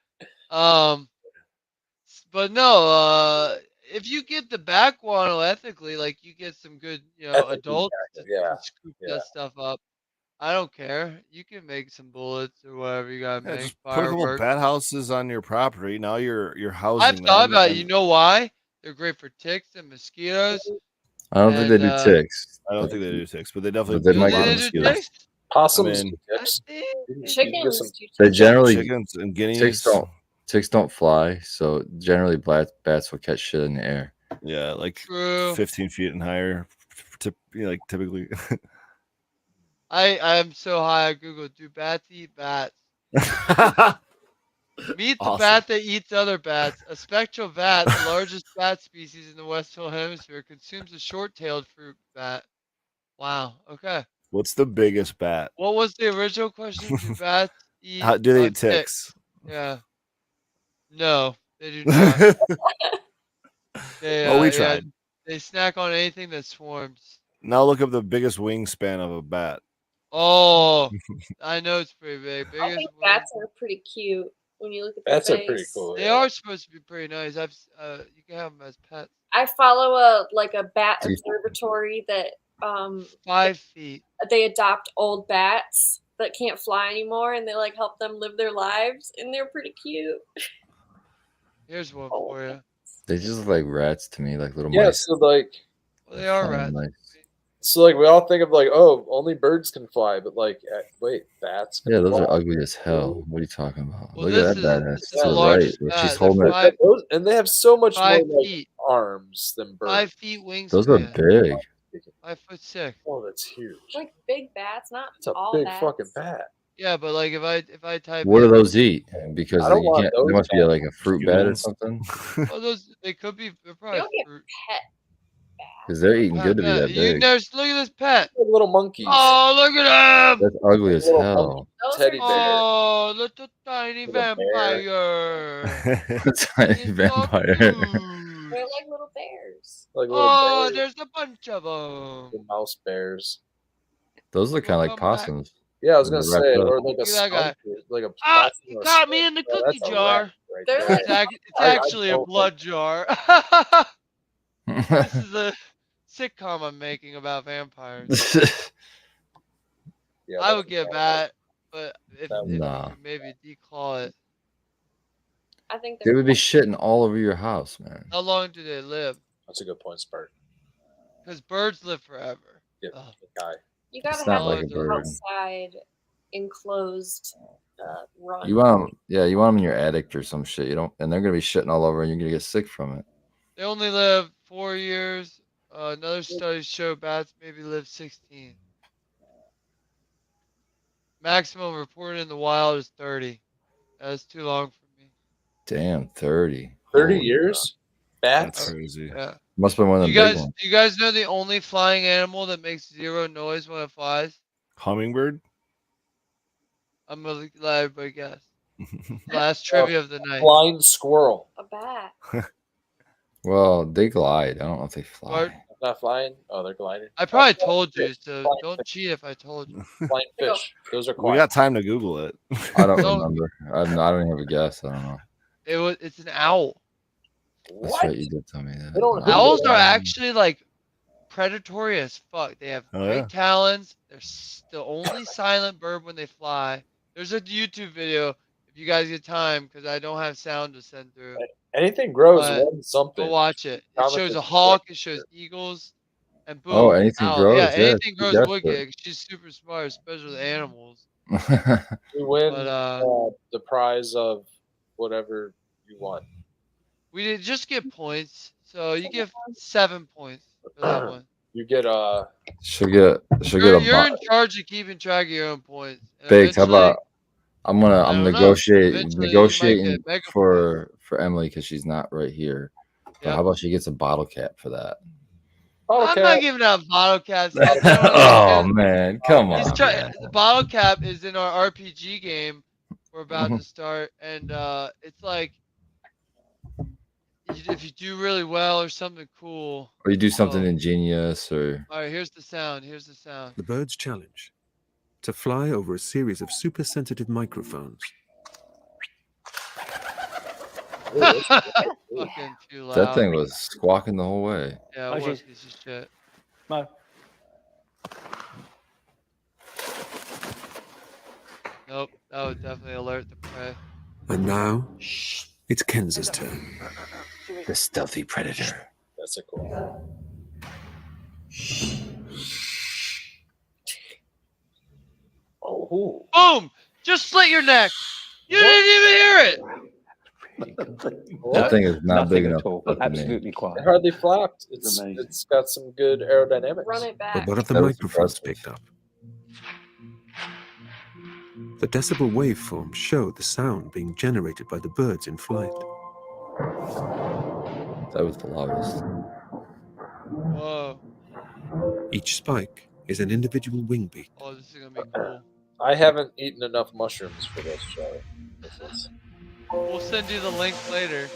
But no, if you get the back guano ethically, like you get some good, adults to scoop that stuff up. I don't care. You can make some bullets or whatever you gotta make. Just put a couple Fireworks. bat houses on your property. Now you're housing I've them. thought about it. and- You know why? They're great for ticks and mosquitoes. I don't think they do ticks. I don't think they do ticks, but they definitely But they do might a lot get of They do mosquitoes. ticks? Possums, I mean, ticks. You can get some- Chickens. They generally chickens and ticks guineas. don't fly, so generally bats will catch shit in the air. Yeah, like True. 15 feet and higher. Like typically. I'm so high. I Google, do bats eat bats? Meet the Awesome. bat that eats other bats. A spectral bat, the largest bat species in the Western Hemisphere, consumes a short-tailed fruit bat. Wow. Okay. What's the biggest bat? What was the original question? Do bats eat? How do they eat ticks? Yeah. No, they do not. They Well, we yeah, tried. they snack on anything that swarms. Now look up the biggest wingspan of a bat. Oh, I know it's pretty big. I Biggest think wing. bats are pretty cute when you look at the Bats are face. pretty cool. They yeah. are supposed to be pretty nice. You can have them as pets. I follow a bat Jeez. observatory that 5 feet. they adopt old bats that can't fly anymore, and they like help them live their lives, and they're pretty cute. Here's one Oh. for you. They just look like rats to me, like little Yeah, mice. so like Well, they are Flying rats. mice. we all think of like, oh, only birds can fly, but like wait, bats can Yeah, those fly. are ugly as hell. What are you talking about? Well, Look this at is- that badass this is to the the right. largest Where bat. she's They're holding it. five- And they have so much 5 more like, feet. arms than birds. 5 feet wingspan. Those are big. 5'6". Oh, that's huge. Like big bats, not It's a all big bats. fucking bat. Yeah, but like if I type What do in, those eat? Because I don't you want can't. those There must be bats. like a fruit bat or Humans. something. well, they could be. They're You probably don't get fruit. pet bats. Because they're eating good to be that You big. never look at this pet. Like little monkeys. Oh, look at him! That's ugly as Little hell. Those Teddy are bear. Oh, little tiny With a bear. vampire. Tiny He's so vampire. cute. They're like little bears. Like little Oh, bears, there's a bunch of them. little mouse bears. Those look kind of like Welcome back. possums. Yeah, I was They're gonna wrapped say, up. or like a Look at that guy. skunk, like a Ah, possum you or a caught me skunk. in the Oh, cookie that's a jar. rat right They're there. like- It's I actually a don't blood jar. This is a sitcom I'm making about vampires. Yeah, I that's would get a that, but if Nah. you could maybe declaw it. I think They they're would be shitting all over your house, man. How long do they live? That's a good point, Spark. Because birds live forever. Yeah, Ugh. the guy. You gotta It's have not like a an bird. outside enclosed run. You want them, yeah, you want them in your attic or some shit. You don't, and they're gonna be shitting all over, and you're gonna get sick from it. They only live 4 years. Another study show bats maybe live 16. Maximum reported in the wild is 30. That's too long for me. Damn, 30. 30 Holy years? That's Bats? crazy. Yeah. Must have been one of Do them you big guys ones. do you guys know the only flying animal that makes zero noise when it flies? Hummingbird? I'm gonna let everybody guess. Last trivia of the night. Blind squirrel. A bat. Well, they glide. I don't know if they fly. What? Not flying? Oh, they're gliding. I probably told you, so don't cheat if I told you. Blind fish. Those are We quiet. got time to Google it. I don't Don't- remember. I don't even have a guess. I don't know. It's an owl. That's What? right. You did tell me that. They don't- Owls are actually like predatory as fuck. They have Oh, great yeah. talons. They're the only silent bird when they fly. There's a YouTube video if you guys get time because I don't have sound to send through. Anything grows, But one something. Go watch it. It Promise shows a it's hawk. It shows eagles, and boom. Oh, anything owl. grows? Yeah, Yeah, anything she grows guessed would it. get. She's super smart, especially with animals. You win But the prize of whatever you want. we did just get points, so you get 7 points for that one. You get She'll get You're a in charge of keeping track of your own points. And baked. How eventually- about I'm don't know. negotiating Eventually you might get mega for Emily because she's not right here. But Yep. how about she gets a bottle cap for that? I'm not giving out bottle caps. Yet. Oh man, come He's on. trying. The bottle cap is in our RPG game we're about to start, and it's like if you do really well or something cool. Or you do something Oh. ingenious, or All right, here's the sound. Here's the sound. The bird's challenge: to fly over a series of super sensitive microphones. Fucking too loud. that thing was squawking the whole way. Yeah, it was a piece of shit. Nope, that would definitely alert the prey. And now, it's Kenza's turn. The stealthy predator. That's a cool. Ooh. Boom! Just slit your neck. You What? didn't even hear it. Really cool. That What? thing is not big Nothing enough at all. to fuck with me. Absolutely It quiet. hardly flapped. It's amazing. it's got some good aerodynamics. Run it But back. one of the That was microphones impressive. picked up. The decibel waveform showed the sound being generated by the birds in flight. That was the loudest. Whoa. Each spike is an individual wing beat. Oh, this is gonna be cool. I haven't eaten enough mushrooms for this, Charlie. This is We'll send you the link later.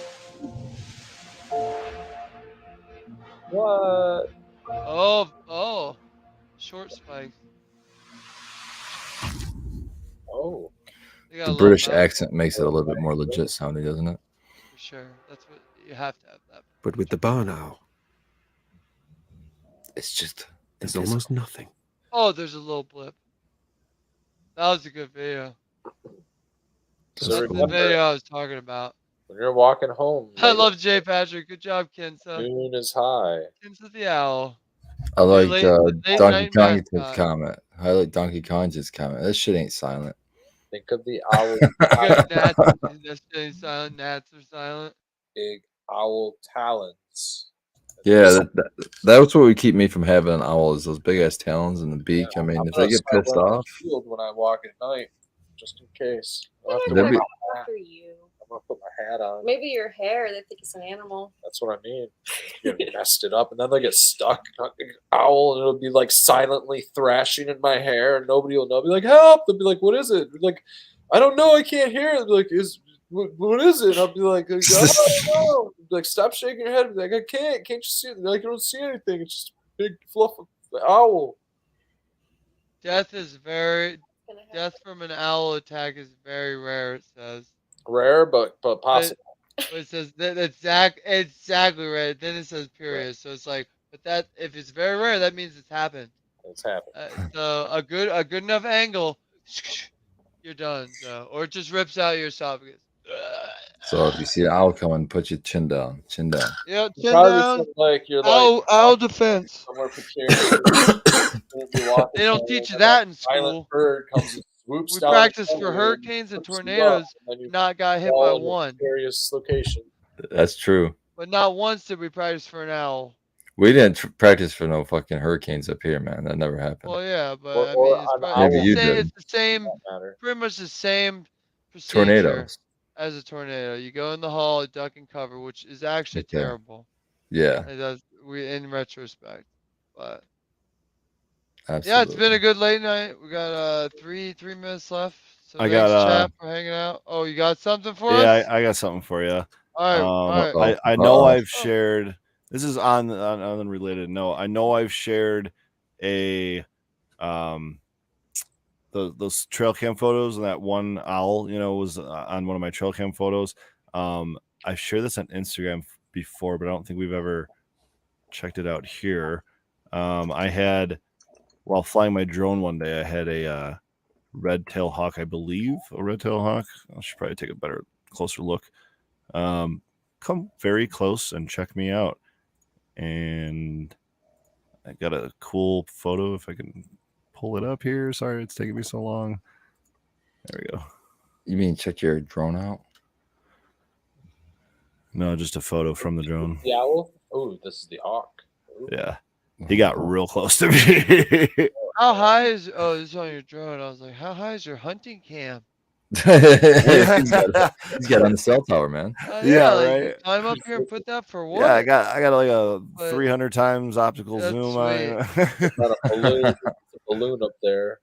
what? Oh. Short spikes. Oh, They got a The little British mouth accent makes it a little bit more legit sounding, doesn't it? for sure. That's what you have to have that. But with the barn owl, It's just there's invisible. almost nothing. Oh, there's a little blip. That was a good video. so That's the remember, video I was talking about. when you're walking home, I late love Jay Patrick. Good job, Kensa. noon is high. Kensa the owl. I like late Donkey night Kong's mascot. comment. I like Donkey Kong's comment. This shit ain't silent. Think of the owl, Good Nats. That's staying silent. Nats are silent. big owl talons. Yeah, that's what would keep me from having an owl is those big ass talons and the beak. Yeah, I mean, I'm if gonna they get start pissed wearing a off, shield when I walk at night, just in case. I'll have to They're wear That'd gonna be- come after you. I'm gonna put my hat on. Maybe your hair. They think it's an animal. That's what I mean. You get messed it up, and then they get stuck. Owl, and it'll be like silently thrashing in my hair, and nobody will know. I'll be like, "Help!" They'll be like, "What is it?" Be like, "I don't know. I can't hear it." Be like, what is it? And I'll be like, "I don't know." Be like, "Stop shaking your head." Be like, "I can't. Can't you see it?" Be like, "I don't see anything. It's just a big fluff of owl." Death is very. Gonna have Death from an owl attack is very rare. It says. Rare, but possible. But it says that exactly right. Then it says period. So it's like, but that if it's very rare, that means it's happened. It's happened. So a good enough angle, you're done. So or it just rips out your esophagus. so if you see an owl coming, put your chin down. Chin down. Yeah, You chin probably down. feel like you're like Owl defense. somewhere precarious. They don't teach you that in Violent school. bird comes and swoops We down practice on for you hurricanes and rips you up, tornadoes. and then you Not got hit fall by in a one, precarious location. That's true. but not once did we practice for an owl. We didn't practice for no fucking hurricanes up here, man. That never happened. Well, yeah, but Or- I or mean, it's, an probably, Maybe it's, you the same, did. it's the same, Don't matter. pretty much the same procedure Tornadoes. as a tornado. You go in the hall, duck and cover, which is actually Okay. terrible. Yeah, It does, in retrospect, but absolutely. yeah, it's been a good late night. We got 3 minutes left. So I thanks, got, chat, for hanging out. Oh, you got something for Yeah, us? I got something for you. All right. I know Uh-oh. I've shared. This is on unrelated. No, I know I've shared a those trail cam photos, and that one owl, was on one of my trail cam photos. I've shared this on Instagram before, but I don't think we've ever checked it out here. I had, while flying my drone one day, I had a red-tail hawk, I believe, a red-tail hawk. I should probably take a closer look. Come very close and check me out. And I got a cool photo if I can pull it up here. Sorry, it's taking me so long. There we go. You mean check your drone out? No, just a photo from the drone. The owl? Oh, this is the hawk. Ooh. Yeah. He got real close to me. How high is? Oh, this is on your drone. I was like, how high is your hunting cam? he's got on the cell tower, man. Yeah, like, right. Climb up here and put that for what? Yeah, I got like a But 300 times optical that's zoom. Got a balloon, a balloon up there.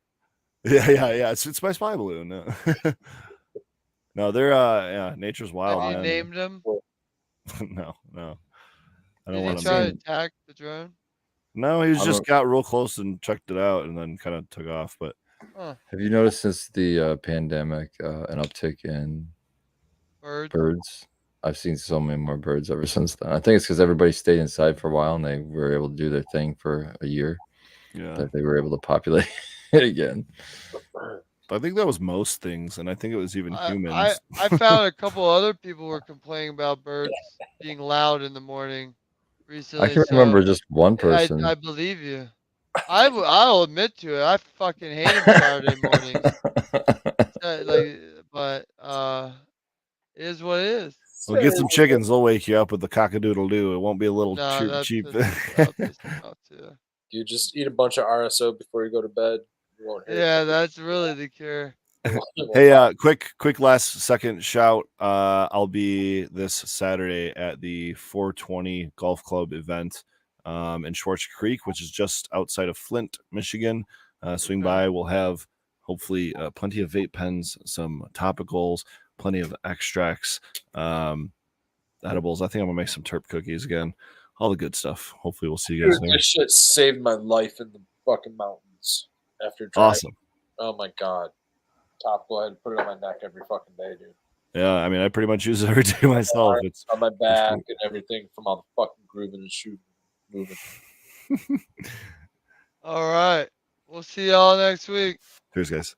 Yeah. It's my spy balloon. No, they're nature's wild, have you man. named him? No. I Did don't he want try to to. attack the drone? No, he I just got real close and checked it out, and then kind of took off. But Huh. Have you noticed since the pandemic an uptick in Bird. birds? I've seen so many more birds ever since then. I think it's because everybody stayed inside for a while and they were able to do their thing for a year. yeah, That they were able to populate it again. I think that was most things, and I think it was even humans. I found a couple other people were complaining about birds being loud in the morning recently. I can so remember just one person. I believe you. I'll admit to it. I fucking hate them Saturday mornings. But it is what it is. Well, get some chickens. They'll wake you up with the cock-a-doodle-doo. It won't be a little No, cheap. that'll piss me off too. You just eat a bunch of RSO before you go to bed. You won't hear Yeah, that's really the cure. Hey, quick last second shout. I'll be this Saturday at the 420 Golf Club event in Schwartz Creek, which is just outside of Flint, Michigan. Swing by. We'll have hopefully plenty of vape pens, some topicals, plenty of extracts, edibles. I think I'm gonna make some terp cookies again. All the good stuff. Hopefully, we'll see you guys Dude, there. this shit saved my life in the fucking mountains after driving. Awesome. Oh my god. Topical, I had to put it on my neck every fucking day, dude. Yeah, I mean, I pretty much use it every day myself. It's on my back and everything from all the fucking grooving and shooting, moving. All right. We'll see y'all next week. Cheers, guys.